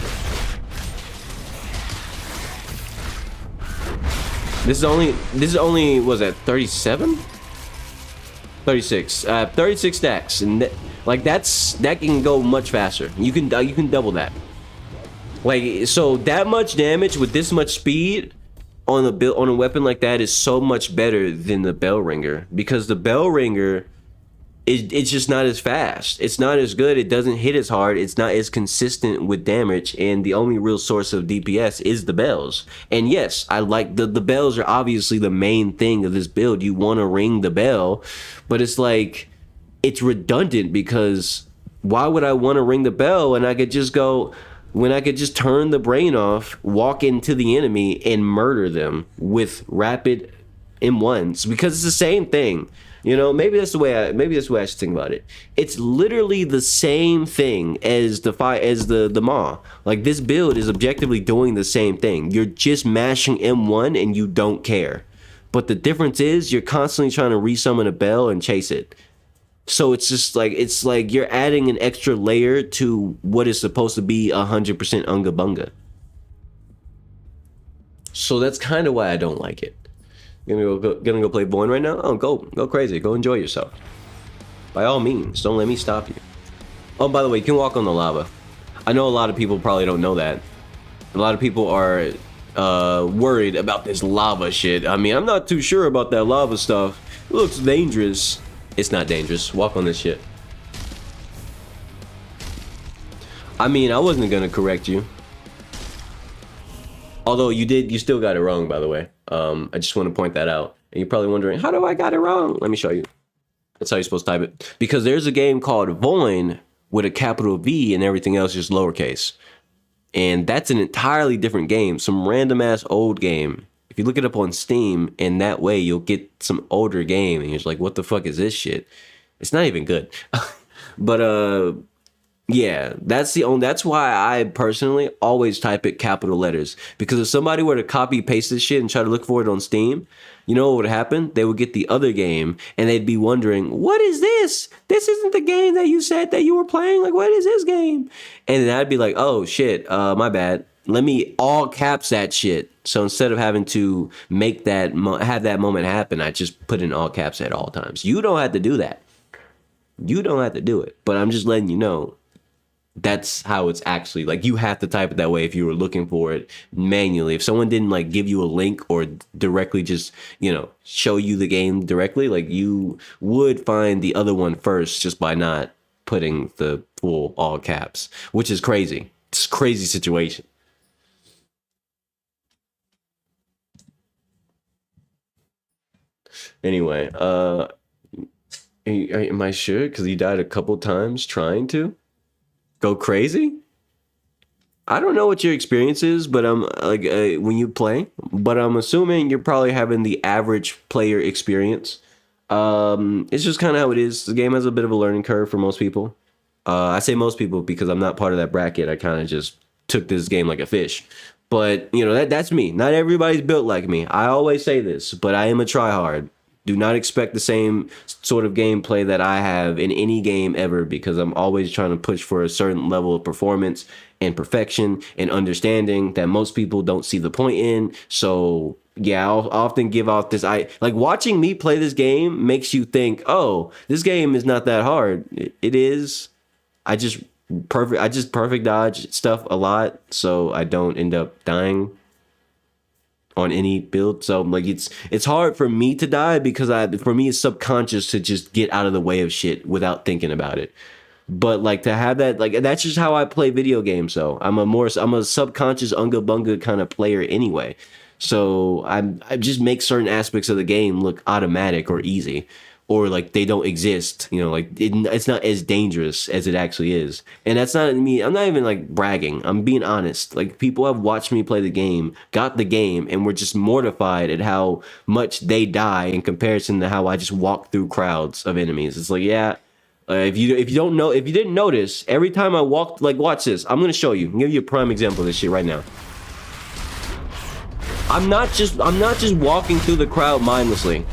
This is only was that 37? 36. 36 stacks, and that can go much faster. You can double that. Like so that much damage with this much speed on a weapon like that is so much better than the Bell Ringer, because the Bell Ringer it's just not as fast. It's not as good. It doesn't hit as hard. It's not as consistent with damage, and the only real source of DPS is the bells. And yes, I like the bells are obviously the main thing of this build. You want to ring the bell, but it's like it's redundant, because why would I want to ring the bell when I could just turn the brain off, walk into the enemy, and murder them with rapid M1s, because it's the same thing. You know, maybe that's the way I should think about it. It's literally the same thing as the Maw. Like this build is objectively doing the same thing. You're just mashing M1 and you don't care. But the difference is you're constantly trying to resummon a bell and chase it. So it's like you're adding an extra layer to what is supposed to be 100% unga bunga. So that's kind of why I don't like it. Gonna go play VOIN right now? Oh, go crazy. Go enjoy yourself. By all means, don't let me stop you. Oh, by the way, you can walk on the lava. I know a lot of people probably don't know that. A lot of people are worried about this lava shit. I mean, I'm not too sure about that lava stuff. It looks dangerous. It's not dangerous. Walk on this shit. I mean, I wasn't gonna correct you. Although you still got it wrong, by the way. I just want to point that out. And you're probably wondering, how do I got it wrong? Let me show you. That's how you're supposed to type it. Because there's a game called VOIN with a capital V and everything else just lowercase. And that's an entirely different game. Some random ass old game. If you look it up on Steam in that way, you'll get some older game. And you're just like, what the fuck is this shit? It's not even good. But yeah, that's why I personally always type it capital letters, because if somebody were to copy paste this shit and try to look for it on Steam, you know what would happen? They would get the other game and they'd be wondering, what is this? This isn't the game that you said that you were playing. Like, what is this game? And then I'd be like, oh shit, my bad. Let me all caps that shit. So instead of having to make that have that moment happen, I just put in all caps at all times. You don't have to do that. You don't have to do it. But I'm just letting you know. That's how it's actually, like, you have to type it that way if you were looking for it manually. If someone didn't like give you a link or directly just, you know, show you the game directly, like you would find the other one first just by not putting the full all caps, which is crazy. It's a crazy situation. Anyway, am I sure? Because he died a couple times trying to go crazy. I don't know what your experience is, but I'm like when you play, but I'm assuming you're probably having the average player experience. It's just kind of how it is. The game has a bit of a learning curve for most people. I say most people because I'm not part of that bracket. I kind of just took this game like a fish. But you know that's me. Not everybody's built like me. I always say this, but I am a tryhard. Do not expect the same sort of gameplay that I have in any game ever because I'm always trying to push for a certain level of performance and perfection and understanding that most people don't see the point in. So yeah, I'll often give off this. I like watching me play this game makes you think, oh, this game is not that hard. It is. I just perfect dodge stuff a lot, so I don't end up dying on any build. So like it's hard for me to die because for me it's subconscious to just get out of the way of shit without thinking about it. But like to have that, like that's just how I play video games. So I'm a subconscious unga bunga kind of player anyway. So I just make certain aspects of the game look automatic or easy, or like they don't exist. You know, like it's not as dangerous as it actually is. And that's not me. I'm not even like bragging. I'm being honest. Like people have watched me play the game, got the game, and were just mortified at how much they die in comparison to how I just walk through crowds of enemies. It's like, yeah. If you didn't notice, every time I walked, like watch this. I'm gonna show you. I'm gonna give you a prime example of this shit right now. I'm not just walking through the crowd mindlessly.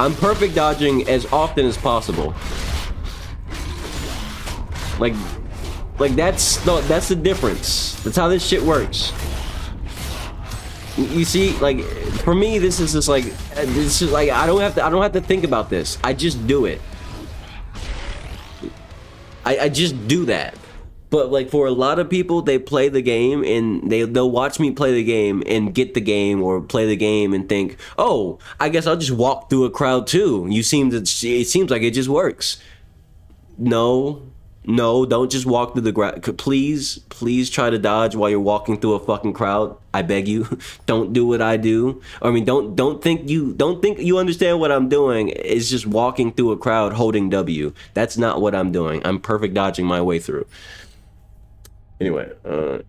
I'm perfect dodging as often as possible. Like that's the difference. That's how this shit works. You see, like for me, this is like I don't have to think about this. I just do it. I just do that. But like for a lot of people, they play the game and they'll watch me play the game and get the game or play the game and think, oh, I guess I'll just walk through a crowd too. It seems like it just works. No, don't just walk through the crowd. Please try to dodge while you're walking through a fucking crowd. I beg you. Don't do what I do. I mean, don't think you understand what I'm doing. It's just walking through a crowd holding W. That's not what I'm doing. I'm perfect dodging my way through. Anyway, I'm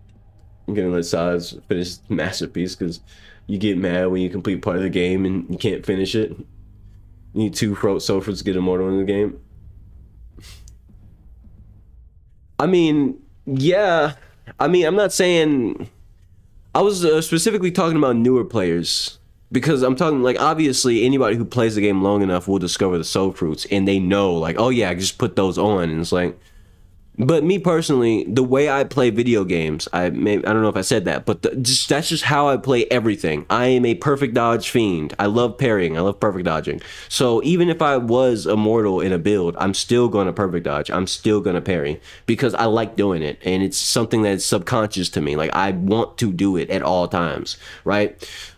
gonna let Saz finish this masterpiece because you get mad when you complete part of the game and you can't finish it. You need 2 Sophers to get immortal in the game. I mean, yeah. I mean, I'm not saying... I was specifically talking about newer players. Because I'm talking, like, obviously, anybody who plays the game long enough will discover the soul fruits. And they know, like, oh yeah, I just put those on. And it's like... But me personally, the way I play video games, I don't know if I said that, but that's just how I play everything. I am a perfect dodge fiend. I love parrying. I love perfect dodging. So even if I was immortal in a build, I'm still going to perfect dodge. I'm still going to parry because I like doing it. And it's something that's subconscious to me. Like I want to do it at all times, right?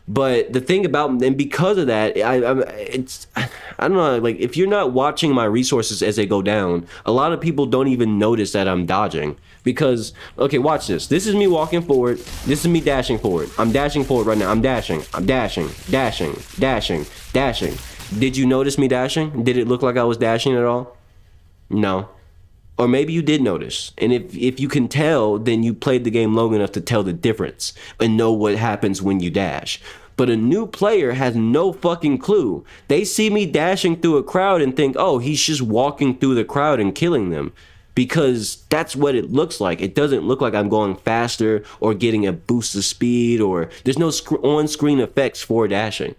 But the thing about, and because of that, I don't know, like if you're not watching my resources as they go down, a lot of people don't even notice that I'm dodging because, okay, watch this. This is me walking forward. This is me dashing forward. I'm dashing forward right now. I'm dashing. Dashing. Did you notice me dashing? Did it look like I was dashing at all? No. Or maybe you did notice. And if you can tell, then you played the game long enough to tell the difference and know what happens when you dash. But a new player has no fucking clue. They see me dashing through a crowd and think, oh, he's just walking through the crowd and killing them. Because that's what it looks like. It doesn't look like I'm going faster or getting a boost of speed, or there's no on-screen effects for dashing.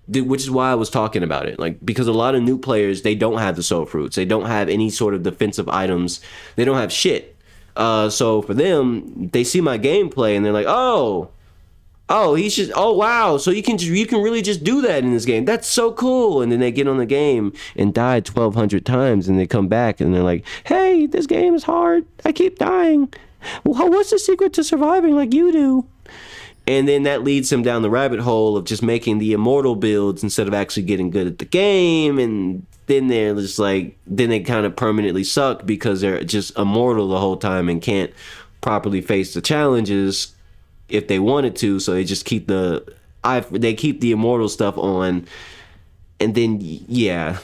Which is why I was talking about it. Like, because a lot of new players, they don't have the soul fruits. They don't have any sort of defensive items. They don't have shit. So for them, they see my gameplay and they're like, oh, he's just, oh wow, so you can really just do that in this game. That's so cool. And then they get on the game and die 1,200 times, and they come back and they're like, hey, this game is hard. I keep dying. Well, what's the secret to surviving like you do? And then that leads them down the rabbit hole of just making the immortal builds instead of actually getting good at the game. And then they're just like, then they kind of permanently suck because they're just immortal the whole time and can't properly face the challenges if they wanted to. So they just keep the immortal stuff on. And then, yeah,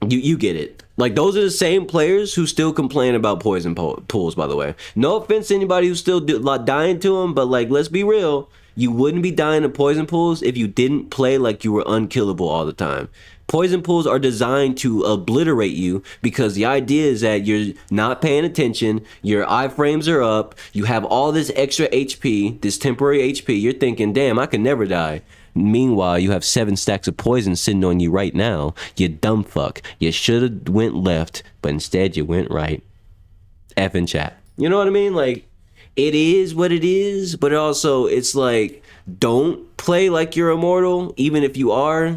you get it. Like, those are the same players who still complain about poison pools, by the way. No offense to anybody who's still dying to them, but, like, let's be real. You wouldn't be dying to poison pools if you didn't play like you were unkillable all the time. Poison pools are designed to obliterate you because the idea is that you're not paying attention, your iframes are up, you have all this extra HP, this temporary HP, you're thinking, damn, I can never die. Meanwhile, you have 7 stacks of poison sitting on you right now. You dumb fuck. You should have went left, but instead you went right. F in chat. You know what I mean? Like, it is what it is, but also it's like, don't play like you're immortal, even if you are.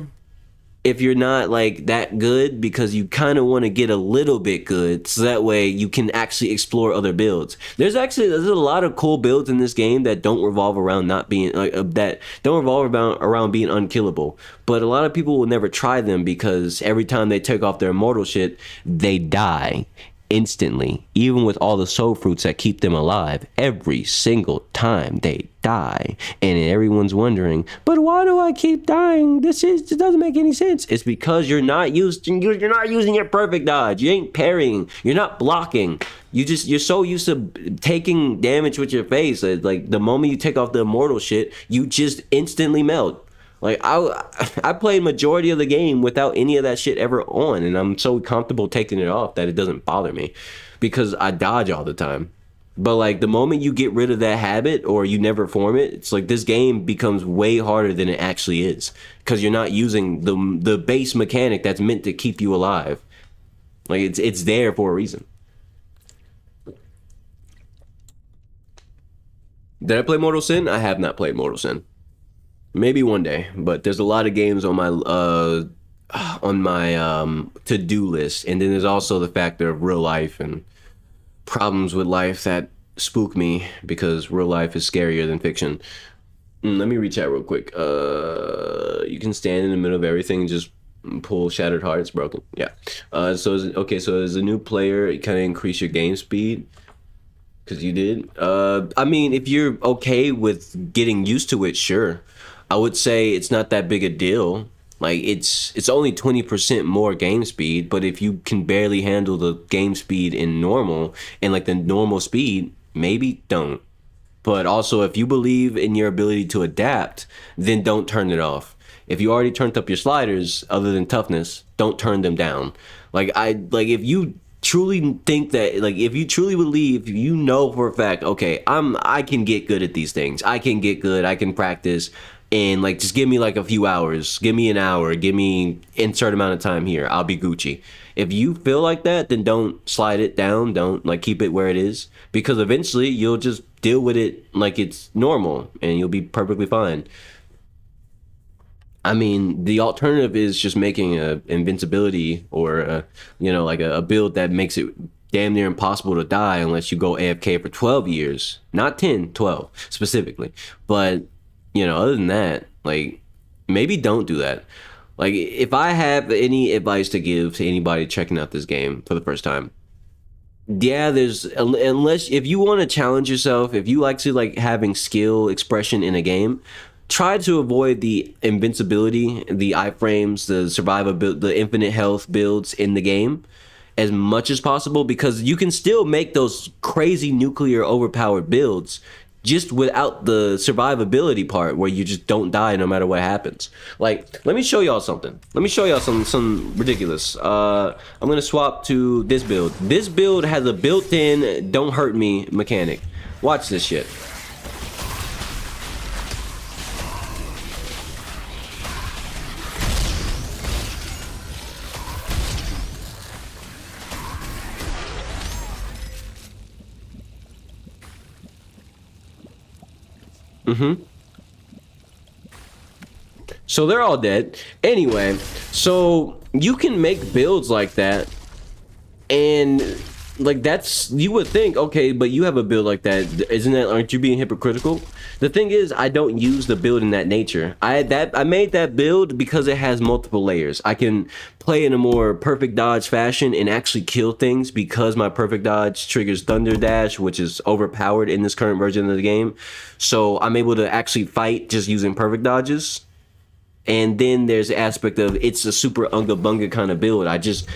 If you're not like that good, because you kind of want to get a little bit good so that way you can actually explore other builds. There's a lot of cool builds in this game that don't revolve around not being that don't revolve around being unkillable, but a lot of people will never try them because every time they take off their immortal shit, they die instantly, even with all the soul fruits that keep them alive. Every single time they die, and everyone's wondering, but why do I keep dying? This doesn't make any sense. It's because you're not using your perfect dodge. You ain't parrying, you're not blocking. You're so used to taking damage with your face that, like, the moment you take off the immortal shit, you just instantly melt. Like, I played majority of the game without any of that shit ever on, and I'm so comfortable taking it off that it doesn't bother me because I dodge all the time. But, like, the moment you get rid of that habit or you never form it, it's like this game becomes way harder than it actually is because you're not using the base mechanic that's meant to keep you alive. Like, it's there for a reason. Did I play Mortal Sin? I have not played Mortal Sin. Maybe one day, but there's a lot of games on my to-do list, and then there's also the factor of real life and problems with life that spook me because real life is scarier than fiction. Let me reach out real quick. You can stand in the middle of everything, just pull Shattered Heart. It's broken. Yeah. So as a new player, it kind of increase your game speed. Because you did. I mean, if you're okay with getting used to it, sure. I would say it's not that big a deal. Like, it's only 20% more game speed, but if you can barely handle the game speed in normal and like the normal speed, maybe don't. But also, if you believe in your ability to adapt, then don't turn it off. If you already turned up your sliders, other than toughness, don't turn them down. If you truly think that, like, if you truly believe, you know for a fact, okay, I can get good at these things. I can get good. I can practice. And, like, just give me, like, a few hours. Give me an hour. Give me insert amount of time here. I'll be Gucci. If you feel like that, then don't slide it down. Don't, like, keep it where it is. Because eventually, you'll just deal with it like it's normal. And you'll be perfectly fine. I mean, the alternative is just making a invincibility or, a build that makes it damn near impossible to die unless you go AFK for 12 years. Not 10, 12, specifically. But... other than that, like, maybe don't do that. Like, if I have any advice to give to anybody checking out this game for the first time, yeah, if you want to challenge yourself, if you like to, like, having skill expression in a game, try to avoid the invincibility, the iframes, the survivability, the infinite health builds in the game as much as possible, because you can still make those crazy nuclear overpowered builds just without the survivability part where you just don't die no matter what happens. Like, let me show y'all something. Let me show y'all some ridiculous. I'm gonna swap to this build. This build has a built-in don't hurt me mechanic. Watch this shit. So they're all dead. Anyway, so you can make builds like that, and like you would think, okay, but you have a build like that, aren't you being hypocritical? The thing is, I don't use the build in that nature. I made that build because it has multiple layers. I can play in a more perfect dodge fashion and actually kill things because my perfect dodge triggers Thunder Dash, which is overpowered in this current version of the game. So I'm able to actually fight just using perfect dodges. And then there's the aspect of it's a super unga bunga kind of build. I just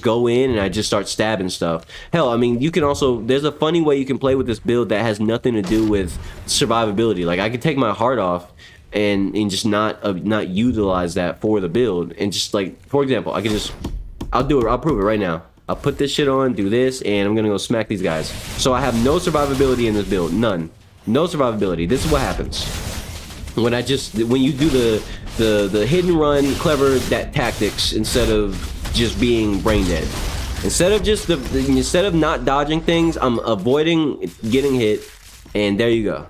go in and I just start stabbing stuff. Hell, I mean, you can also, there's a funny way you can play with this build that has nothing to do with survivability. Like, I can take my heart off and just not utilize that for the build. And just like, for example, I'll prove it right now. I'll put this shit on, do this, and I'm gonna go smack these guys. So I have no survivability in this build, none. No survivability. This is what happens when you do the hit and run clever tactics instead of just being brain dead. Instead of not dodging things, I'm avoiding getting hit, and there you go.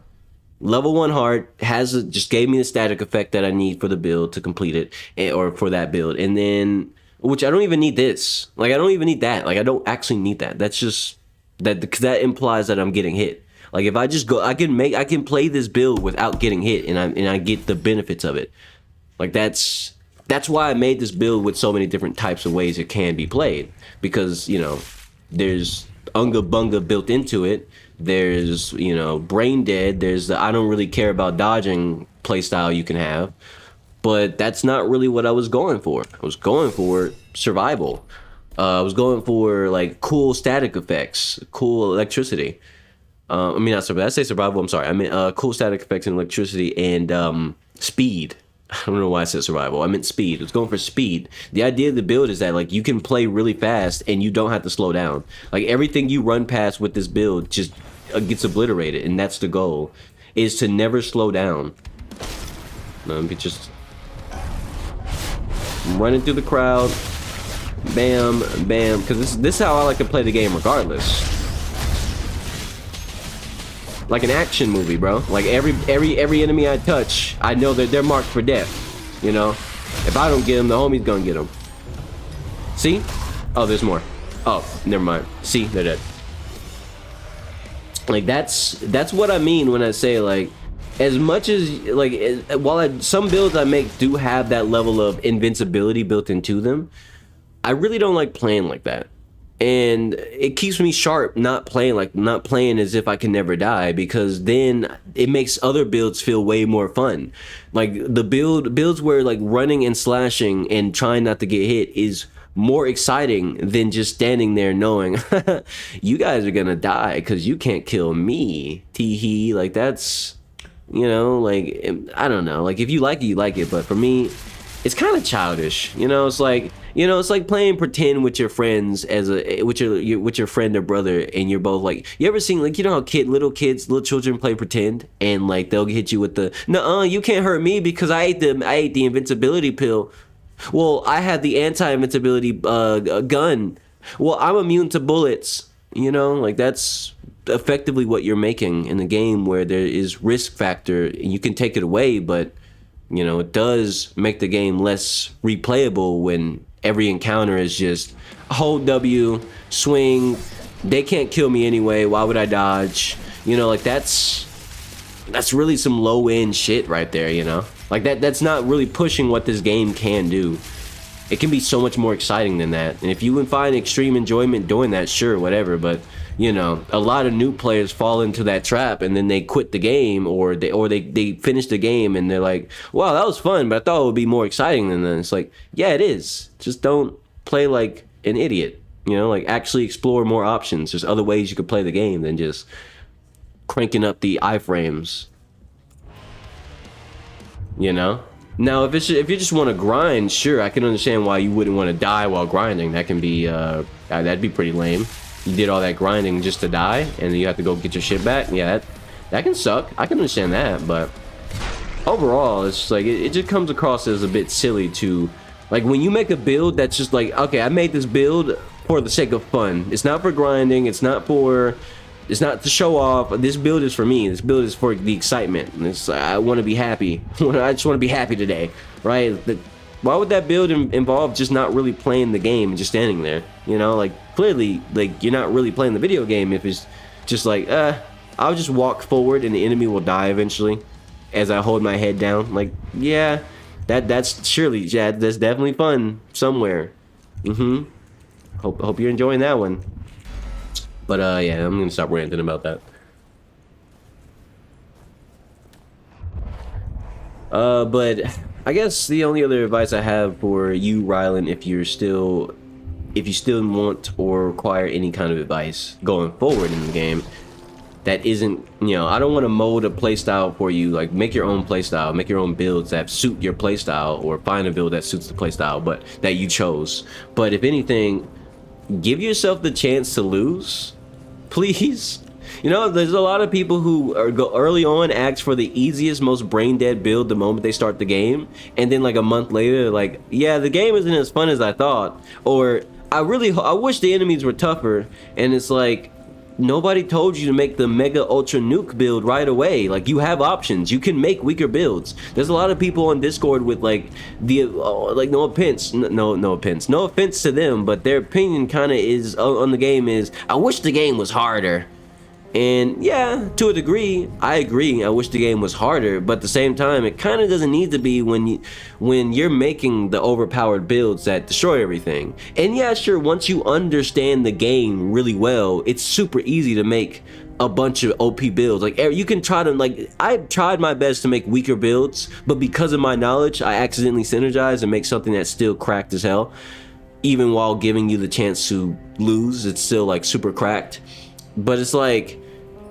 Level 1 heart just gave me the static effect that I need for the build to complete it, or for that build, and then. Which I don't even need this. Like, I don't even need that. Like, I don't actually need that. That's just because that implies that I'm getting hit. Like, if I just go, I can play this build without getting hit, and I get the benefits of it. Like, that's why I made this build with so many different types of ways it can be played, because, you know, there's Unga Bunga built into it. There's, you know, brain dead. There's the I don't really care about dodging playstyle you can have. But that's not really what I was going for. I was going for survival. I was going for like cool static effects, cool electricity. I mean, not survival. I say survival. I'm sorry. I mean, cool static effects and electricity and speed. I don't know why I said survival. I meant speed. I was going for speed. The idea of the build is that like you can play really fast and you don't have to slow down. Like everything you run past with this build just gets obliterated, and that's the goal, is to never slow down. Running through the crowd, bam, bam, because this is how I like to play the game regardless. Like an action movie, bro. Like every enemy I touch, I know that they're marked for death, you know? If I don't get them, the homie's gonna get them. See? Oh, there's more. Oh, never mind. See, they're dead. Like, that's what I mean when I say, like, as much as, like, some builds I make do have that level of invincibility built into them, I really don't like playing like that. And it keeps me sharp not playing as if I can never die, because then it makes other builds feel way more fun. Like, the builds where, like, running and slashing and trying not to get hit is more exciting than just standing there knowing you guys are gonna die because you can't kill me. Tee-hee. Like, that's... You know, like, I don't know. Like, if you like it, you like it. But for me, it's kind of childish. You know, it's like playing pretend with your friends with your friend or brother, and you're both like, you ever seen, like, you know how little children play pretend, and like they'll hit you with the, nuh-uh, you can't hurt me because I ate the invincibility pill. Well, I had the anti-invincibility gun. Well, I'm immune to bullets. You know, like, that's effectively what you're making in a game where there is risk factor, and you can take it away, but, you know, it does make the game less replayable when every encounter is just hold W, swing, they can't kill me anyway, why would I dodge? You know, like, that's really some low-end shit right there, you know? Like, that's not really pushing what this game can do. It can be so much more exciting than that, and if you would find extreme enjoyment doing that, sure, whatever, but, you know, a lot of new players fall into that trap, and then they quit the game, or they finish the game and they're like, wow, that was fun, but I thought it would be more exciting than that. It's like, yeah, it is. Just don't play like an idiot, you know? Like, actually explore more options. There's other ways you could play the game than just cranking up the iframes, you know? Now, if you just want to grind, sure, I can understand why you wouldn't want to die while grinding. That can be, that'd be pretty lame. You did all that grinding just to die, and then you have to go get your shit back. Yeah, that can suck. I can understand that, but overall, it's just like, it just comes across as a bit silly to, like, when you make a build that's just like, okay, I made this build for the sake of fun. It's not for grinding. It's not to show off. This build is for me. This build is for the excitement. And I want to be happy. I just want to be happy today, right? Why would that build involve just not really playing the game and just standing there? You know, like, clearly, like, you're not really playing the video game if it's just like, I'll just walk forward and the enemy will die eventually as I hold my head down. Like, yeah, that's surely, yeah, that's definitely fun somewhere. Hope you're enjoying that one. But yeah, I'm gonna stop ranting about that. But I guess the only other advice I have for you, Rylan, if you still want or require any kind of advice going forward in the game, that isn't, you know, I don't want to mold a playstyle for you. Like, make your own playstyle, make your own builds that suit your playstyle, or find a build that suits the playstyle, but that you chose. But if anything, give yourself the chance to lose, please. You know, there's a lot of people who go early on, ask for the easiest, most brain dead build the moment they start the game, and then like a month later, like, yeah, the game isn't as fun as I thought, or I wish the enemies were tougher. And it's like, nobody told you to make the mega ultra nuke build right away. Like, you have options, you can make weaker builds. There's a lot of people on Discord with like like, no offense to them, but their opinion kind of is on the game is, I wish the game was harder. And yeah, to a degree, I agree. I wish the game was harder, but at the same time, it kind of doesn't need to be when you're making the overpowered builds that destroy everything. And yeah, sure, once you understand the game really well, it's super easy to make a bunch of OP builds. Like, you can try to, like, I've tried my best to make weaker builds, but because of my knowledge, I accidentally synergize and make something that's still cracked as hell. Even while giving you the chance to lose, it's still like super cracked. But it's like,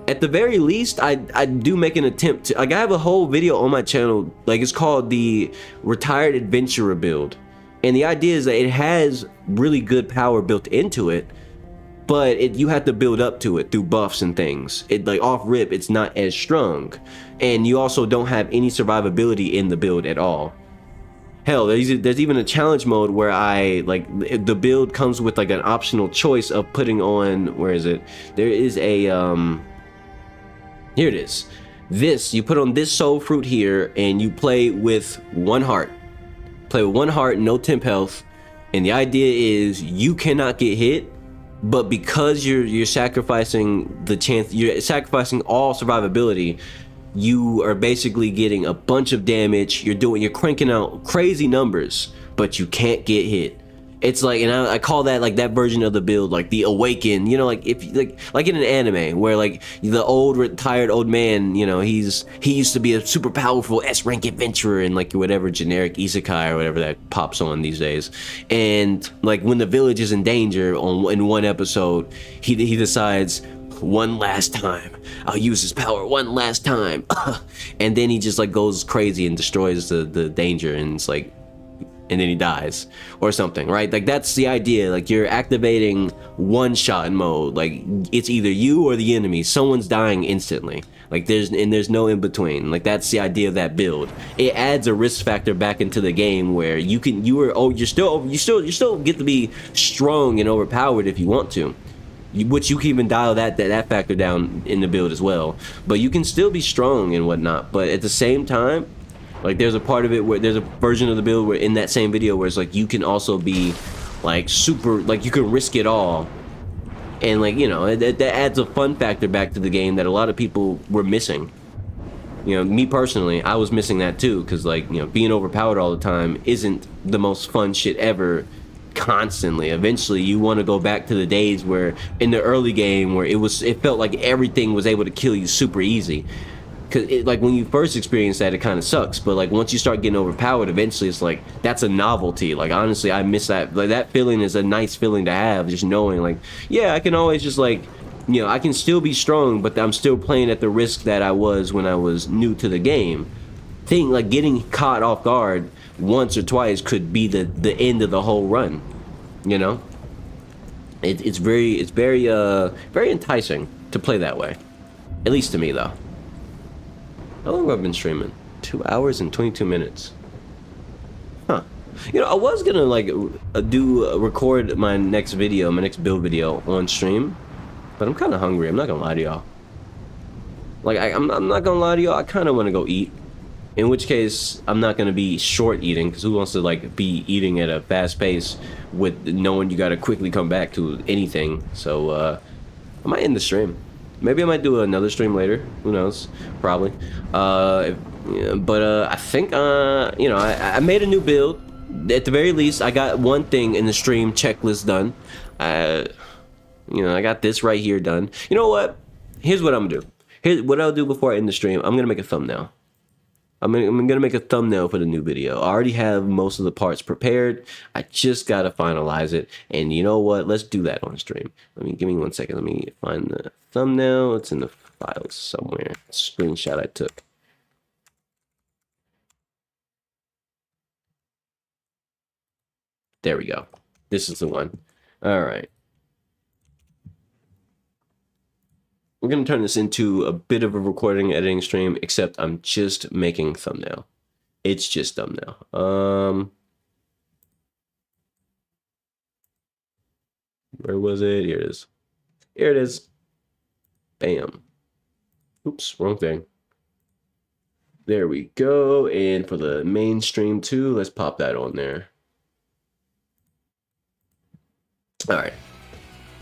at the very least, I do make an attempt to, like, I have a whole video on my channel, like, it's called the Retired Adventurer build. And the idea is that it has really good power built into it, but you have to build up to it through buffs and things. It, like, off rip, it's not as strong. And you also don't have any survivability in the build at all. Hell, there's even a challenge mode where the build comes with like an optional choice of putting on, where is it? There is a, here it is. You put on this soul fruit here, and you play with 1 heart. Play with 1 heart, no temp health. And the idea is you cannot get hit, but because you're sacrificing the chance, you're sacrificing all survivability, you are basically getting a bunch of damage. You're cranking out crazy numbers, but you can't get hit. It's like, and I call that, like, that version of the build, like the Awaken. You know, like, if like in an anime where like the retired old man, you know, he used to be a super powerful S-rank adventurer in like whatever generic isekai or whatever that pops on these days. And like, when the village is in danger in one episode, he decides, one last time, I'll use his power one last time. And then he just like goes crazy and destroys the danger, and it's like, and then he dies or something, right? Like, that's the idea. Like, you're activating one-shot mode. Like, it's either you or the enemy. Someone's dying instantly. Like, there's no in between. Like, that's the idea of that build. It adds a risk factor back into the game where you still get to be strong and overpowered if you want to. Which you can even dial that factor down in the build as well. But you can still be strong and whatnot. But at the same time, like, there's a part of it where there's a version of the build where in that same video where it's like, you can also be like super, like, you can risk it all. And like, you know, that adds a fun factor back to the game that a lot of people were missing. You know, me personally, I was missing that too, because like, you know, being overpowered all the time isn't the most fun shit ever. Constantly, eventually you want to go back to the days where in the early game where it felt like everything was able to kill you super easy, because like when you first experience that, it kind of sucks, but like once you start getting overpowered, eventually it's like, that's a novelty. Like, honestly, I miss that. Like, that feeling is a nice feeling to have, just knowing like, yeah, I can always just like, you know, I can still be strong, but I'm still playing at the risk that I was when I was new to the game. Like, getting caught off guard once or twice could be the end of the whole run, you know. It's very enticing to play that way, at least to me though. How long have I been streaming? 2 hours and 22 minutes. Huh. You know, I was gonna like record my next build video on stream, but I'm kind of hungry. I'm not gonna lie to y'all. Like, I'm not gonna lie to y'all, I kind of want to go eat. In which case, I'm not gonna be short eating, because who wants to like be eating at a fast pace with knowing you gotta quickly come back to anything? So I might end the stream. Maybe I might do another stream later. Who knows? Probably. But I think you know, I made a new build. At the very least, I got one thing in the stream checklist done. You know, I got this right here done. You know what? Here's what I'm gonna do. Here's what I'll do before I end the stream. I'm gonna make a thumbnail. I'm gonna make a thumbnail for the new video. I already have most of the parts prepared. I just gotta finalize it. And you know what? Let's do that on stream. Give me 1 second. Let me find the thumbnail. It's in the files somewhere. Screenshot I took. There we go. This is the one. All right. We're going to turn this into a bit of a recording editing stream, except I'm just making thumbnail. It's just thumbnail. Where was it? Here it is. Here it is. Bam. Oops, wrong thing. There we go. And for the main stream too, let's pop that on there. All right.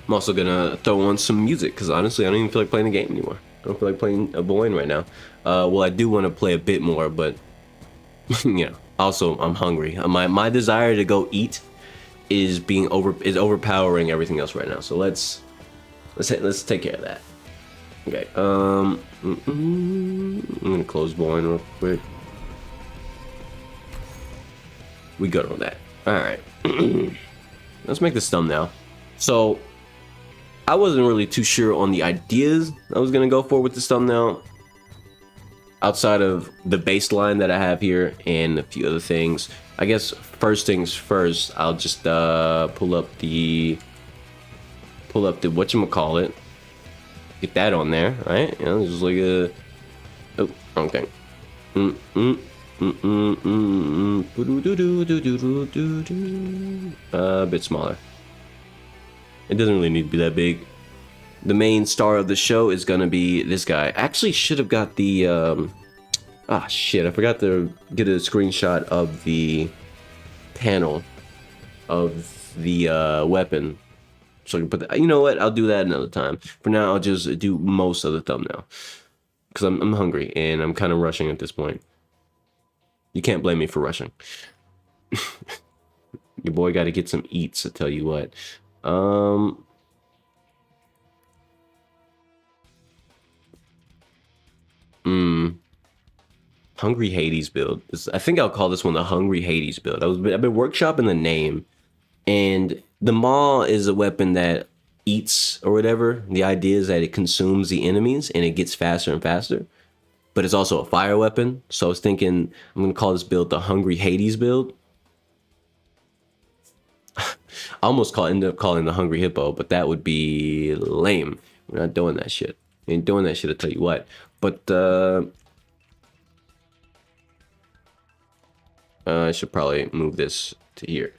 I'm also gonna throw on some music because honestly, I don't even feel like playing the game anymore. I don't feel like playing a VOIN right now. Well, I do want to play a bit more, but you know, also I'm hungry. My desire to go eat is overpowering everything else right now. So let's take care of that. Okay. I'm gonna close VOIN real quick. We good on that. All right. Let's make this thumbnail. So I wasn't really too sure on the ideas I was gonna go for with this thumbnail, outside of the baseline that I have here and a few other things. I guess first things first, I'll just pull up the whatchamacallit, get that on there, right? You know, just like a wrong thing. A bit smaller. It doesn't really need to be that big. The main star of the show is gonna be this guy. I actually should have got the shit, I forgot to get a screenshot of the panel of the weapon, so I can put that. You know what, I'll do that another time. For now, I'll just do most of the thumbnail because I'm hungry and I'm kind of rushing at this point. You can't blame me for rushing. Your boy got to get some eats, I tell you what. Hungry Hades build. I think I'll call this one the Hungry Hades build. I've been workshopping the name, and the maw is a weapon that eats or whatever. The idea is that it consumes the enemies and it gets faster and faster, but it's also a fire weapon. So I was thinking I'm gonna call this build the Hungry Hades build. I almost ended up calling the Hungry Hippo, but that would be lame. We're not doing that shit. We ain't doing that shit, I'll tell you what. But I should probably move this to here.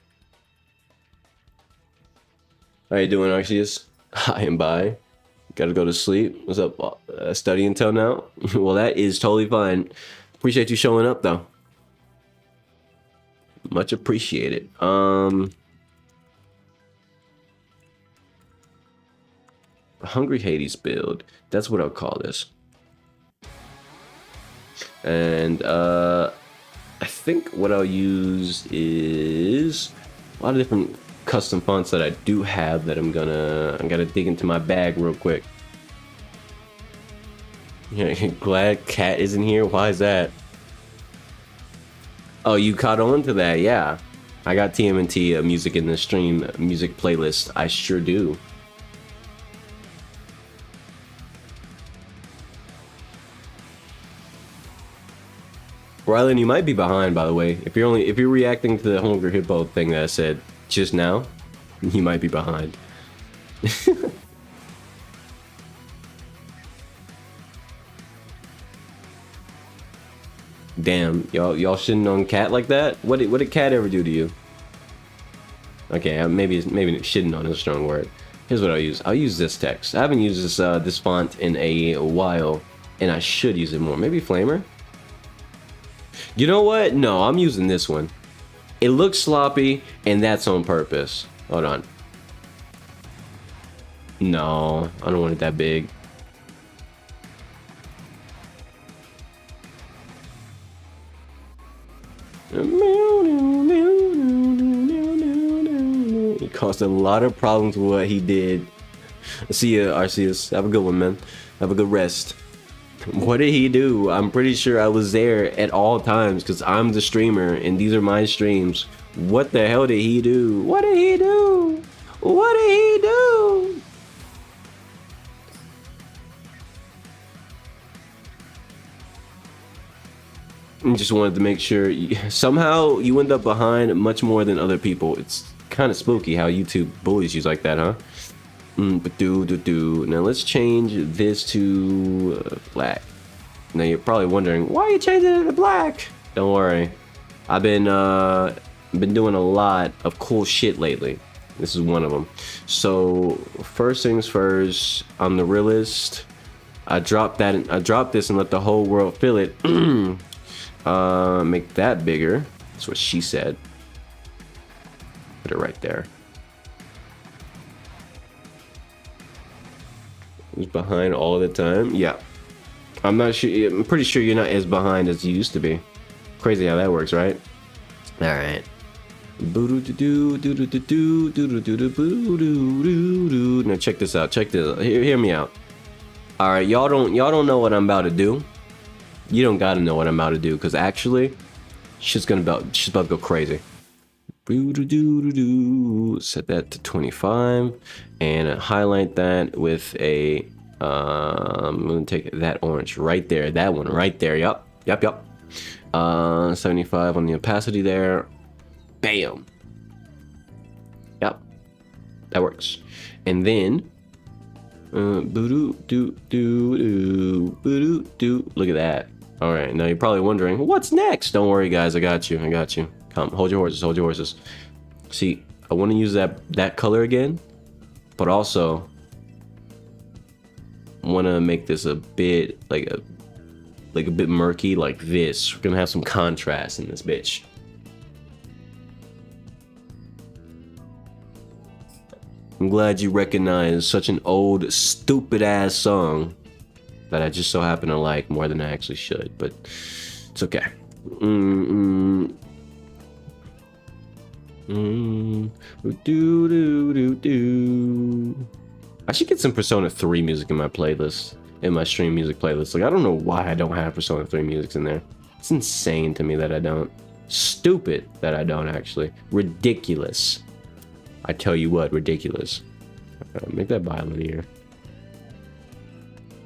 How you doing, Arceus? Hi and bye. Gotta go to sleep. What's up? Studying until now? Well, that is totally fine. Appreciate you showing up, though. Much appreciated. Hungry Hades build. That's what I'll call this. And I think what I'll use is a lot of different custom fonts that I do have that I'm gotta dig into my bag real quick. Yeah, glad Cat isn't here. Why is that? Oh, you caught on to that? Yeah, I got TMNT music in the stream music playlist. I sure do. Rylan, you might be behind, by the way. If you're reacting to the Hungry Hippo thing that I said just now, you might be behind. Damn, y'all shitting on Cat like that? What did Cat ever do to you? Okay, maybe shitting on is a strong word. Here's what I'll use. I'll use this text. I haven't used this font in a while, and I should use it more. Maybe Flamer? You know what? No, I'm using this one. It looks sloppy, and that's on purpose. Hold on. No, I don't want it that big. He caused a lot of problems with what he did. See ya, Arceus. Have a good one, man. Have a good rest. What did he do? I'm pretty sure I was there at all times because I'm the streamer and these are my streams. What the hell did he do? What did he do? What did he do? I just wanted to make sure. Somehow you end up behind much more than other people. It's kind of spooky how YouTube bullies you like that, huh? Now let's change this to black. Now you're probably wondering, why are you changing it to black? Don't worry. I've been doing a lot of cool shit lately. This is one of them. So first things first, I'm the realist. I dropped this and let the whole world feel it. Make that bigger. That's what she said. Put it right there. Who's behind all the time? Yeah. I'm not sure. I'm pretty sure you're not as behind as you used to be. Crazy how that works, right? All right. Now check this out. Check this out. Hear me out. All right, y'all don't know what I'm about to do. You don't gotta know what I'm about to do, because actually, she's about to go crazy. Set that to 25 and highlight that with a I'm gonna take that orange right there, that one right there. Yep. 75 on the opacity there. Bam. Yep, that works. And then look at that. All right, now you're probably wondering what's next. Don't worry, guys, I got you. Come, hold your horses. See, I want to use that color again, but also want to make this a bit like a bit murky, like this. We're gonna have some contrast in this bitch. I'm glad you recognize such an old, stupid ass song that I just so happen to like more than I actually should, but it's okay. I should get some Persona 3 music in my playlist, in my stream music playlist. Like, I don't know why I don't have Persona 3 music in there. It's insane to me that I don't. Stupid that I don't, actually. Ridiculous. I tell you what, ridiculous. Make that bilinear.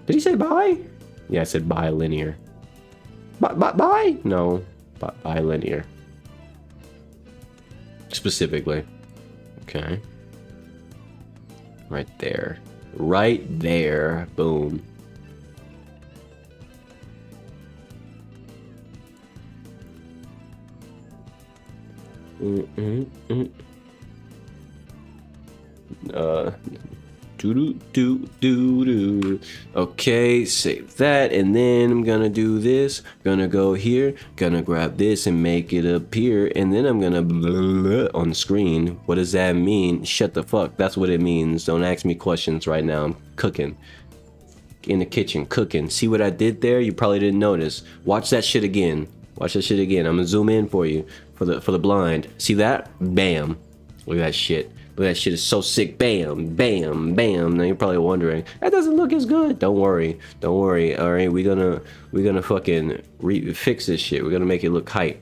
Did he say bi? Yeah, I said bilinear. Bi? No, bilinear. Specifically. Okay. Right there. Right there. Boom. Okay, save that, and then I'm gonna do this. Gonna go here, gonna grab this and make it appear, and then I'm gonna on the screen. What does that mean? Shut the fuck. That's what it means. Don't ask me questions right now. I'm cooking in the kitchen, cooking. See what I did there? You probably didn't notice. Watch that shit again. Watch that shit again. I'm gonna zoom in for you for the blind. See that? Bam. Look at that shit. Look, that shit is so sick. Bam, bam, bam. Now you're probably wondering, that doesn't look as good. Don't worry. All right, we're gonna fucking fix this shit. We're gonna make it look hype.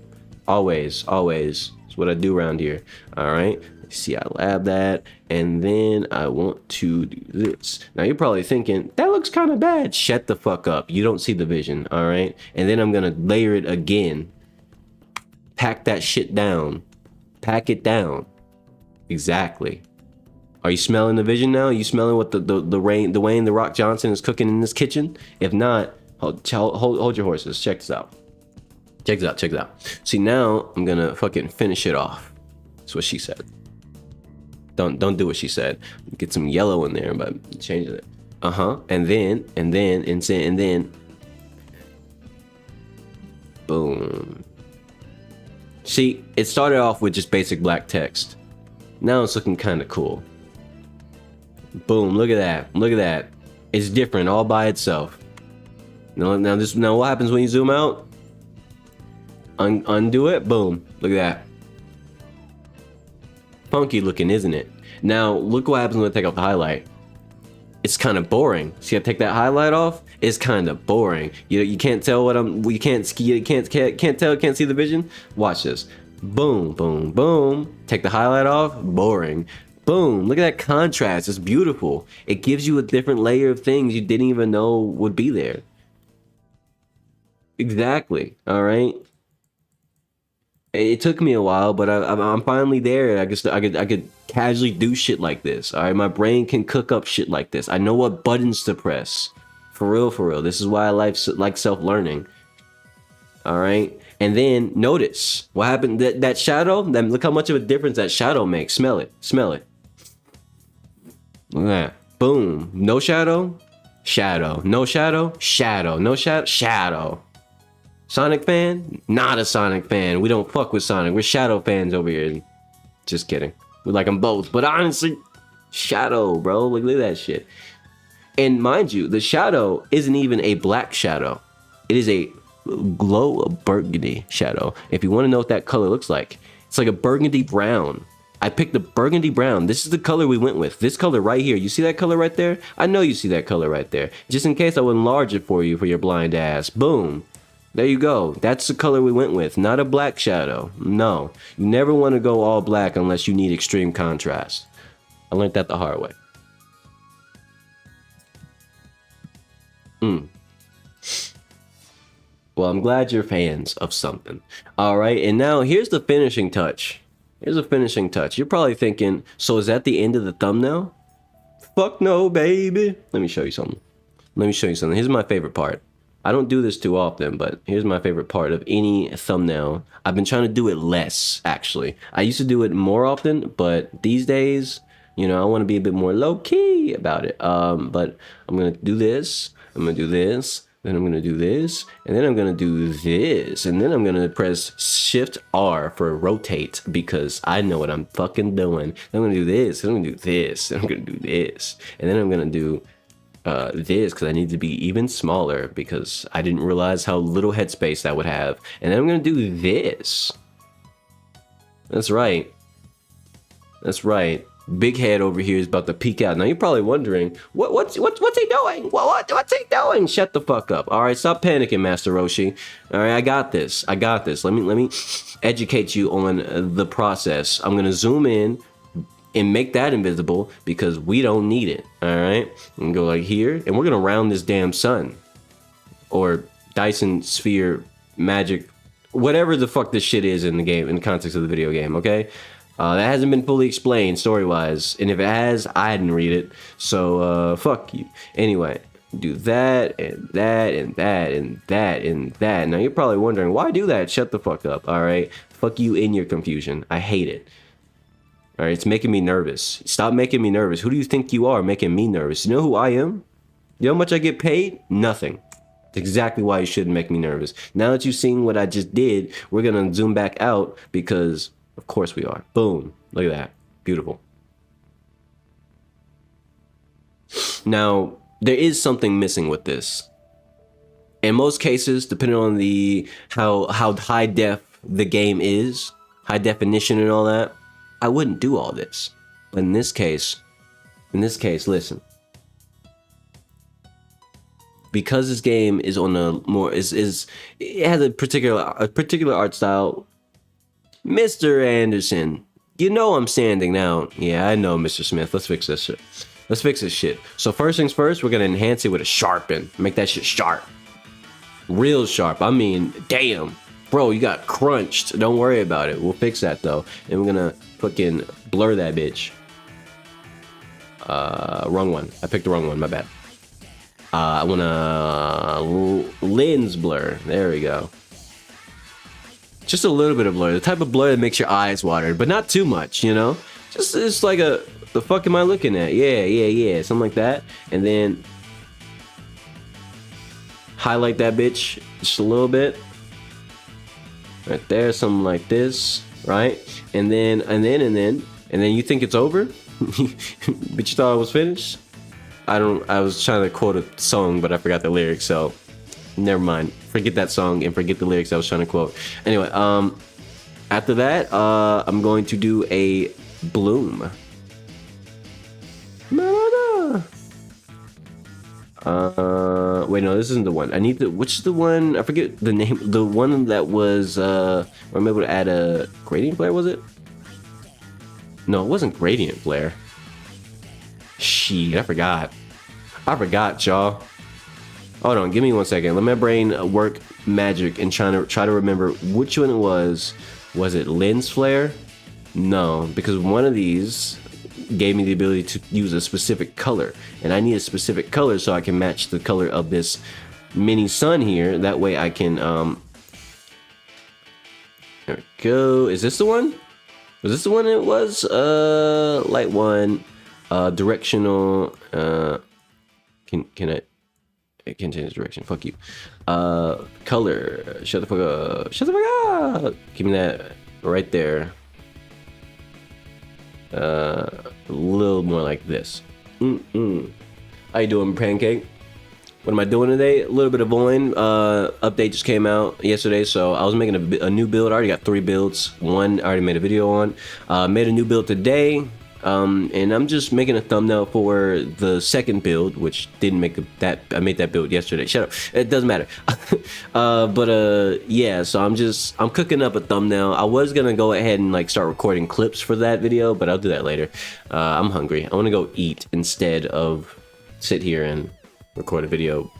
Always. It's what I do around here. All right. See, I lab that, and then I want to do this. Now you're probably thinking, that looks kind of bad. Shut the fuck up. You don't see the vision. All right. And then I'm gonna layer it again. Pack that shit down. Pack it down. Exactly. Are you smelling the vision now? Are you smelling what the Wayne the Rock Johnson is cooking in this kitchen? If not, hold your horses. Check this out. Check this out. See, now I'm gonna fucking finish it off. That's what she said. Don't do what she said. Get some yellow in there, but change it. And then boom. See, it started off with just basic black text. Now it's looking kind of cool. Boom, look at that. It's different all by itself. Now what happens when you zoom out? Undo it, boom, look at that. Funky looking, isn't it? Now, look what happens when I take off the highlight. it's kind of boring. See, I take that highlight off. It's kind of boring. You can't tell what I'm. You can't tell. Can't see the vision. Watch this. Boom, boom, boom. Take the highlight off. Boring. Boom. Look at that contrast. It's beautiful. It gives you a different layer of things you didn't even know would be there. Exactly. All right. It took me a while, but I'm finally there. I could casually do shit like this. All right, my brain can cook up shit like this. I know what buttons to press. For real, for real. This is why I like self-learning. All right, and then notice what happened. That shadow. Then look how much of a difference that shadow makes. Smell it. Smell it. Look at that. Boom. No shadow. Shadow. No shadow. Shadow. No shadow. Shadow. Sonic fan? Not a Sonic fan. We don't fuck with Sonic. We're Shadow fans over here. Just kidding. We like them both. But honestly, Shadow, bro. Look at that shit. And mind you, the shadow isn't even a black shadow. It is a glow burgundy shadow. If you want to know what that color looks like, it's like a burgundy brown. I picked the burgundy brown. This is the color we went with. This color right here. You see that color right there? I know you see that color right there. Just in case I would enlarge it for you for your blind ass. Boom. There you go. That's the color we went with. Not a black shadow. No. You never want to go all black unless you need extreme contrast. I learned that the hard way. Well, I'm glad you're fans of something. All right. And now here's the finishing touch. Here's a finishing touch. You're probably thinking, so is that the end of the thumbnail? Fuck no, baby. Let me show you something. Let me show you something. Here's my favorite part. I don't do this too often, but here's my favorite part of any thumbnail. I've been trying to do it less, actually. I used to do it more often, but these days, you know, I want to be a bit more low-key about it. But I'm going to do this. I'm going to do this. Then I'm going to do this. And then I'm going to do this. And then I'm going to press Shift R for rotate because I know what I'm fucking doing. Then I'm going to do this. And I'm going to do this. And I'm going to do this. And then I'm going to do this because I need to be even smaller because I didn't realize how little headspace that would have. And then I'm going to do this. That's right. That's right. Big head over here is about to peek out. Now you're probably wondering, what's he doing? What's he doing? Shut the fuck up. All right, stop panicking, Master Roshi. All right, I got this. I got this. Let me educate you on the process. I'm gonna zoom in and make that invisible because we don't need it. All right, and go like here, and we're gonna round this damn sun or Dyson sphere magic, whatever the fuck this shit is in the game, in the context of the video game. Okay. That hasn't been fully explained story-wise, and if it has, I didn't read it, so fuck you. Anyway, do that, and that, and that, and that, and that. Now you're probably wondering, why do that? Shut the fuck up, alright? Fuck you in your confusion. I hate it. Alright, it's making me nervous. Stop making me nervous. Who do you think you are making me nervous? You know who I am? You know how much I get paid? Nothing. That's exactly why you shouldn't make me nervous. Now that you've seen what I just did, we're gonna zoom back out because... of course we are. Boom. Look at that. Beautiful. Now, there is something missing with this. In most cases, depending on the how high def the game is, high definition and all that, I wouldn't do all this. But in this case, listen. Because this game is on a more it has a particular art style. Mr. Anderson, you know I'm standing out. Yeah, I know, Mr. Smith. Let's fix this shit. Let's fix this shit. So first things first, we're gonna enhance it with a sharpen. Make that shit sharp. Real sharp. I mean, damn. Bro, you got crunched. Don't worry about it. We'll fix that though. And we're gonna fucking blur that bitch. Wrong one. I picked the wrong one, my bad. I wanna lens blur. There we go. Just a little bit of blur, the type of blur that makes your eyes water, but not too much, you know? Just it's like the fuck am I looking at? Yeah, something like that. And then highlight that bitch just a little bit. Right there, something like this, right? And then you think it's over? But you thought it was finished? I was trying to quote a song, but I forgot the lyrics, so never mind. Forget that song and forget the lyrics I was trying to quote. Anyway, after that, I'm going to do a bloom. Wait, no, this isn't the one. I need the, which is the one? I forget the name. The one that was, I'm able to add a gradient flare, was it? No, it wasn't gradient flare. Shit, I forgot. Y'all. Hold on, give me 1 second. Let my brain work magic and try to remember which one it was. Was it lens flare? No, because one of these gave me the ability to use a specific color, and I need a specific color so I can match the color of this mini sun here. That way I can there we go. Is this the one? Was this the one it was? Light one, directional, can I can't change direction, fuck you. Color, shut the fuck up, give me that right there. A little more like this. How you doing, Pancake? What am I doing today? A little bit of VOIN. Update just came out yesterday, so I was making a new build. I already got 3 builds. One I already made a video on. Made a new build today. And I'm just making a thumbnail for the second build, which didn't make that. I made that build yesterday. Shut up. It doesn't matter. Yeah. So I'm cooking up a thumbnail. I was gonna go ahead and like start recording clips for that video, but I'll do that later. I'm hungry. I want to go eat instead of sit here and record a video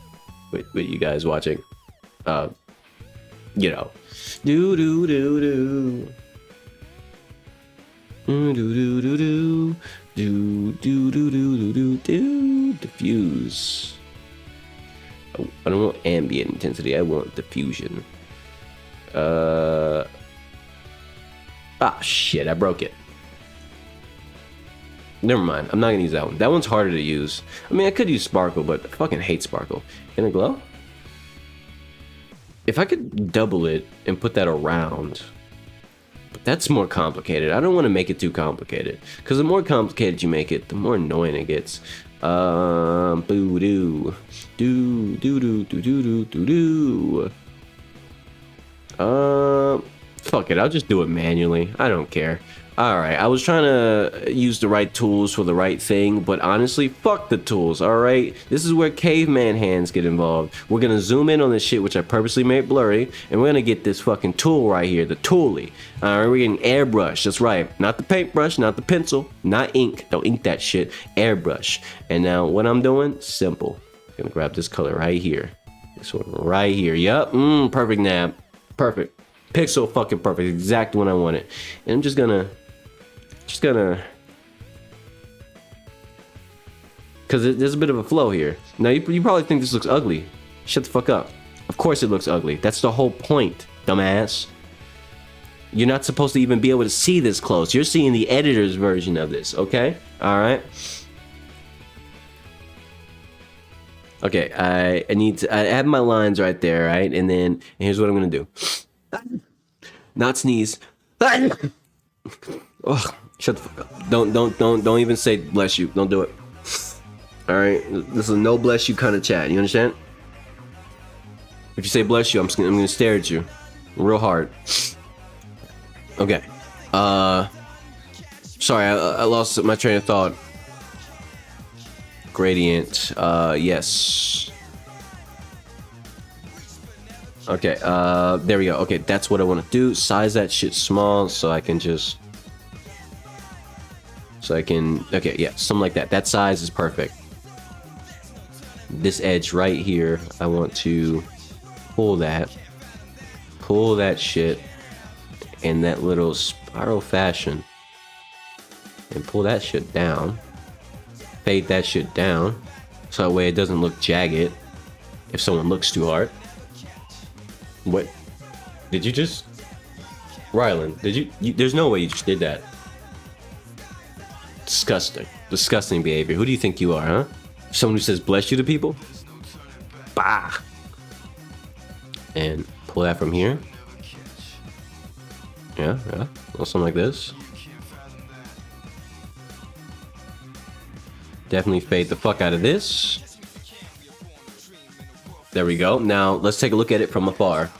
with you guys watching. You know. Diffuse. I don't want ambient intensity, I want diffusion. Shit, I broke it. Never mind, I'm not gonna use that one. That one's harder to use. I mean, I could use sparkle, but I fucking hate sparkle. Can it glow? If I could double it and put that around. But that's more complicated. I don't want to make it too complicated, because the more complicated you make it, the more annoying it gets. Boo doo doo doo doo doo doo doo doo. Fuck it, I'll just do it manually. I don't care. Alright, I was trying to use the right tools for the right thing, but honestly, fuck the tools, alright? This is where caveman hands get involved. We're gonna zoom in on this shit, which I purposely made blurry, and we're gonna get this fucking tool right here, the toolie. Alright, we're getting airbrush, that's right. Not the paintbrush, not the pencil, not ink. Don't ink that shit. Airbrush. And now, what I'm doing? Simple. I'm gonna grab this color right here. This one right here. Yup, perfect nab. Perfect. Pixel fucking perfect. Exactly what I wanted. And I'm just gonna, because there's a bit of a flow here. Now you probably think this looks ugly. Shut the fuck up. Of course it looks ugly. That's the whole point, dumbass. You're not supposed to even be able to see this close. You're seeing the editor's version of this, okay? Alright. Okay, I need to, I have my lines right there, right? And then here's what I'm gonna do. Not sneeze. Ugh. Shut the fuck up. Don't even say bless you. Don't do it. Alright? This is a no bless you kind of chat. You understand? If you say bless you, I'm gonna stare at you. Real hard. Okay. Sorry, I lost my train of thought. Gradient. Yes. Okay, there we go. Okay, that's what I want to do. Size that shit small so I can just... okay, yeah, something like that. That size is perfect. This edge right here, I want to pull that shit in that little spiral fashion and pull that shit down. Fade that shit down so that way it doesn't look jagged if someone looks too hard. What? Did you just... Rylan, did you there's no way you just did that. Disgusting. Disgusting behavior. Who do you think you are, huh? Someone who says bless you to people? Bah! And pull that from here. Yeah. Or something like this. Definitely fade the fuck out of this. There we go. Now, let's take a look at it from afar.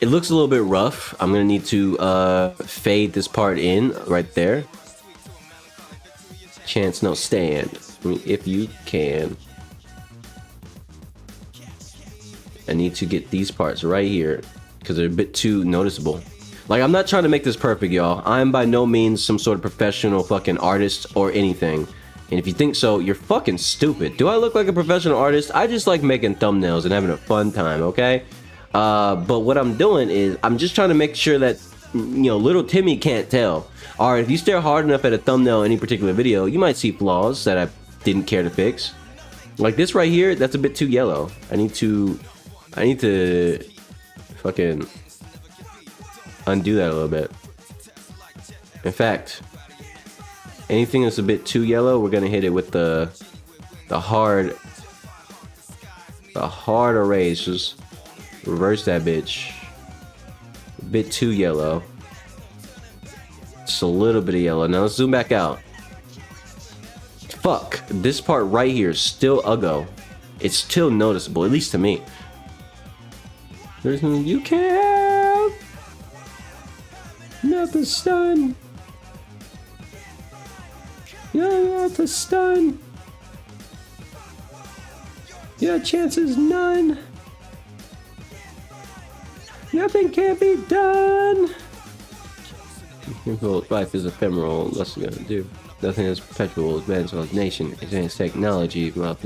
It looks a little bit rough. I'm gonna need to fade this part in right there. chance, no, stand. I mean, if you can. I need to get these parts right here because they're a bit too noticeable. Like, I'm not trying to make this perfect, y'all. I'm by no means some sort of professional fucking artist or anything. And if you think so, you're fucking stupid. Do I look like a professional artist? I just like making thumbnails and having a fun time, okay? But what I'm doing is I'm just trying to make sure that, you know, little Timmy can't tell. Or if you stare hard enough at a thumbnail in any particular video, you might see flaws that I didn't care to fix. Like this right here, that's a bit too yellow. I need to fucking undo that a little bit. In fact, anything that's a bit too yellow, we're gonna hit it with the hard erase. Just reverse that bitch. A bit too yellow. Just a little bit of yellow. Now let's zoom back out. Fuck, this part right here is still uggo. It's still noticeable, at least to me. There's no, you can't. Not the stun. You're not the stun. Your chance is none. Nothing can be done. Life is ephemeral. What's it gonna do? Nothing is perpetual. Advanced nation. Advanced technology. Shall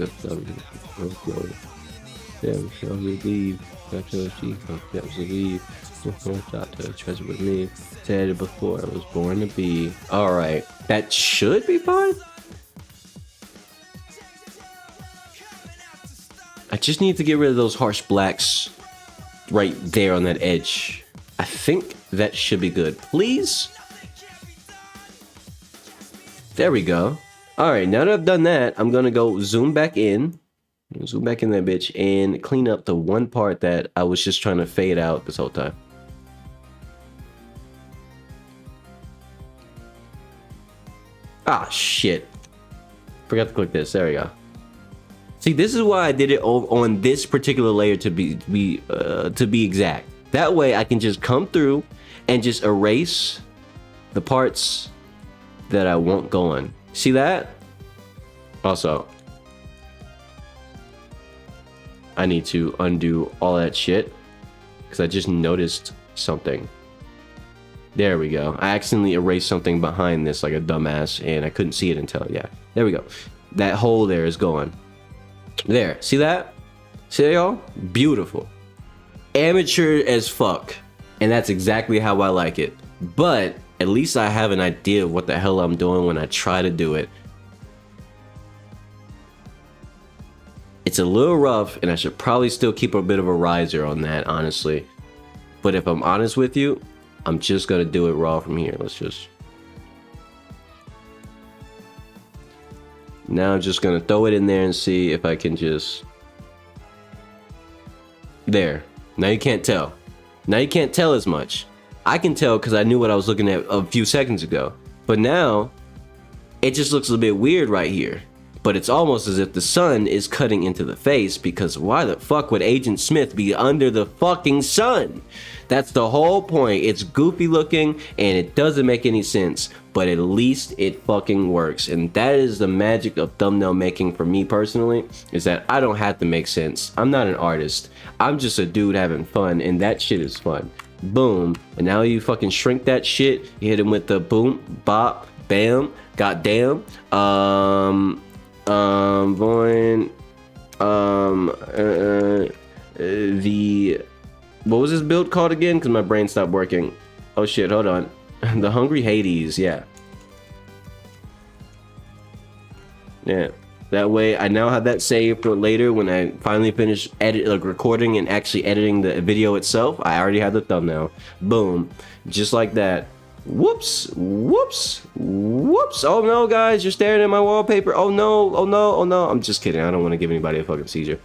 we leave? Treasure with me. Said it before. I was born to be. All right, that should be fine. I just need to get rid of those harsh blacks right there on that edge. I think that should be good. Please. There we go. All right, now that I've done that, I'm gonna go zoom back in. Zoom back in that bitch and clean up the one part that I was just trying to fade out this whole time. Ah, shit. Forgot to click this. There we go. See, this is why I did it on this particular layer to be exact. That way I can just come through and just erase the parts that I won't go on. See that? Also, I need to undo all that shit because I just noticed something. There we go. I accidentally erased something behind this like a dumbass and I couldn't see it until, yeah. There we go. That hole there is gone. There. See that? See that, y'all? Beautiful. Amateur as fuck. And that's exactly how I like it. But at least I have an idea of what the hell I'm doing when I try to do it. It's a little rough, and I should probably still keep a bit of a riser on that, honestly. But if I'm honest with you, I'm just gonna do it raw from here. Let's just... Now I'm just gonna throw it in there and see if I can just... There. Now you can't tell. Now you can't tell as much. I can tell because I knew what I was looking at a few seconds ago. But now, it just looks a bit weird right here. But it's almost as if the sun is cutting into the face, because why the fuck would Agent Smith be under the fucking sun? That's the whole point. It's goofy looking and it doesn't make any sense, but at least it fucking works. And that is the magic of thumbnail making for me personally, is that I don't have to make sense. I'm not an artist. I'm just a dude having fun, and that shit is fun. Boom. And now you fucking shrink that shit. You hit him with the boom, bop, bam, goddamn. VOIN, what was this build called again? Because my brain stopped working. Oh shit, hold on. The Hungry Hades, yeah. Yeah, that way I now have that saved for later when I finally finish recording and actually editing the video itself. I already have the thumbnail. Boom, just like that. Whoops, whoops, whoops. Oh no, guys, you're staring at my wallpaper. Oh no, oh no, oh no. I'm just kidding. I don't want to give anybody a fucking seizure.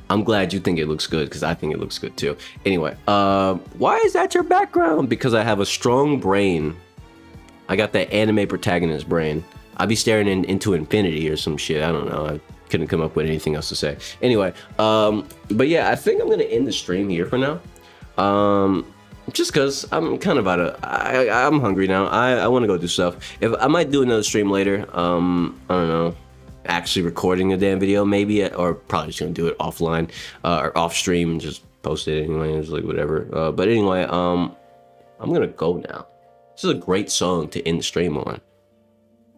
I'm glad you think it looks good, because I think it looks good too. Anyway, why is that your background? Because I have a strong brain. I got that anime protagonist brain. I'd be staring into infinity or some shit. I don't know. I couldn't come up with anything else to say. Anyway, but yeah, I think I'm gonna end the stream here for now. Just because I'm kind of I'm hungry now. I want to go do stuff. If I might do another stream later. I don't know. Actually recording a damn video, maybe, or probably just gonna do it offline or off stream and just post it anyway. It's like whatever. But anyway, I'm gonna go now. This is a great song to end the stream on.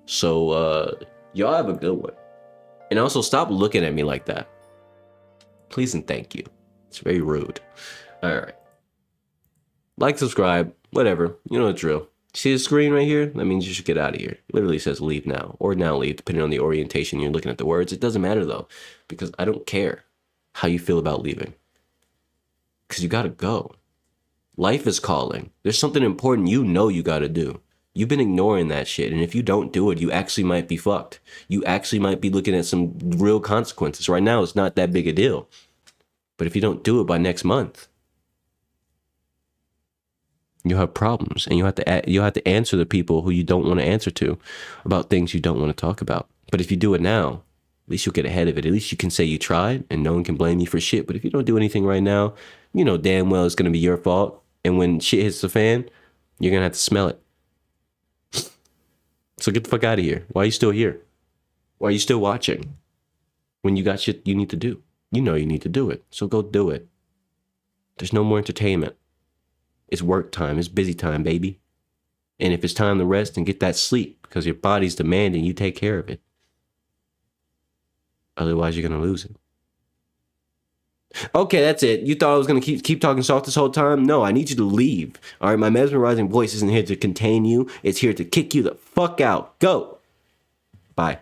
So y'all have a good one. And also stop looking at me like that. Please and thank you. It's very rude. All right. Like, subscribe, whatever. You know the drill. See the screen right here? That means you should get out of here. It literally says leave now or now leave, depending on the orientation you're looking at the words. It doesn't matter though, because I don't care how you feel about leaving. Because you gotta go. Life is calling. There's something important you know you gotta do. You've been ignoring that shit, and if you don't do it, you actually might be fucked. You actually might be looking at some real consequences. Right now, it's not that big a deal. But if you don't do it by next month, you'll have problems, and you'll have to answer the people who you don't want to answer to about things you don't want to talk about. But if you do it now, at least you'll get ahead of it. At least you can say you tried, and no one can blame you for shit. But if you don't do anything right now, you know damn well it's going to be your fault. And when shit hits the fan, you're going to have to smell it. So get the fuck out of here. Why are you still here? Why are you still watching? When you got shit you need to do. You know you need to do it. So go do it. There's no more entertainment. It's work time. It's busy time, baby. And if it's time to rest, then get that sleep, because your body's demanding you take care of it. Otherwise, you're going to lose it. Okay, that's it. You thought I was going to keep talking soft this whole time? No, I need you to leave. All right, my mesmerizing voice isn't here to contain you. It's here to kick you the fuck out. Go. Bye.